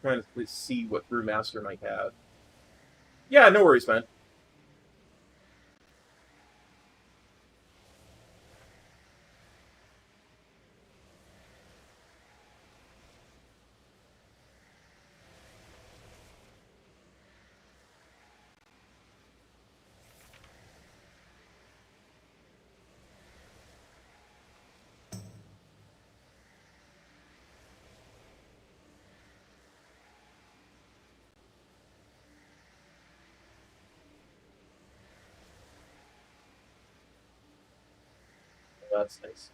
Speaker 1: Trying to see what Brewmaster might have. Yeah, no worries, man. That's nice.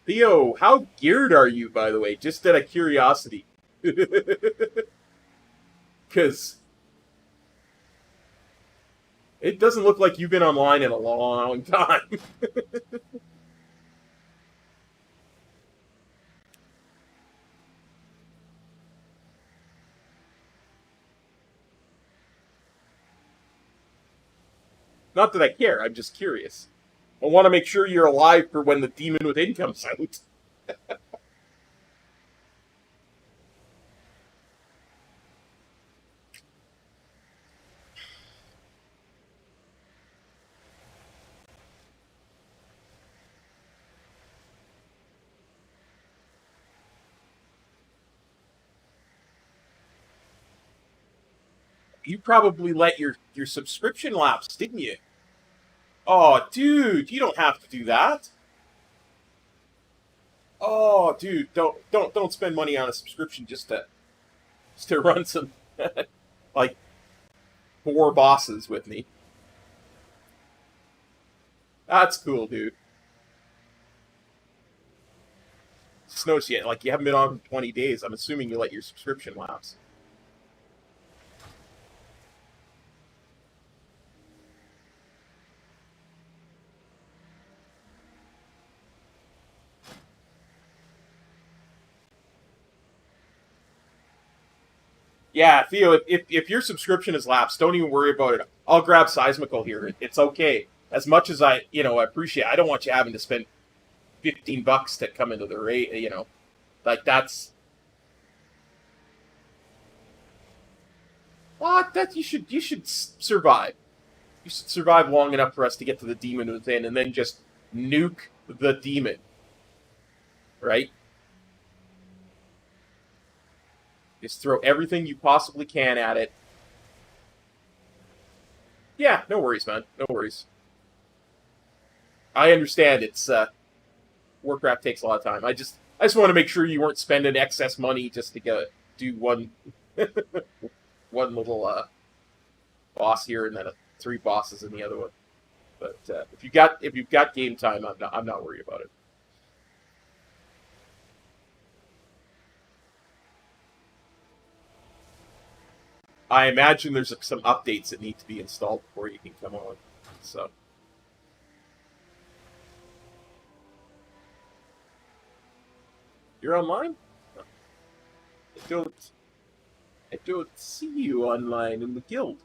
Speaker 1: Theo, how geared are you, by the way? Just out of curiosity. Because it doesn't look like you've been online in a long time. Not that I care, I'm just curious. I want to make sure you're alive for when the Demon Within comes out. You probably let your subscription lapse, didn't you? Oh, dude, you don't have to do that. Oh, dude, don't spend money on a subscription just to run some like 4 bosses with me. That's cool, dude. Just notice yet, like you haven't been on for 20 days. I'm assuming you let your subscription lapse. Yeah, Theo, if your subscription is lapsed, don't even worry about it. I'll grab Seismical here. It's okay. As much as I appreciate, I don't want you having to spend $15 to come into the rate. Like that's. That you should survive. You should survive long enough for us to get to the Demon Within, and then just nuke the demon. Right? Just throw everything you possibly can at it. Yeah, no worries, man. No worries. I understand it's Warcraft takes a lot of time. I just want to make sure you weren't spending excess money just to do one one little boss here and then 3 bosses in the other one. But if you've got game time, I'm not worried about it. I imagine there's some updates that need to be installed before you can come on. So. You're online? I don't see you online in the guild.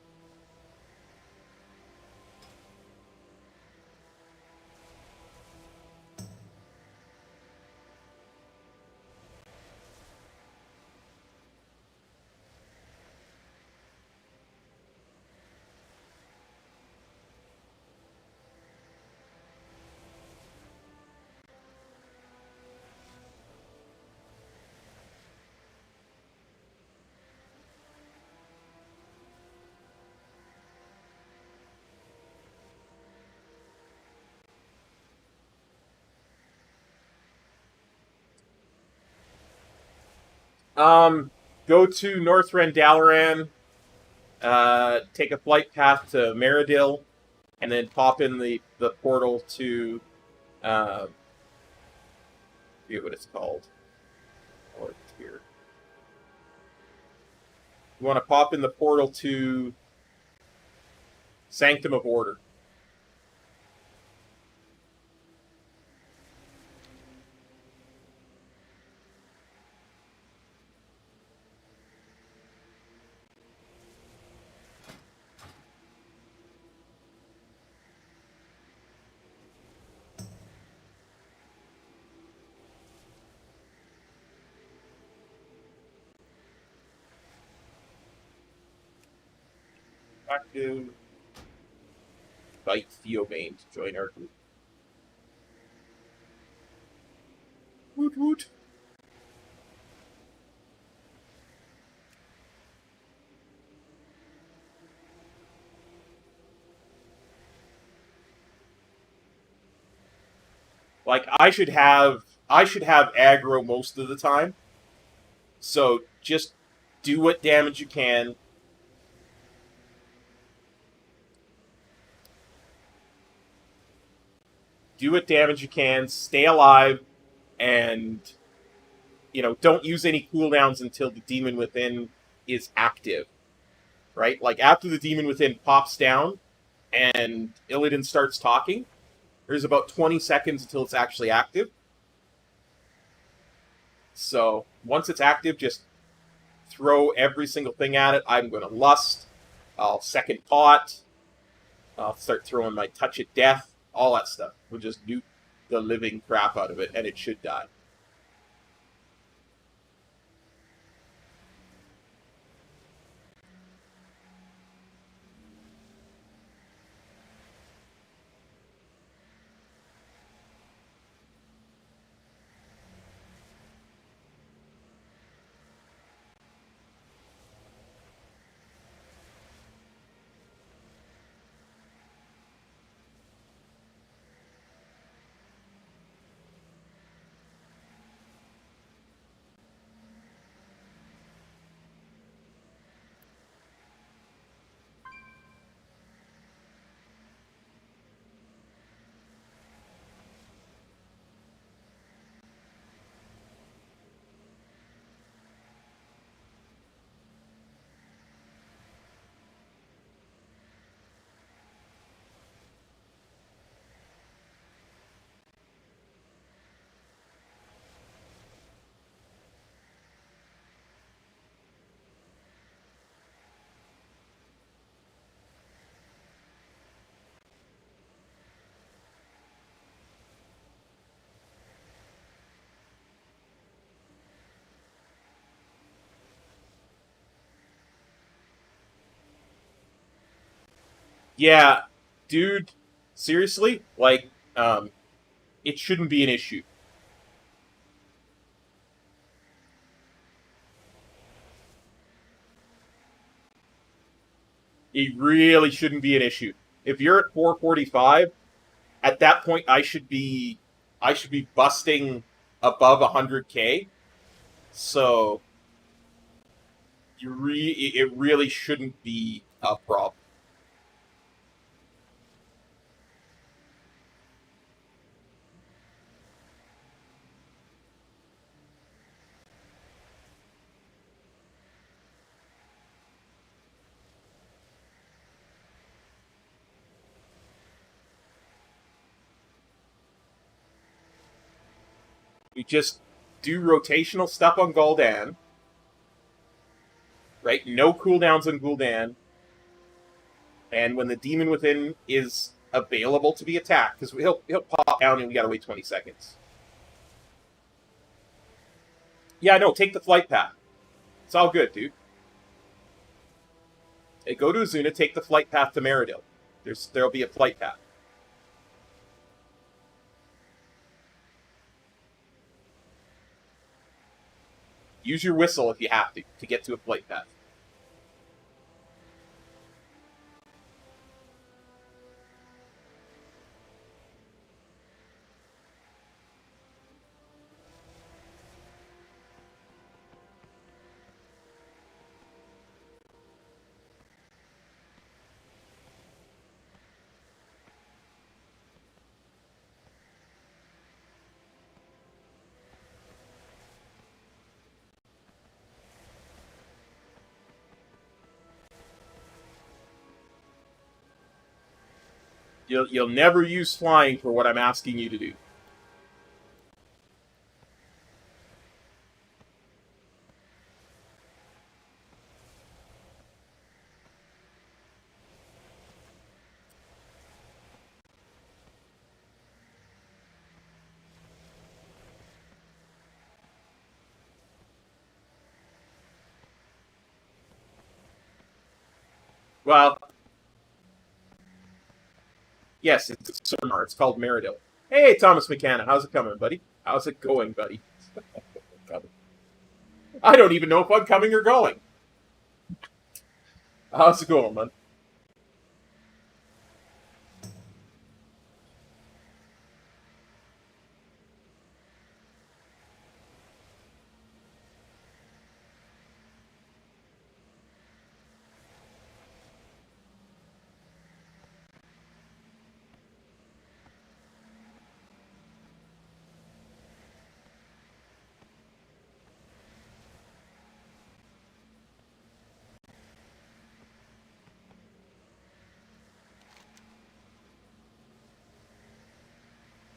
Speaker 1: Go to North Rendalaran, take a flight path to Meridil, and then pop in the portal to, I forget what it's called. Oh, it's here. You want to pop in the portal to Sanctum of Order. Active. Invite Theobane to join our group. Woot woot. Like, I should have aggro most of the time. So just do what damage you can. Do what damage you can, stay alive, and, you know, don't use any cooldowns until the Demon Within is active. Right? Like, after the Demon Within pops down and Illidan starts talking, there's about 20 seconds until it's actually active. So, once it's active, just throw every single thing at it. I'm going to Lust. I'll Second Pot. I'll start throwing my Touch of Death. All that stuff. We'll just nuke the living crap out of it, and it should die. Yeah, dude, seriously? Like, it shouldn't be an issue. It really shouldn't be an issue. If you're at 445, at that point I should be busting above 100k. So it really shouldn't be a problem. You just do rotational stuff on Gul'dan. Right? No cooldowns on Gul'dan. And when the Demon Within is available to be attacked, because he'll pop down and we gotta wait 20 seconds. Yeah, no, take the flight path. It's all good, dude. Hey, go to Azuna, take the flight path to Meridil. There'll be a flight path. Use your whistle if you have to get to a flight path. You'll never use flying for what I'm asking you to do. Well, yes, it's Surmar. It's called Meridil. Hey, Thomas McCann, how's it coming, buddy? How's it going, buddy? I don't even know if I'm coming or going. How's it going, man?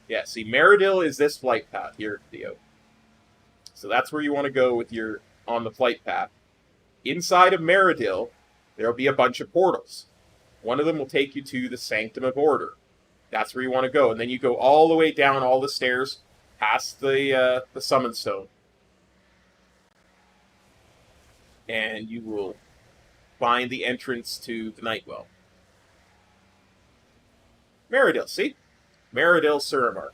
Speaker 1: Yeah, see, Meridil is this flight path here, Theo. So that's where you want to go with your on the flight path. Inside of Meridil, there'll be a bunch of portals. One of them will take you to the Sanctum of Order. That's where you want to go, and then you go all the way down all the stairs, past the Summon Stone, and you will find the entrance to the Nightwell. Meridil, see? Meridil Suramar.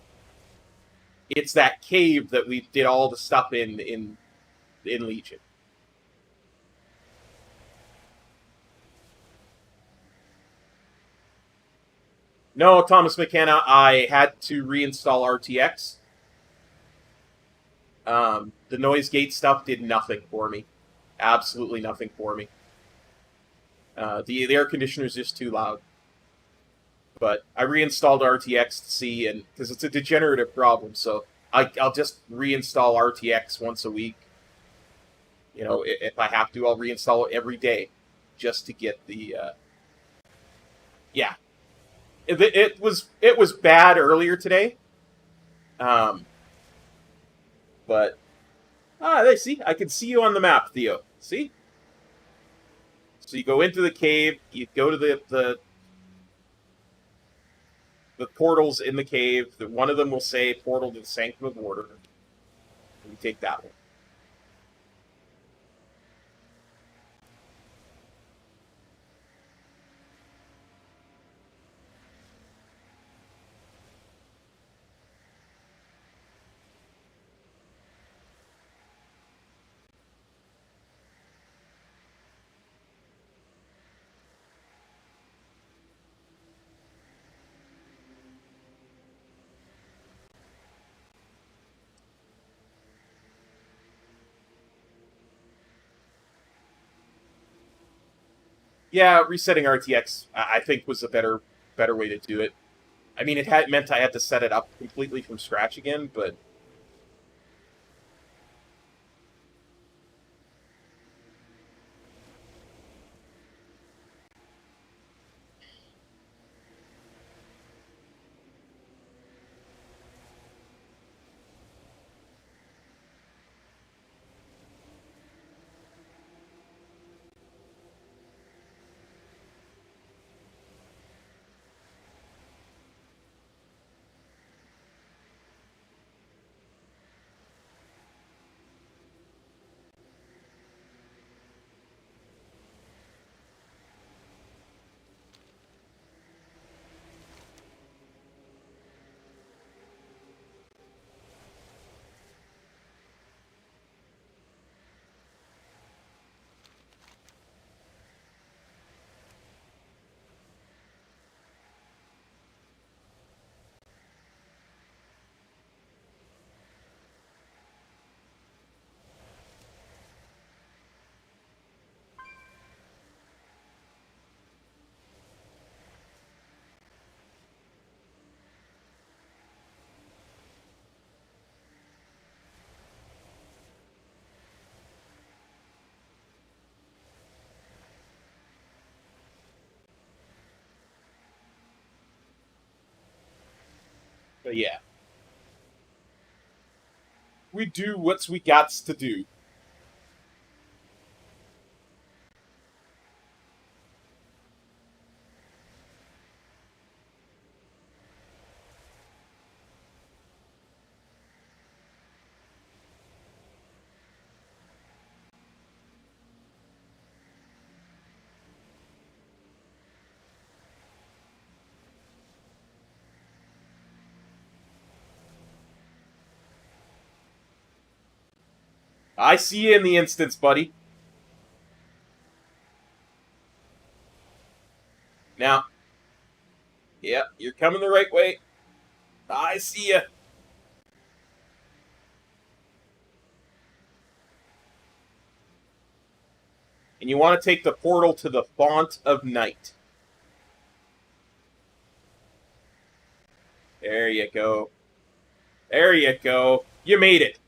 Speaker 1: It's that cave that we did all the stuff in Legion. No, Thomas McKenna, I had to reinstall RTX. The noise gate stuff did nothing for me. Absolutely nothing for me. The air conditioner is just too loud. But I reinstalled RTX to see, and because it's a degenerative problem, so I'll just reinstall RTX once a week. You know, if I have to, I'll reinstall it every day, just to get the. Yeah, it was bad earlier today. But they see, I can see you on the map, Theo. See. So you go into the cave. You go to the portals in the cave. One of them will say portal to the Sanctum of Order. And you take that one. Yeah, resetting RTX, I think, was a better way to do it. I mean, it meant I had to set it up completely from scratch again, but... But yeah. We do what we gots to do. I see you in the instance, buddy. Now, yeah, you're coming the right way. I see you. And you want to take the portal to the Font of Night. There you go. There you go. You made it.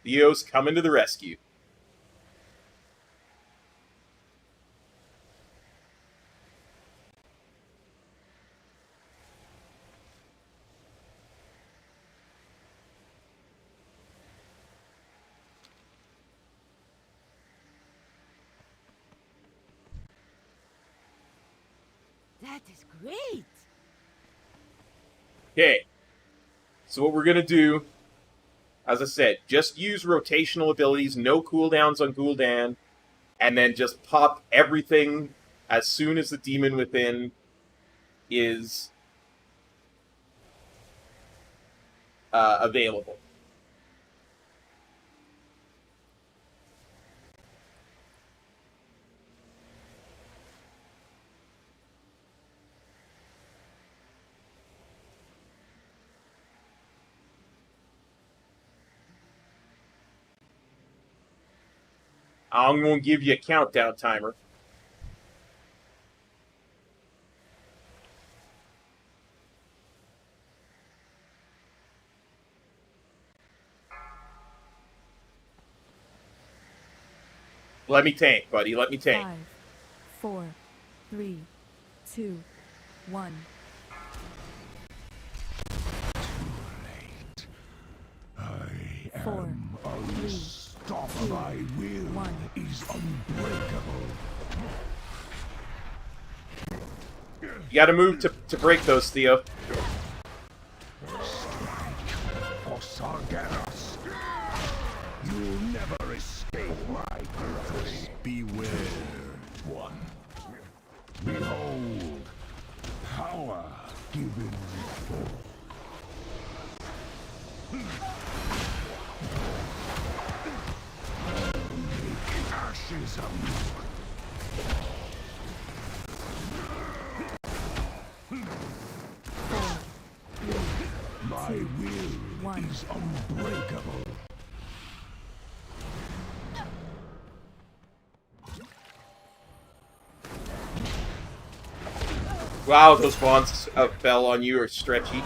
Speaker 1: Theo's coming to the rescue.
Speaker 9: That is great.
Speaker 1: Okay. So what we're going to do, as I said, just use rotational abilities, no cooldowns on Gul'dan, and then just pop everything as soon as the demon within is available. I'm going to give you a countdown timer. Let me tank, buddy. Let me tank.
Speaker 8: 5, 4, 3, 2, 1.
Speaker 3: I
Speaker 8: 4,
Speaker 3: am
Speaker 8: 3,
Speaker 3: Stop
Speaker 8: 2,
Speaker 3: my will
Speaker 8: 1.
Speaker 3: is unbreakable.
Speaker 1: You got to move to break those, Theo.
Speaker 3: For Sargeras, you'll never escape my purpose. Beware, one. Behold, power given forth. Ashes of you. My will is unbreakable.
Speaker 1: Wow, those bonds fell on you are stretchy.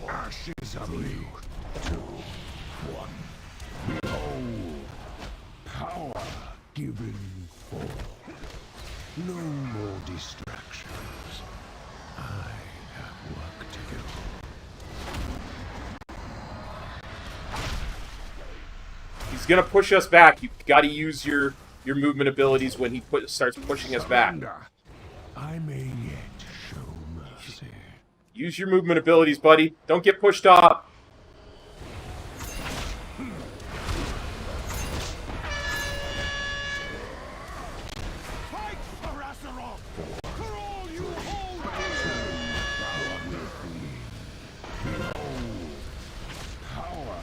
Speaker 3: Ashes of you. 2, 1. Behold, power given forth. No more distractions. I have work to do.
Speaker 1: He's gonna push us back. You gotta use your movement abilities when he starts pushing us back.
Speaker 3: I may yet show mercy.
Speaker 1: Use your movement abilities, buddy. Don't get pushed off.
Speaker 4: Fight for Azeroth! For all you hold
Speaker 3: Behold, power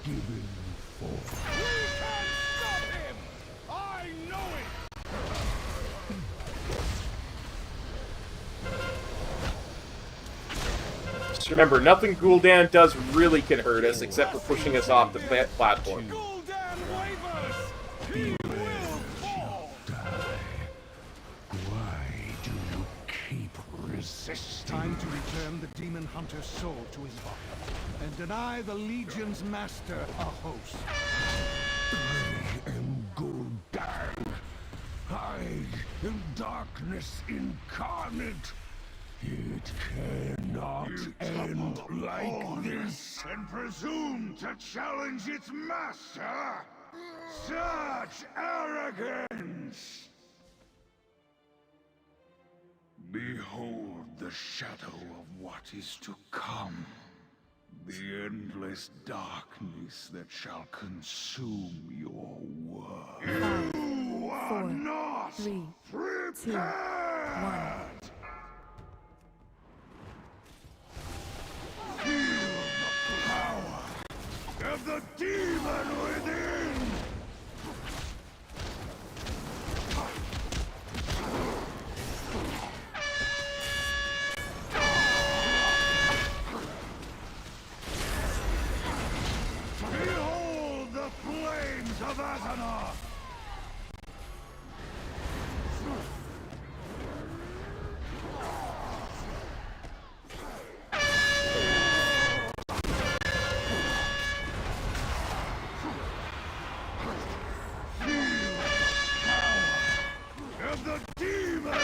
Speaker 3: given forth.
Speaker 4: We can stop him! I know it!
Speaker 1: Just remember, nothing Gul'dan does really can hurt us except for pushing us off the platform.
Speaker 4: Gul'dan wavers! He will fall!
Speaker 3: Why do you keep resisting?
Speaker 4: Time to return the Demon Hunter's soul to his body and deny the Legion's master a host.
Speaker 3: and darkness incarnate. It cannot end like this. And presume to challenge its master? Such arrogance! Behold the shadow of what is to come. The endless darkness that shall consume your world. You are not
Speaker 8: 3, 2, 1.
Speaker 3: Feel the power of the demon within! Behold the flames of Azeroth! Of the demon within!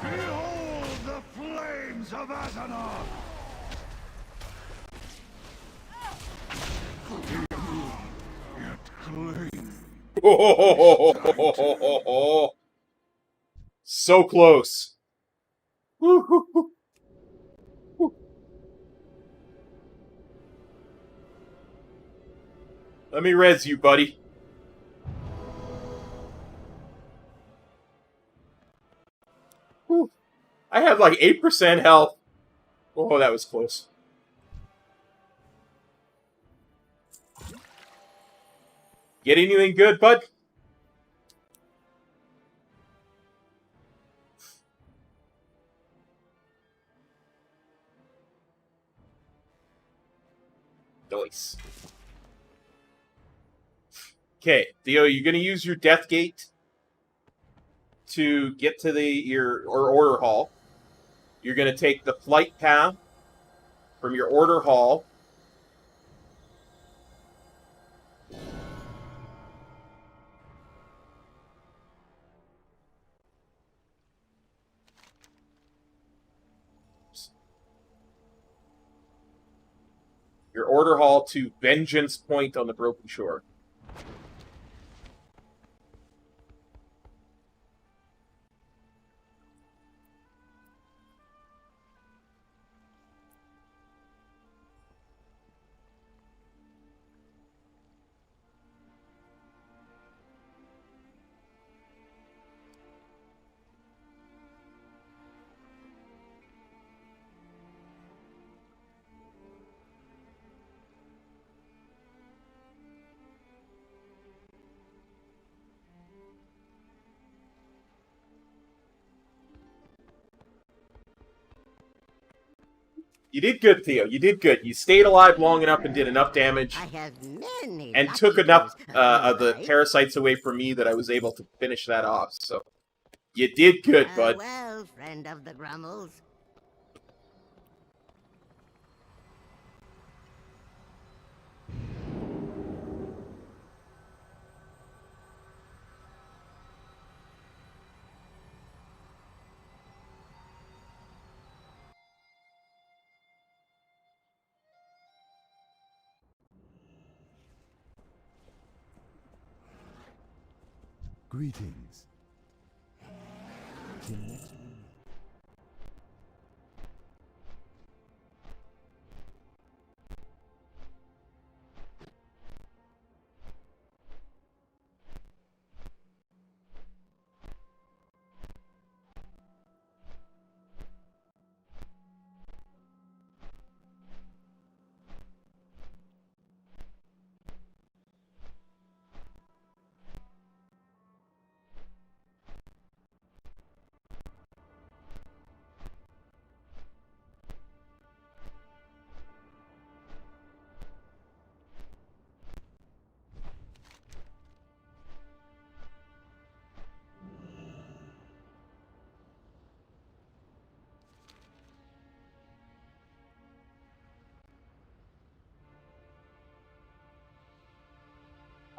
Speaker 3: Behold the flames of Azeroth! Yet cling.
Speaker 1: So close. Let me res you, buddy. Whew. I had like 8% health. Oh, that was close. Get anything good, bud? Nice. Okay, Theo, you're gonna use your death gate to get to your order hall. You're gonna take the flight path from your order hall. Your order hall to Vengeance Point on the Broken Shore. You did good, Theo. You did good. You stayed alive long enough and did enough damage.
Speaker 9: I have many
Speaker 1: and
Speaker 9: lucky
Speaker 1: took enough
Speaker 9: dudes.
Speaker 1: of the parasites away from me that I was able to finish that off. So you did good, bud.
Speaker 9: Well, friend of the Grummles.
Speaker 11: Greetings. Till next week.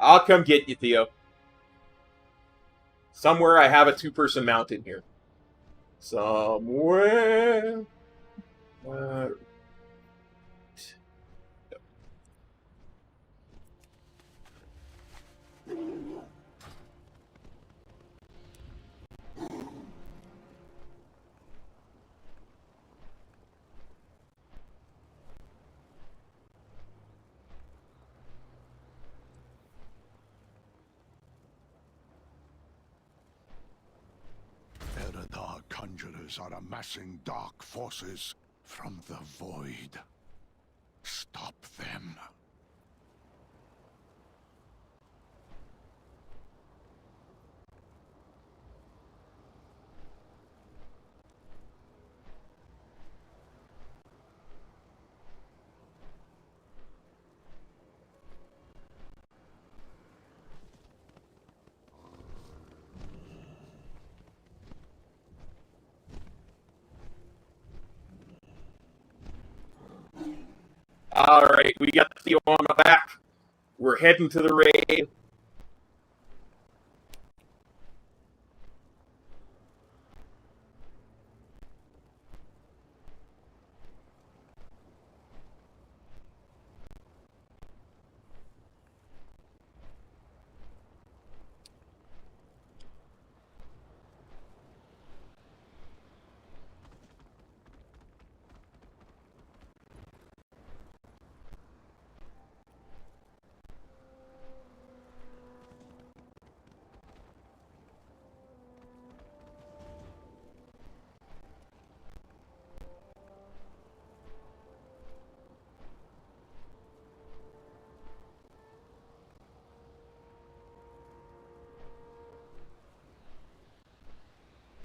Speaker 1: I'll come get you, Theo. Somewhere I have a two-person mount in here. Somewhere.
Speaker 3: Eredar conjurers are amassing dark forces from the void. Stop them.
Speaker 1: Alright, we got Theo on my back. We're heading to the raid.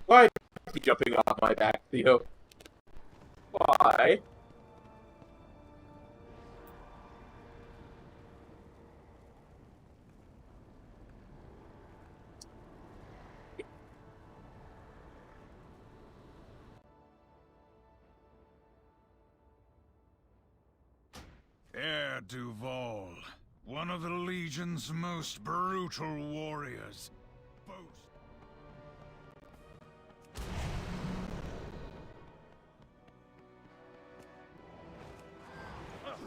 Speaker 1: Why are you jumping off my back, Theo? Why?
Speaker 3: Heir Duval, one of the Legion's most brutal warriors.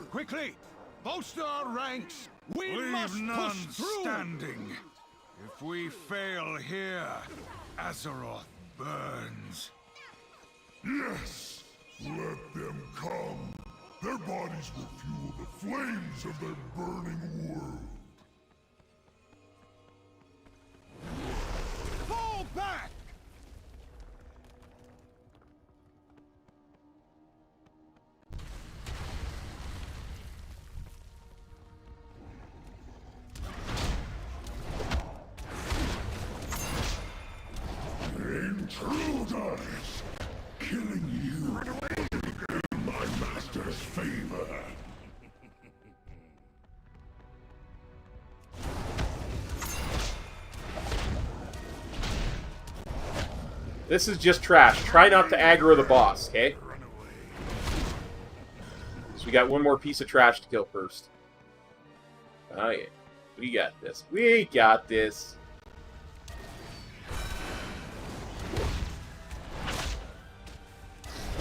Speaker 3: Quickly! Bolster our ranks! Leave none standing! If we fail here, Azeroth burns.
Speaker 4: Yes! Let them come! Their bodies will fuel the flames of their burning world.
Speaker 3: Fall back!
Speaker 4: Intruders! Killing you in my master's favor.
Speaker 1: This is just trash. Try not to aggro the boss, okay? So we got one more piece of trash to kill first. Oh yeah. We got this. We got this.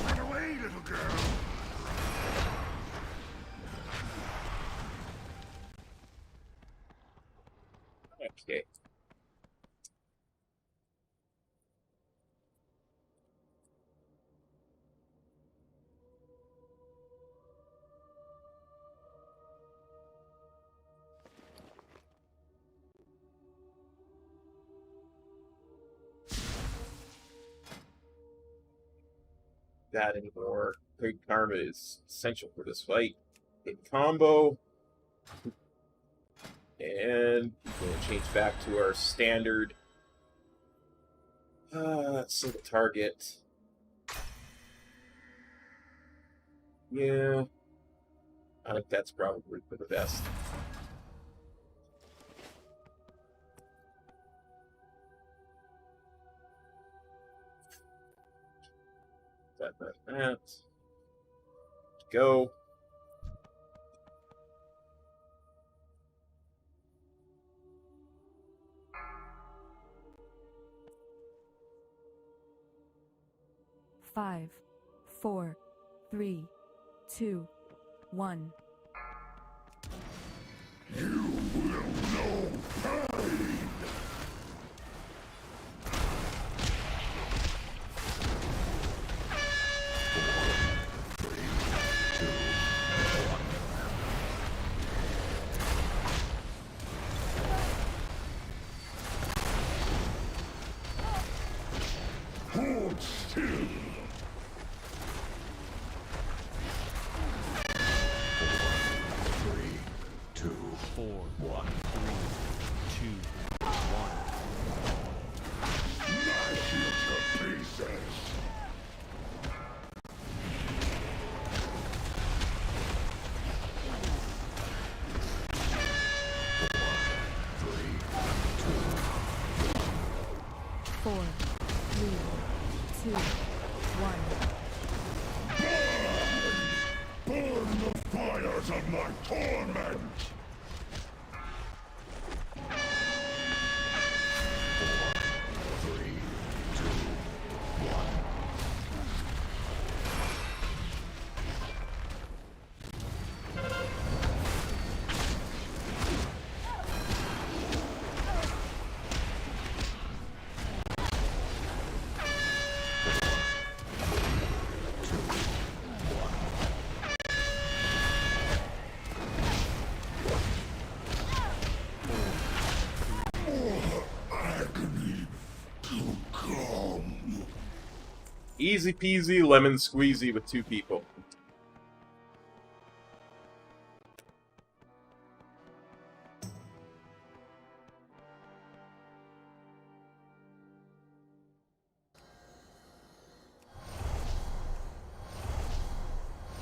Speaker 3: Run away, little girl!
Speaker 1: Okay. That anymore. Great Karma is essential for this fight. Hit combo. And we'll change back to our standard single target. Yeah. I think that's probably for the best. That. Go.
Speaker 8: 5, 4, 3, 2, 1.
Speaker 3: You will know pain! Hold still! 4, 3, 2, 4, 1. 3, 2, 1. Smash you to pieces!
Speaker 8: 4, 3, 2, 1.
Speaker 3: Burn the fires of my torment! 4, 3, 2, 1.
Speaker 1: Easy peasy, lemon squeezy with 2 people.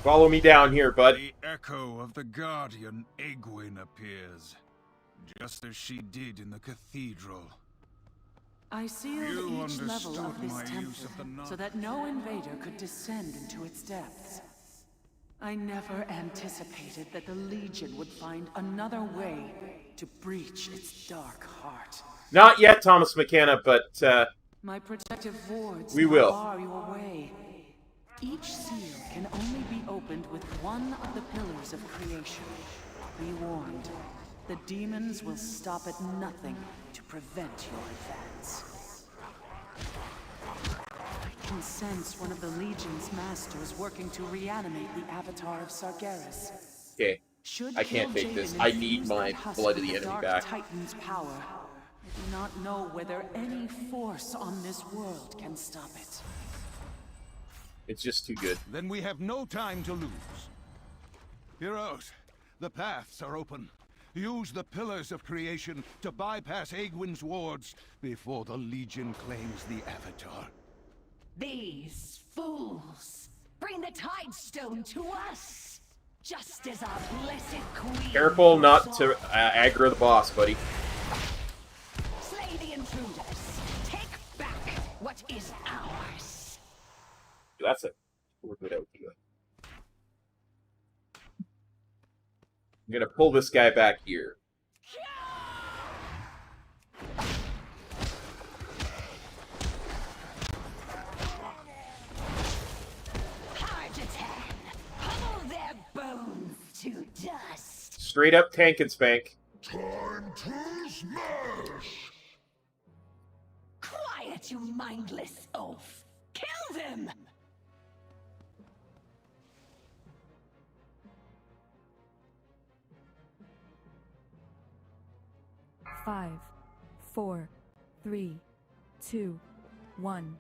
Speaker 1: Follow me down here, bud.
Speaker 14: The echo of the guardian Egwene appears, just as she did in the cathedral.
Speaker 13: I sealed each level of this temple so that no invader could descend into its depths. I never anticipated that the Legion would find another way to breach its dark heart.
Speaker 1: Not yet, Thomas McKenna, but
Speaker 13: My protective wards
Speaker 1: we will.
Speaker 13: bar your way. Each seal can only be opened with one of the pillars of creation. Be warned, the demons will stop at nothing to prevent your advance. I can sense one of the Legion's masters working to reanimate the avatar of Sargeras.
Speaker 1: Okay, I can't take this. I need my blood of the enemy back.
Speaker 13: Titan's power. I do not know whether any force on this world can stop it.
Speaker 1: It's just too good.
Speaker 14: Then we have no time to lose. Heroes, the paths are open. Use the pillars of creation to bypass Egwene's wards before the Legion claims the Avatar.
Speaker 6: These fools bring the Tide Stone to us, just as our blessed queen.
Speaker 1: Careful not to aggro the boss, buddy.
Speaker 6: Slay the intruders. Take back what is ours.
Speaker 1: That's a good idea. I'm gonna pull this guy back here. Straight up tank and spank.
Speaker 3: Time to smash!
Speaker 6: Quiet, you mindless oaf! Kill them!
Speaker 8: Five, 4, 3, 2, 1.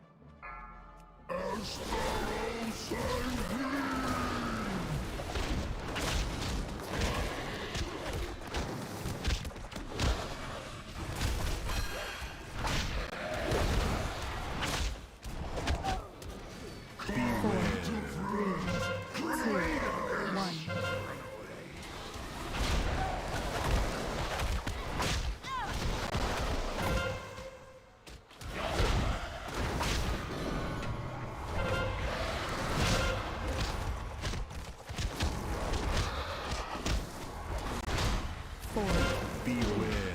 Speaker 3: Beware.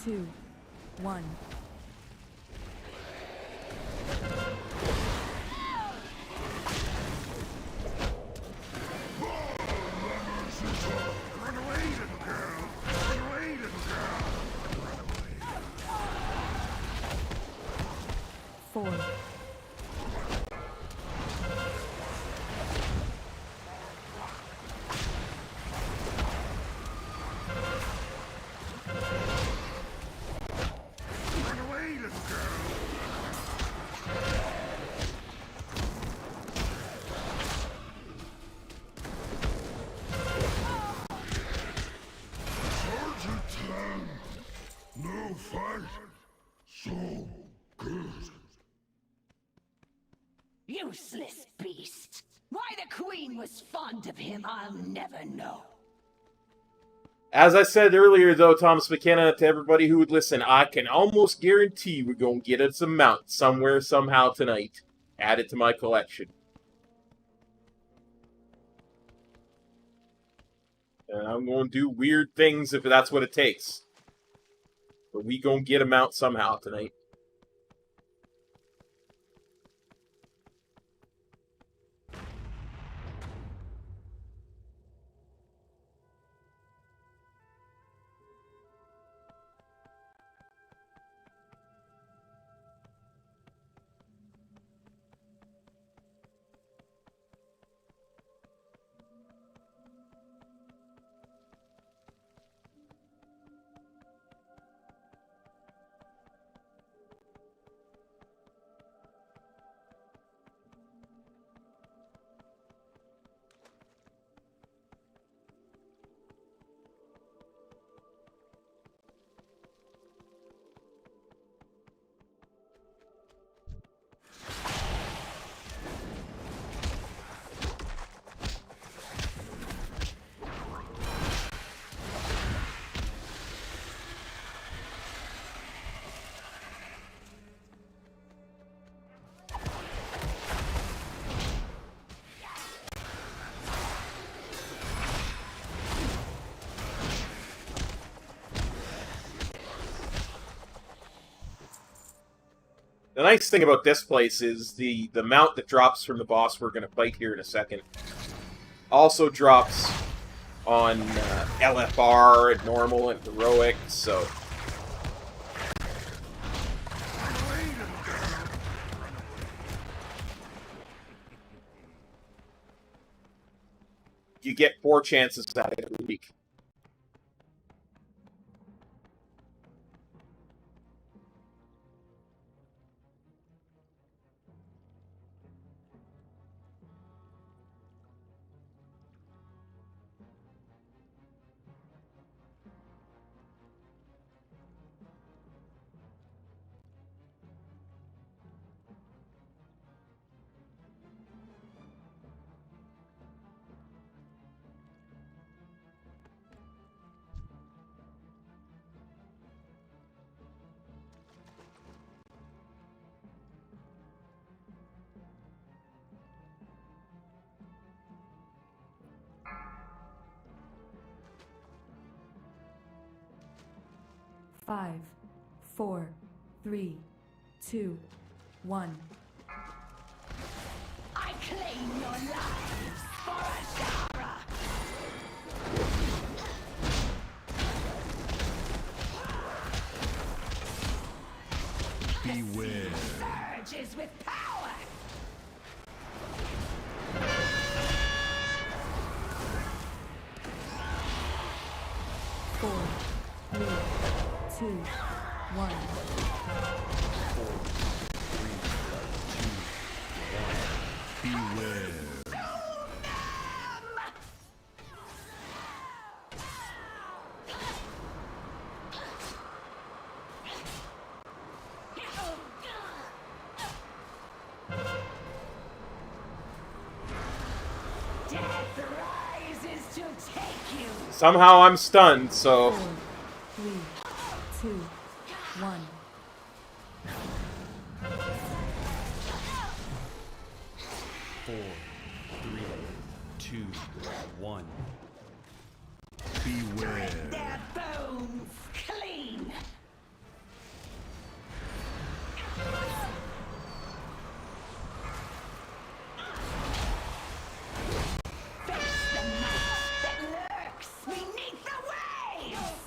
Speaker 8: 2, 1. 4.
Speaker 3: Run away, little girl. Soldier time. No fight. So good.
Speaker 6: Useless beast. Why the Queen was fond of him, I'll never know.
Speaker 1: As I said earlier, though, Thomas McKenna, to everybody who would listen, I can almost guarantee we're going to get us a mount somewhere, somehow tonight. Add it to my collection. And I'm going to do weird things if that's what it takes. But we going to get a mount somehow tonight. The nice thing about this place is the mount that drops from the boss we're going to fight here in a second also drops on LFR and normal and heroic, so... You get 4 chances at it every week.
Speaker 8: Five, 4, 3, 2, 1.
Speaker 6: I claim your lives for Ashara!
Speaker 10: Beware.
Speaker 6: Surges with power!
Speaker 8: 4, 3, 2, 1.
Speaker 10: 4, 3, 2, 1. Beware.
Speaker 6: Death rises to take you!
Speaker 1: Somehow I'm stunned, so...
Speaker 8: 4, 3, 2, 1.
Speaker 10: 4, 3, 2, 1. Beware.
Speaker 6: Their bones clean! Face the might that lurks beneath the waves!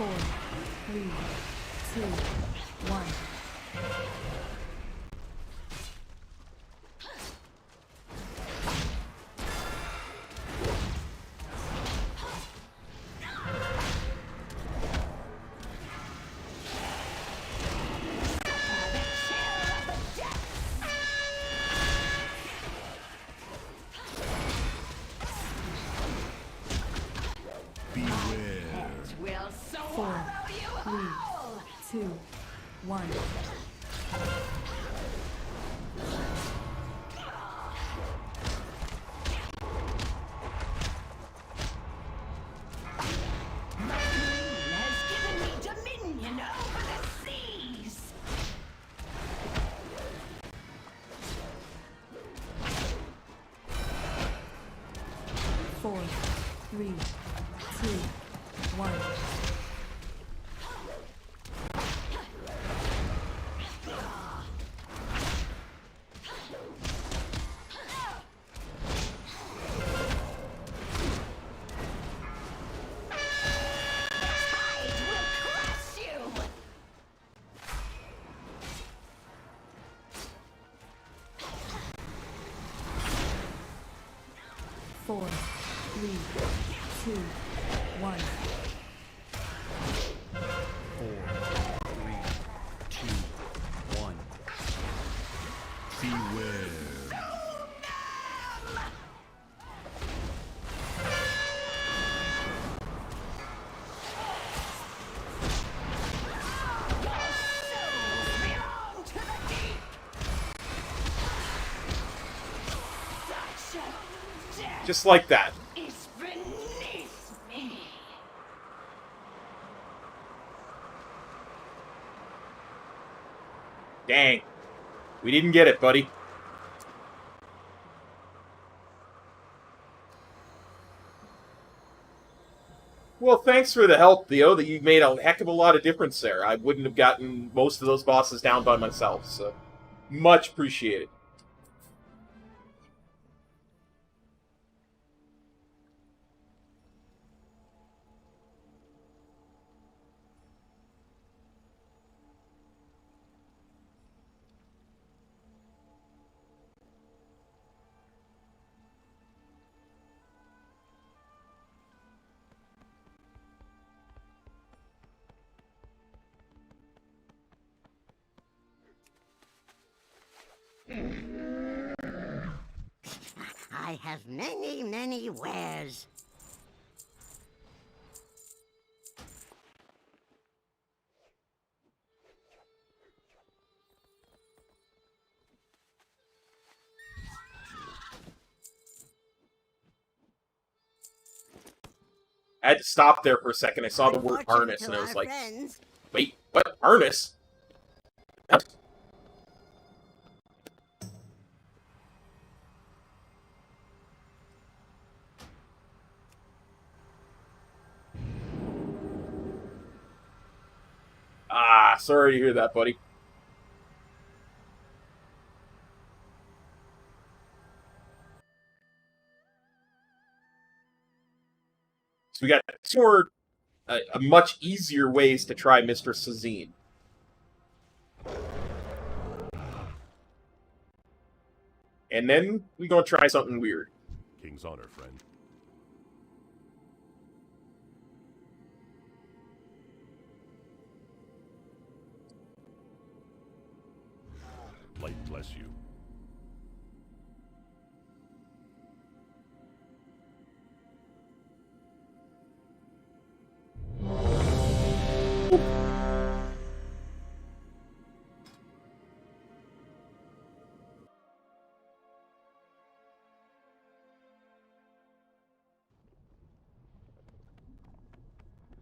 Speaker 8: 4, 3, 2, 1.
Speaker 6: Will
Speaker 8: 4, 3, 2, 1.
Speaker 6: My queen has given me dominion over the seas.
Speaker 8: 4, 3, 2, 1.
Speaker 6: Tide will crush you.
Speaker 8: 4, 3, 2, 1.
Speaker 15: 4, 3, 2, 1. Beware.
Speaker 6: Belong to the deep. Such a death
Speaker 1: Just like that.
Speaker 6: is beneath me.
Speaker 1: Dang. We didn't get it, buddy. Well, thanks for the help, Theo. That you made a heck of a lot of difference there. I wouldn't have gotten most of those bosses down by myself, so much appreciated.
Speaker 9: I have many, many wares.
Speaker 1: I had to stop there for a second. I saw the word harness, and I was like, wait, what? Harness? Ah, sorry to hear that, buddy. So we got two more, much easier ways to try Mr. Sazine. And then we're gonna try something weird.
Speaker 16: King's honor, friend. Light bless you.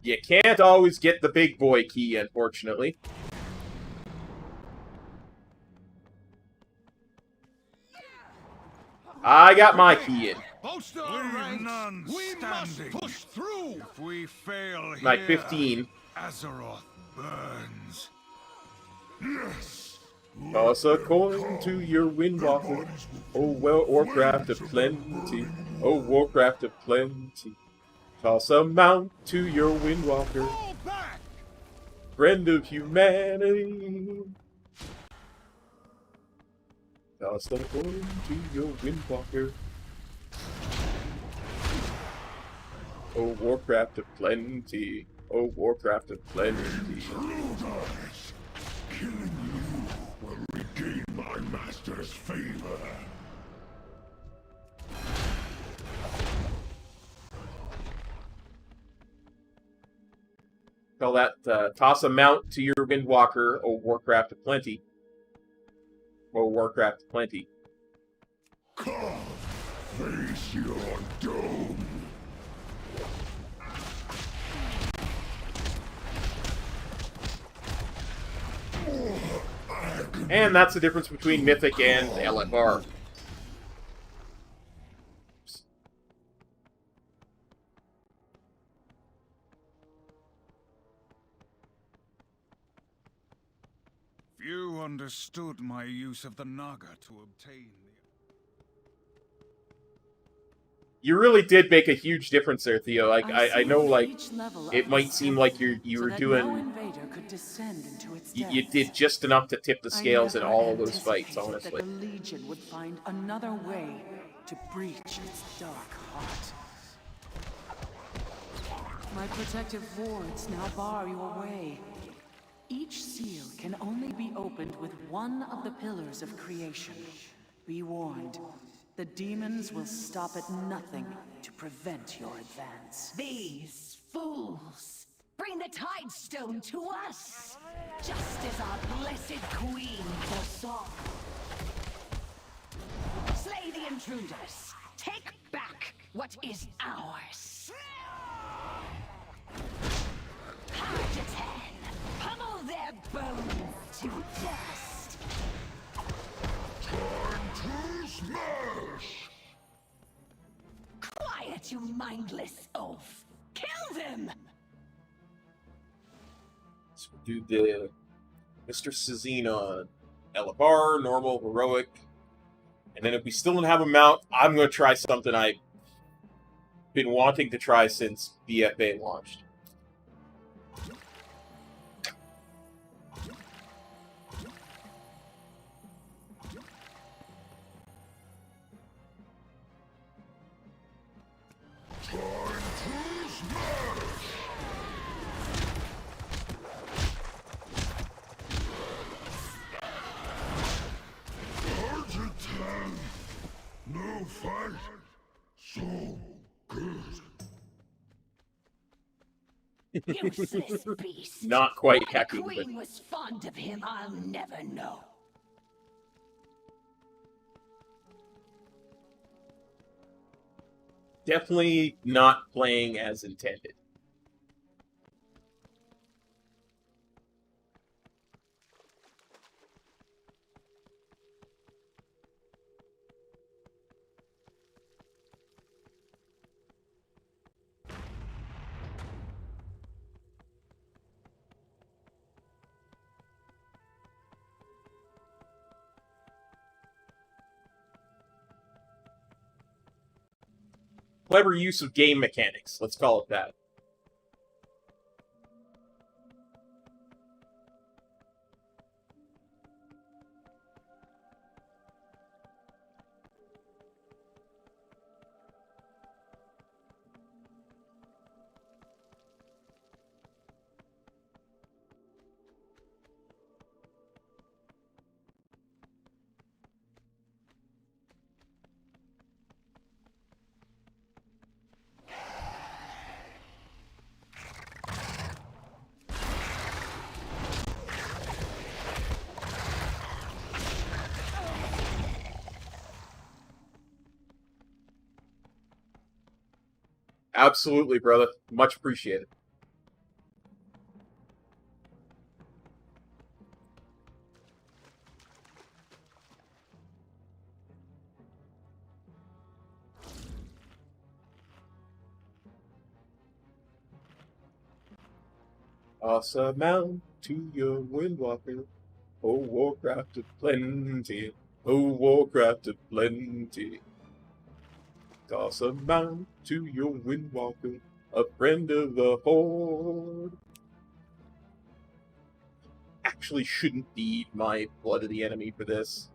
Speaker 1: You can't always get the big boy key, unfortunately. I got my key in.
Speaker 14: Post our ranks. We must push through. If we fail
Speaker 1: My
Speaker 14: here,
Speaker 1: 15.
Speaker 14: Azeroth burns.
Speaker 3: Yes!
Speaker 1: Toss a coin to your Windwalker. Oh, well, Warcraft of plenty. Oh, Warcraft of plenty. Toss a mount to your Windwalker.
Speaker 14: Fall back!
Speaker 1: friend of humanity. Toss the coin to your Windwalker. Oh, Warcraft of plenty. Oh, Warcraft of plenty.
Speaker 3: Intruders! Killing you will regain my master's favor.
Speaker 1: Call that toss a mount to your Windwalker. Oh, Warcraft of plenty. Oh, Warcraft of plenty.
Speaker 3: Come, face your doom.
Speaker 1: And that's the difference between Mythic and LFR.
Speaker 14: Few understood my use of the Naga to obtain the...
Speaker 1: You really did make a huge difference there, Theo. Like I know, like it might seem like you were doing, you did just enough to tip the scales in all of those fights. Honestly,
Speaker 16: that the Legion would find another way to breach its dark heart. My protective wards now bar your way. Each seal can only be opened with one of the pillars of creation. Be warned. The demons will stop at nothing to prevent your advance.
Speaker 6: These fools bring the Tide Stone to us, just as our blessed queen foresaw. Slay the intruders. Take back what is ours. Hydrogen, pummel their bones to dust.
Speaker 3: Time to smash!
Speaker 6: Quiet, you mindless oaf! Kill them!
Speaker 1: so we'll do the Mr. Sazine on LFR, normal, heroic, and then if we still don't have a mount, I'm going to try something I've been wanting to try since BFA launched.
Speaker 3: No fight, so good.
Speaker 6: Useless beast.
Speaker 1: Not quite
Speaker 6: Why
Speaker 1: hacking,
Speaker 6: the
Speaker 1: but
Speaker 6: queen was fond of him, I'll never know.
Speaker 1: definitely not playing as intended. Clever use of game mechanics, let's call it that. Absolutely, brother. Much appreciated. Awesome out to your Windwalker. Oh, Warcraft of plenty. Oh, Warcraft of plenty. Toss a mount to your Windwalker, a friend of the Horde. actually shouldn't need my Blood of the Enemy for this.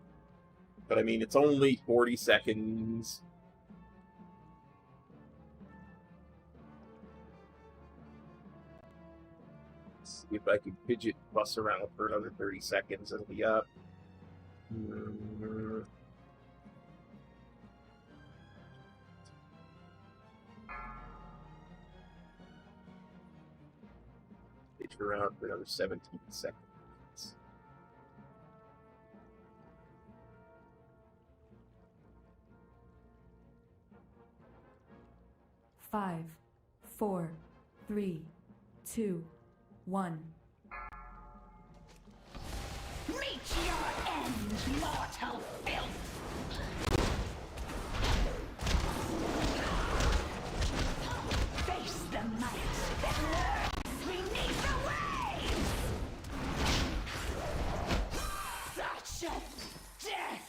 Speaker 1: But I mean, it's only 40 seconds. Let's see if I can fidget bus around for another 30 seconds. It'll be up. Fidget around for another 17 seconds.
Speaker 8: 5, 4, 3, 2, 1.
Speaker 6: Reach your end, mortal filth! Face the might that lurks beneath the waves! Such a death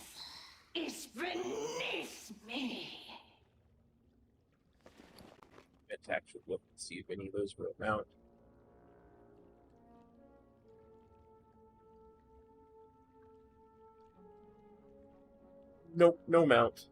Speaker 6: is beneath me!
Speaker 1: Attack should look and see if any of those will mount. Nope, no mount.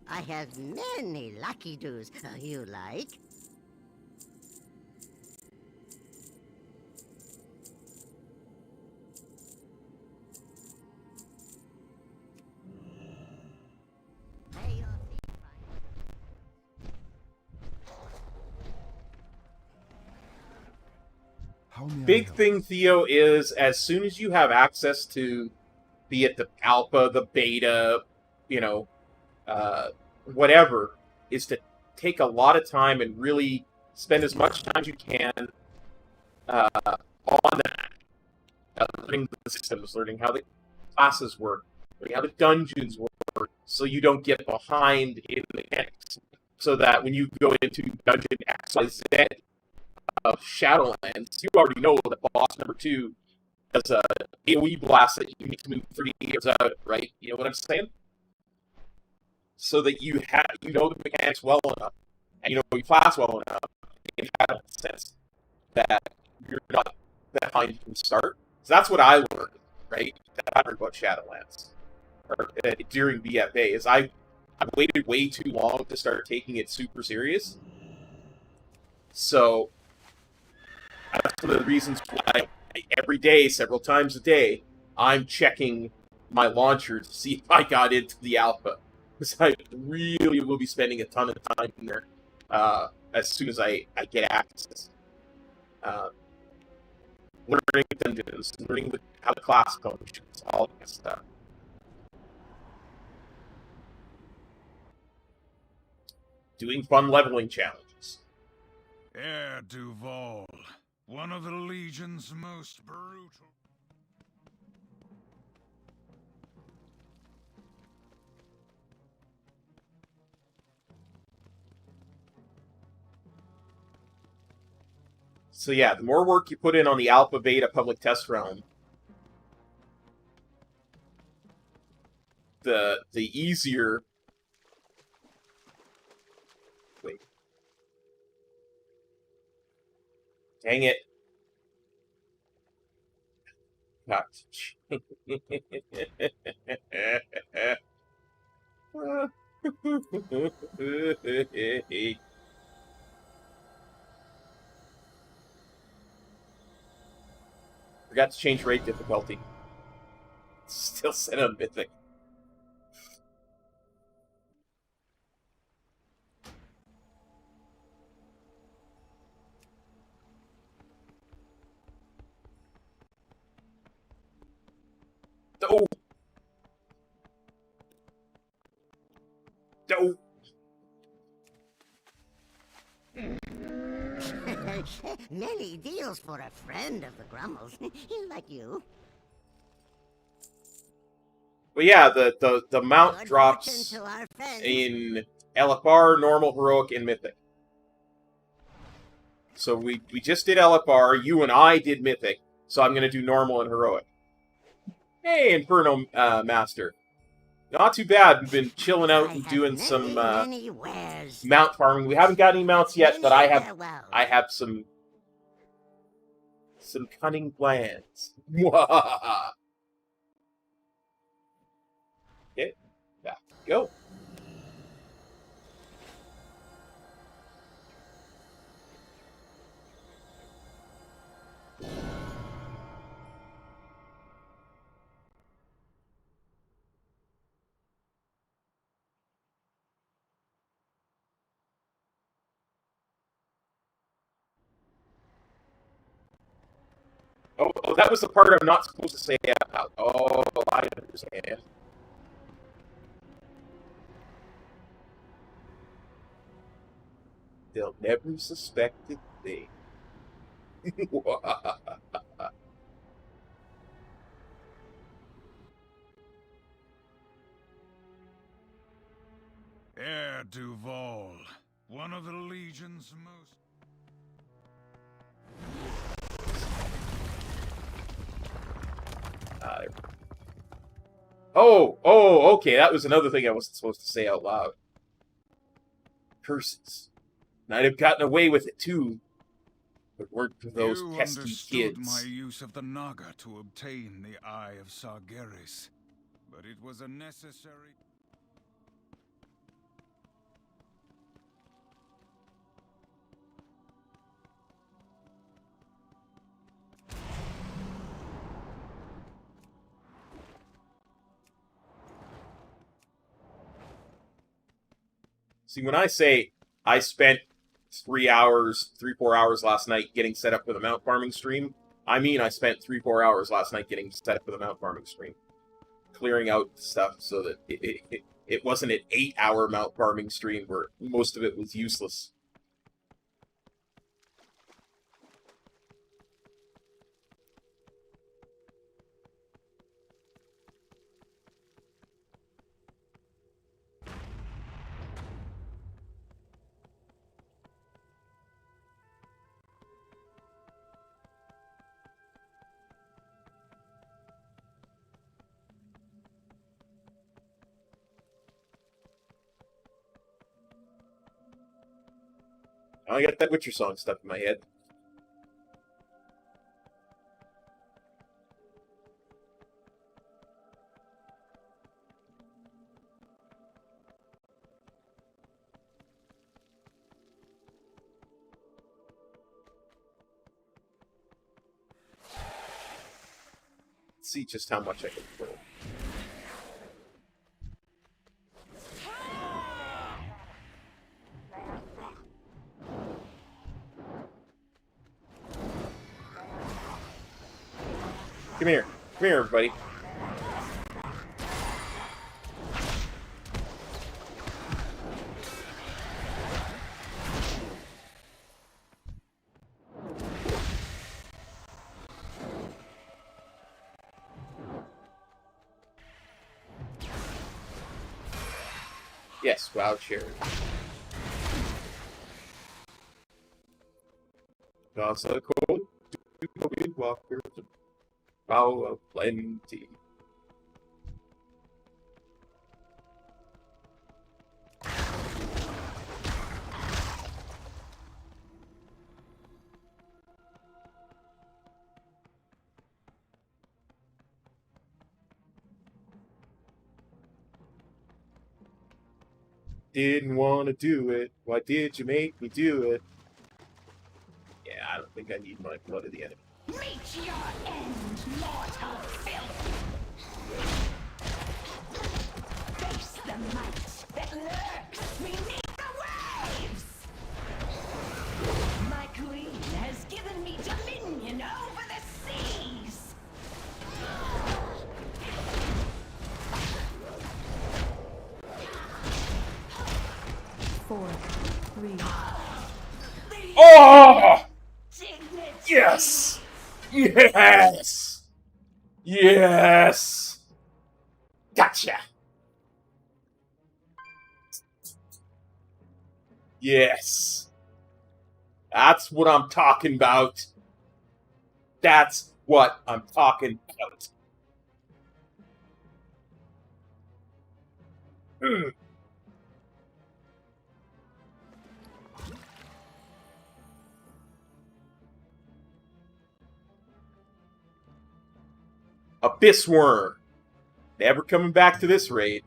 Speaker 9: I have many lucky doos you like.
Speaker 1: Big thing, Theo, is as soon as you have access to, be it the alpha, the beta, you know, whatever, is to take a lot of time and really spend as much time as you can on that. Learning the systems, learning how the classes work, learning how the dungeons work, so you don't get behind in the mechanics. So that when you go into dungeon XYZ of Shadowlands, you already know that boss number 2 has a AoE blast that you need to move 30 years out, right? You know what I'm saying? So that you know the mechanics well enough, and you know your class well enough, in a sense that you're not behind from the start. So that's what I learned, right? That I learned about Shadowlands or during BFA is I waited way too long to start taking it super serious. So that's one of the reasons why every day, several times a day, I'm checking my launcher to see if I got into the alpha. Because I really will be spending a ton of time in there as soon as I get access. Learning dungeons, learning how the class functions, all that stuff. Doing fun leveling challenges.
Speaker 3: Ere Duval, one of the Legion's most brutal.
Speaker 1: So yeah, the more work you put in on the alpha, beta, public test realm, the easier. Wait. Dang it. God. Forgot to change raid difficulty. Still set on mythic. Oh. Oh.
Speaker 9: Many deals for a friend of the Grummels, like you.
Speaker 1: Well, yeah, the mount
Speaker 9: Good
Speaker 1: drops
Speaker 9: fortune to our friends.
Speaker 1: in LFR, normal, heroic, and mythic. So we just did LFR. You and I did mythic. So I'm going to do normal and heroic. Hey, Inferno Master. Not too bad. We've been chilling out and doing some mount farming. We haven't got any mounts yet, but I have some cunning plans. Okay, back we go. Oh, that was the part I'm not supposed to say out. Oh, I understand. They'll never suspect a thing.
Speaker 14: Heir Duval, one of the Legion's most...
Speaker 1: Oh, okay, that was another thing I wasn't supposed to say out loud. Curses. I'd have gotten away with it too, but weren't for those pesky kids.
Speaker 14: My use of the Naga to obtain the Eye of Sargeras, but it was a necessary...
Speaker 1: See, when I say I spent 3, 4 hours last night getting set up for the mount farming stream, I mean I spent 3, 4 hours last night getting set up for the mount farming stream. Clearing out stuff so that it wasn't an 8-hour mount farming stream where most of it was useless. I got that Witcher song stuck in my head. Let's see just how much I can throw. Come here, everybody. Yes, wow, cheers. Toss a cold to Windwalker. Bow of plenty. Didn't want to do it. Why did you make me do it? Yeah, I don't think I need my blood of the enemy.
Speaker 6: Reach your end, mortal filth! Face the might that lurks beneath the waves! My queen has given me dominion over the seas!
Speaker 8: 4, 3.
Speaker 1: Oh! Yes! Yes! Yes! Gotcha! Yes. That's what I'm talking about. That's what I'm talking about. Abyss Worm. Never coming back to this raid.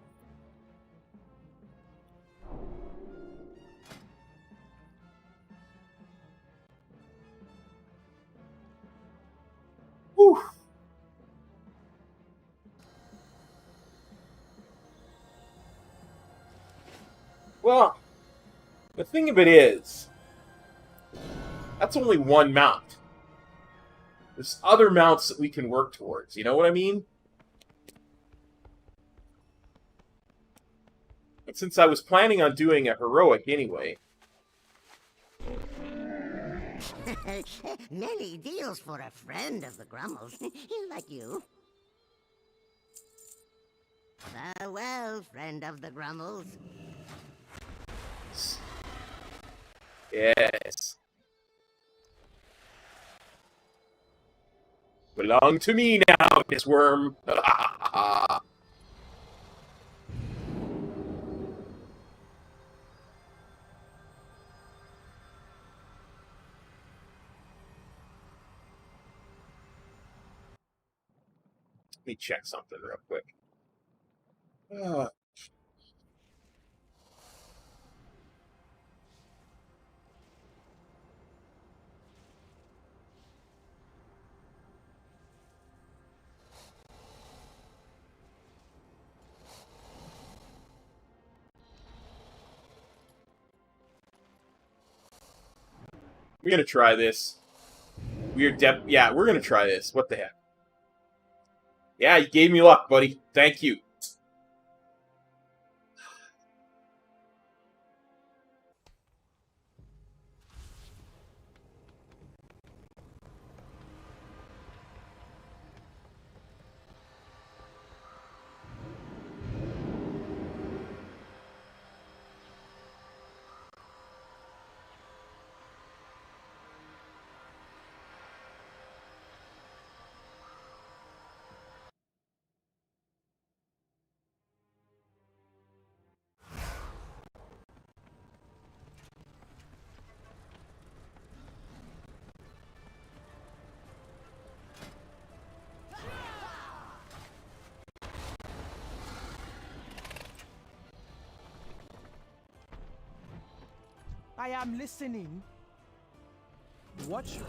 Speaker 1: Whew. Well, the thing of it is, that's only one mount. There's other mounts that we can work towards. You know what I mean? But since I was planning on doing a heroic anyway.
Speaker 9: Many deals for a friend of the Grummles, like you. Farewell, friend of the Grummles.
Speaker 1: Yes. Belong to me now, this worm. Let me check something real quick. We're gonna try this. Yeah, we're gonna try this. What the heck? Yeah, you gave me luck, buddy. Thank you.
Speaker 5: I am listening.
Speaker 15: Watch your...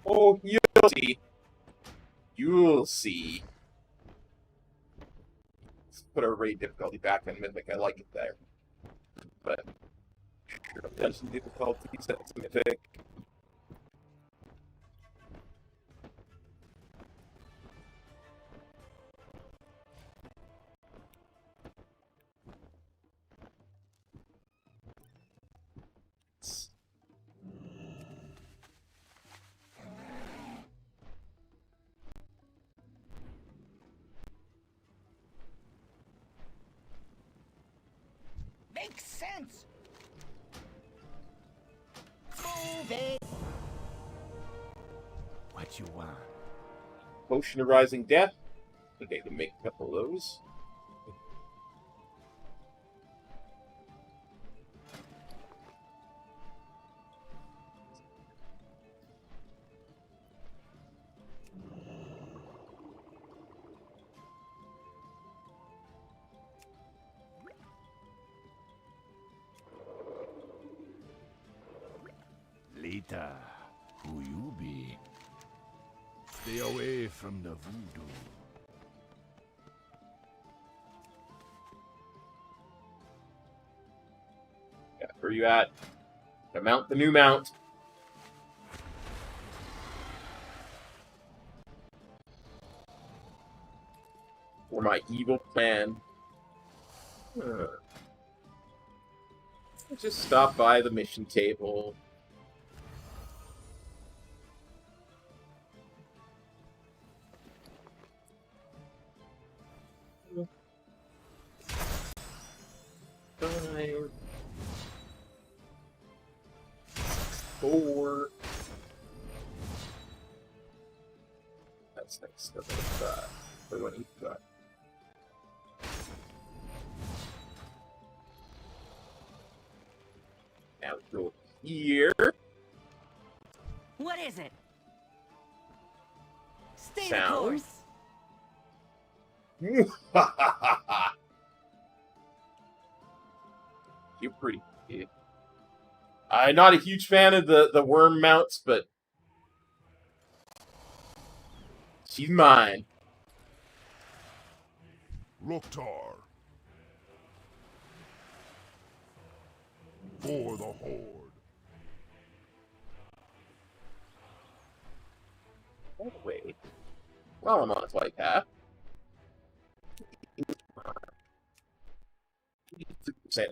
Speaker 1: Oh, you'll see. You'll see. Let's put our raid difficulty back on Mythic. I like it there. But dungeon difficulty set to Mythic.
Speaker 4: Makes sense. Move it.
Speaker 15: What you want?
Speaker 1: Potion of Rising Death. Okay, to make a couple of those.
Speaker 3: Lita, who you be? Stay away from the voodoo.
Speaker 1: Yeah, where you at? To mount the new mount. For my evil plan. Just stop by the mission table. 4. That's nice. What do I need to got? Now go here.
Speaker 5: What is it? Stay
Speaker 1: Sound.
Speaker 5: the course.
Speaker 1: You're pretty good. I'm not a huge fan of the worm mounts, but she's mine.
Speaker 3: Loktar. For the Horde.
Speaker 1: Oh, wait. Well, I'm on a flight path.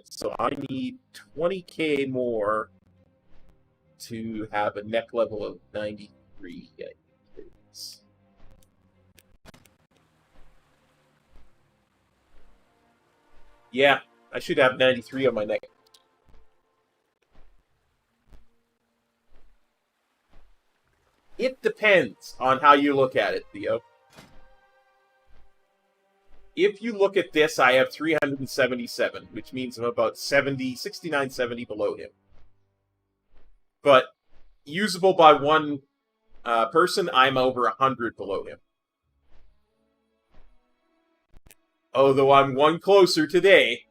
Speaker 1: So I need 20k more to have a neck level of 93. Yeah, I should have 93 on my neck. It depends on how you look at it, Theo. If you look at this, I have 377, which means I'm about 69, 70 below him. But usable by one person, I'm over 100 below him. Although I'm one closer today.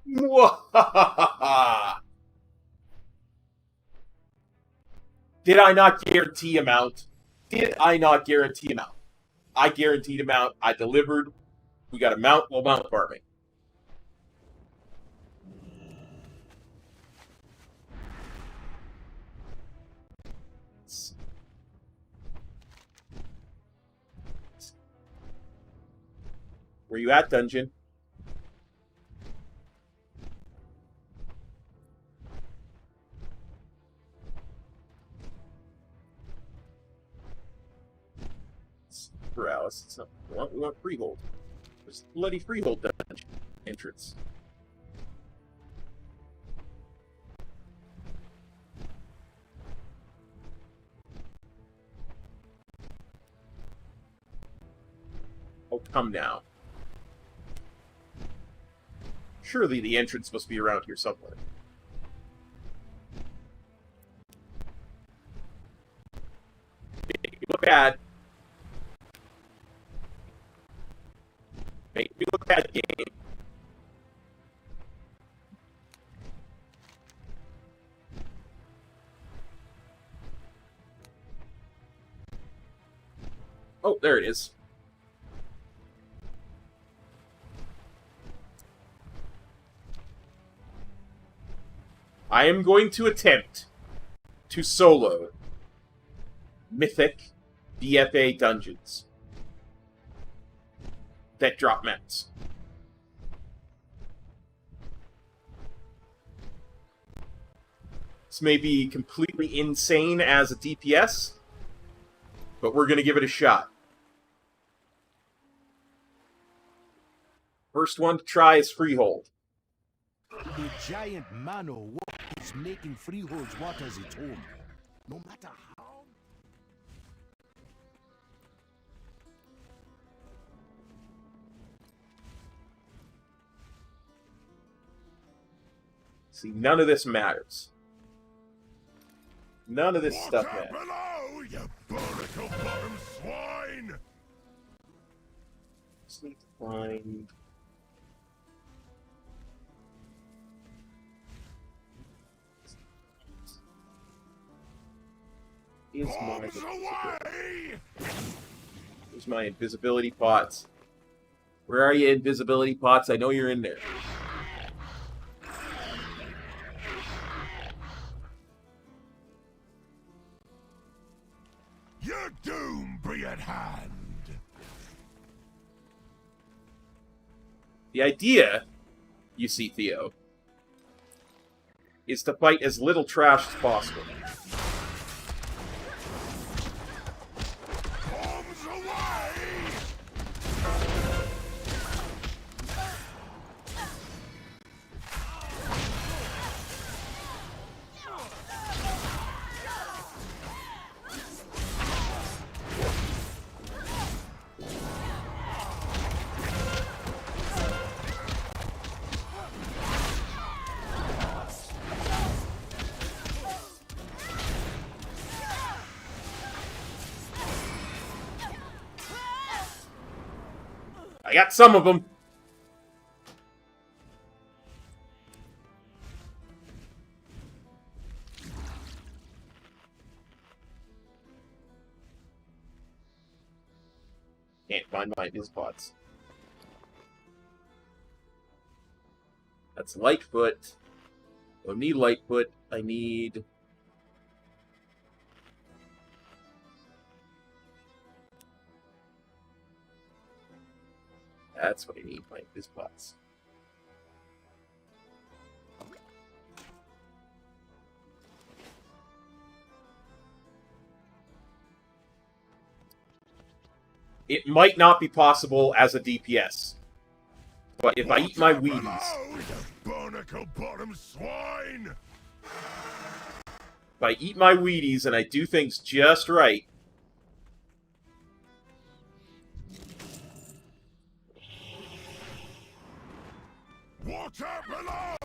Speaker 1: Mwahahaha! Did I not guarantee amount? Did I not guarantee amount? I guaranteed amount. I delivered. We got a mount while mount farming. Where you at, dungeon? Browse. It's not, we want freehold. There's bloody freehold dungeon entrance. Oh, come now. Surely the entrance must be around here somewhere. Make me look bad. Make me look bad, game. Oh, there it is. I am going to attempt to solo mythic BFA dungeons that drop mats. This may be completely insane as a DPS, but we're going to give it a shot. First one to try is Freehold.
Speaker 4: The giant Mano is making Freehold's waters its home. No matter how.
Speaker 1: See, none of this matters. None of this stuff matters.
Speaker 3: Below, you barnacle bottom swine!
Speaker 1: Just need to find... Here's my invisibility pots. Where are you, invisibility pots? I know you're in there.
Speaker 3: Your doom be at hand.
Speaker 1: The idea, you see, Theo, is to fight as little trash as possible. I got some of them. Can't find my spots. That's Lightfoot. I don't need Lightfoot. I need... That's what I need, my spots. It might not be possible as a DPS. But if I eat my Wheaties...
Speaker 3: Barnacle-bottom swine!
Speaker 1: If I eat my Wheaties and I do things just right...
Speaker 3: Water below!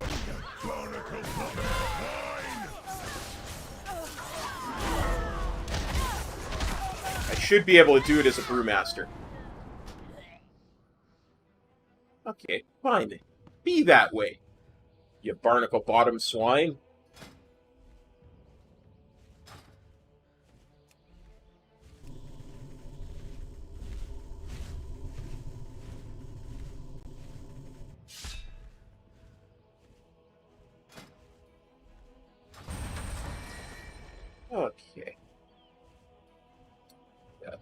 Speaker 3: Barnacle-bottom swine!
Speaker 1: I should be able to do it as a Brewmaster. Okay, fine. Be that way, you barnacle-bottom swine. Okay. Yeah.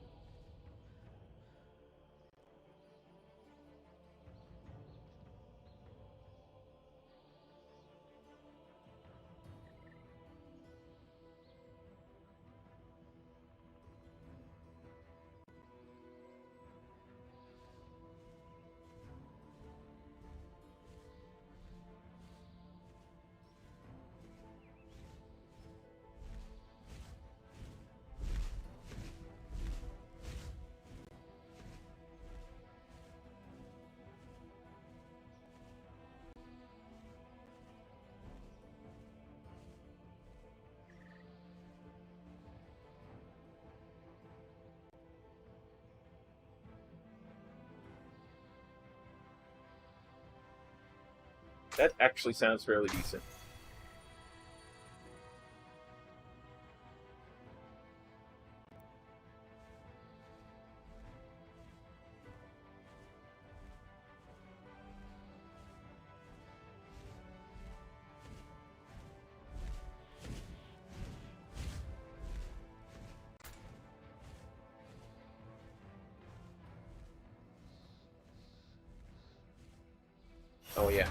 Speaker 1: That actually sounds fairly decent. Oh yeah.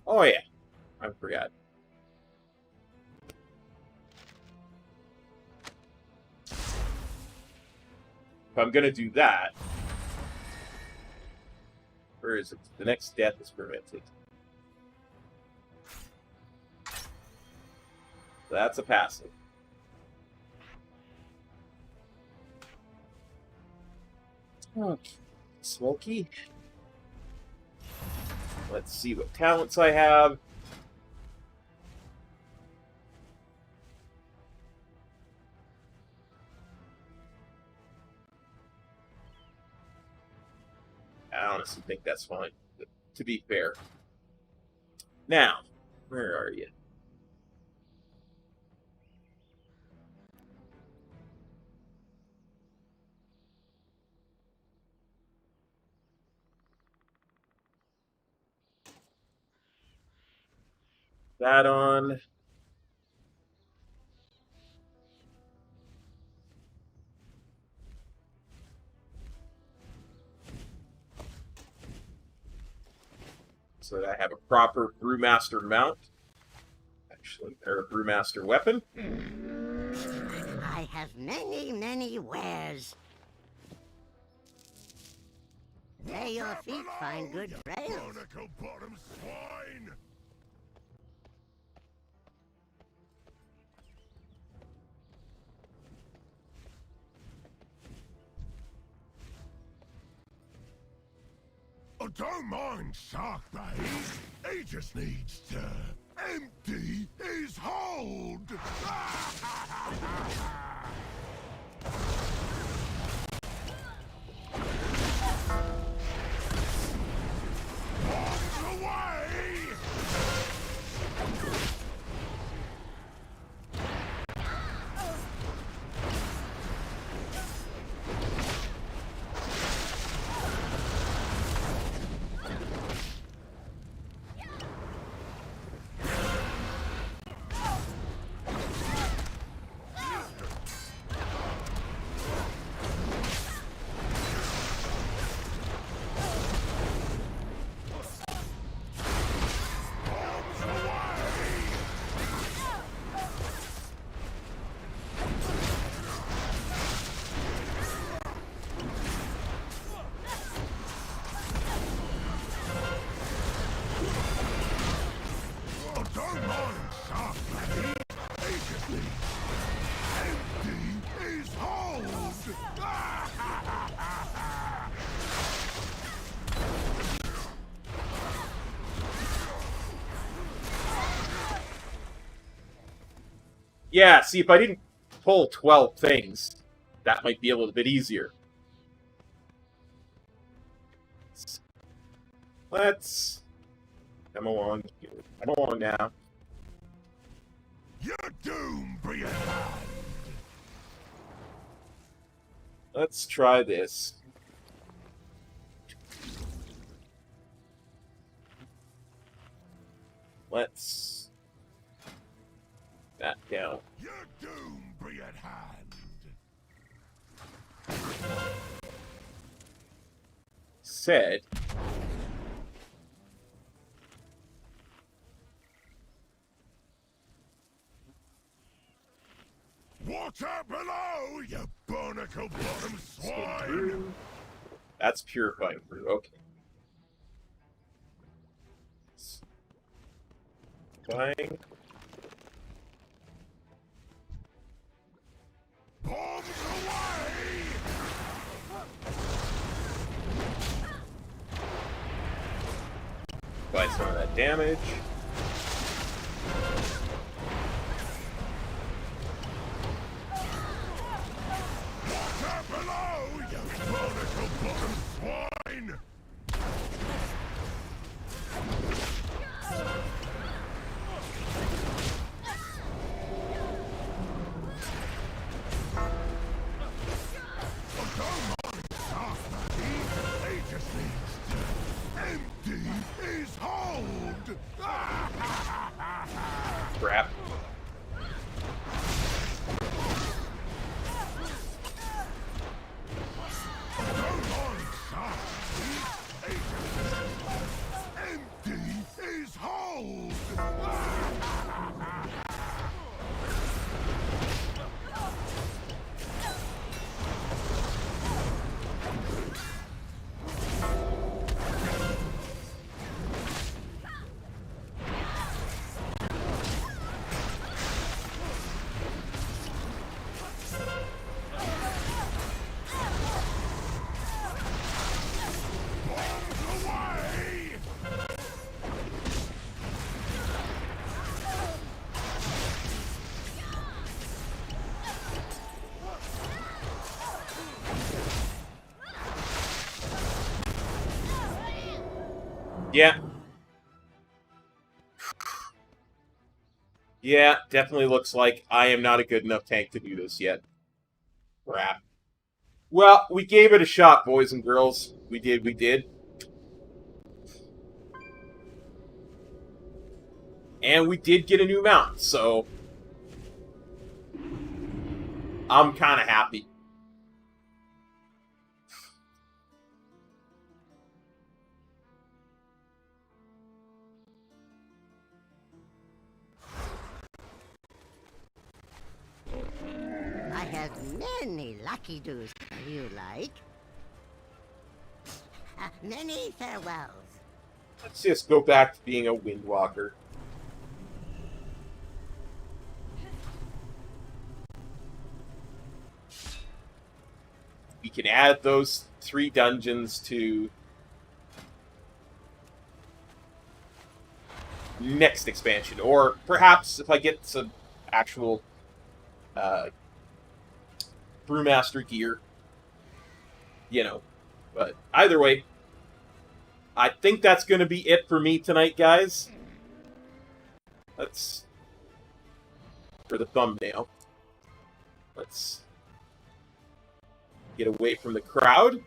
Speaker 1: Oh yeah. I forgot. If I'm gonna do that, where is it? The next death is prevented. That's a passive. Okay. Smoky. Let's see what talents I have. I honestly think that's fine, to be fair. Now, where are you? That on. So that I have a proper Brewmaster mount. Actually, or a Brewmaster weapon.
Speaker 9: I have many, many wares. May your feet find good trails.
Speaker 3: Barnacle-bottom swine! Oh, don't mind Sharkbait. He just needs to empty his hold.
Speaker 1: Yeah, see, if I didn't pull 12 things, that might be a little bit easier. Let's come along. Come along now.
Speaker 3: Your doom be at hand.
Speaker 1: Let's try this. Let's that down.
Speaker 3: Your doom be at hand.
Speaker 1: Said.
Speaker 3: Water below, you barnacle-bottom swine!
Speaker 1: That's purifying through. Okay. Purifying.
Speaker 3: Bombs away!
Speaker 1: Apply some of that damage.
Speaker 3: Water below, you barnacle-bottom swine! Empty is hold!
Speaker 1: Crap.
Speaker 3: Empty is hold!
Speaker 1: Yeah. Yeah, definitely looks like I am not a good enough tank to do this yet. Crap. Well, we gave it a shot, boys and girls. We did. And we did get a new mount, so I'm kind of happy.
Speaker 9: I have many lucky doos you like. Many farewells.
Speaker 1: Let's just go back to being a Windwalker. We can add those 3 dungeons to next expansion, or perhaps if I get some actual Brewmaster gear, you know. But either way, I think that's going to be it for me tonight, guys. Let's, for the thumbnail, let's get away from the crowd.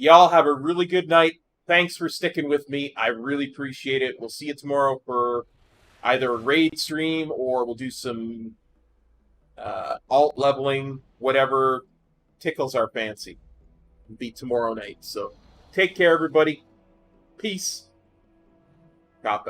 Speaker 1: Y'all have a really good night. Thanks for sticking with me. I really appreciate it. We'll see you tomorrow for either a raid stream or we'll do some alt leveling, whatever tickles our fancy. It'll be tomorrow night. So take care, everybody. Peace. Cop out.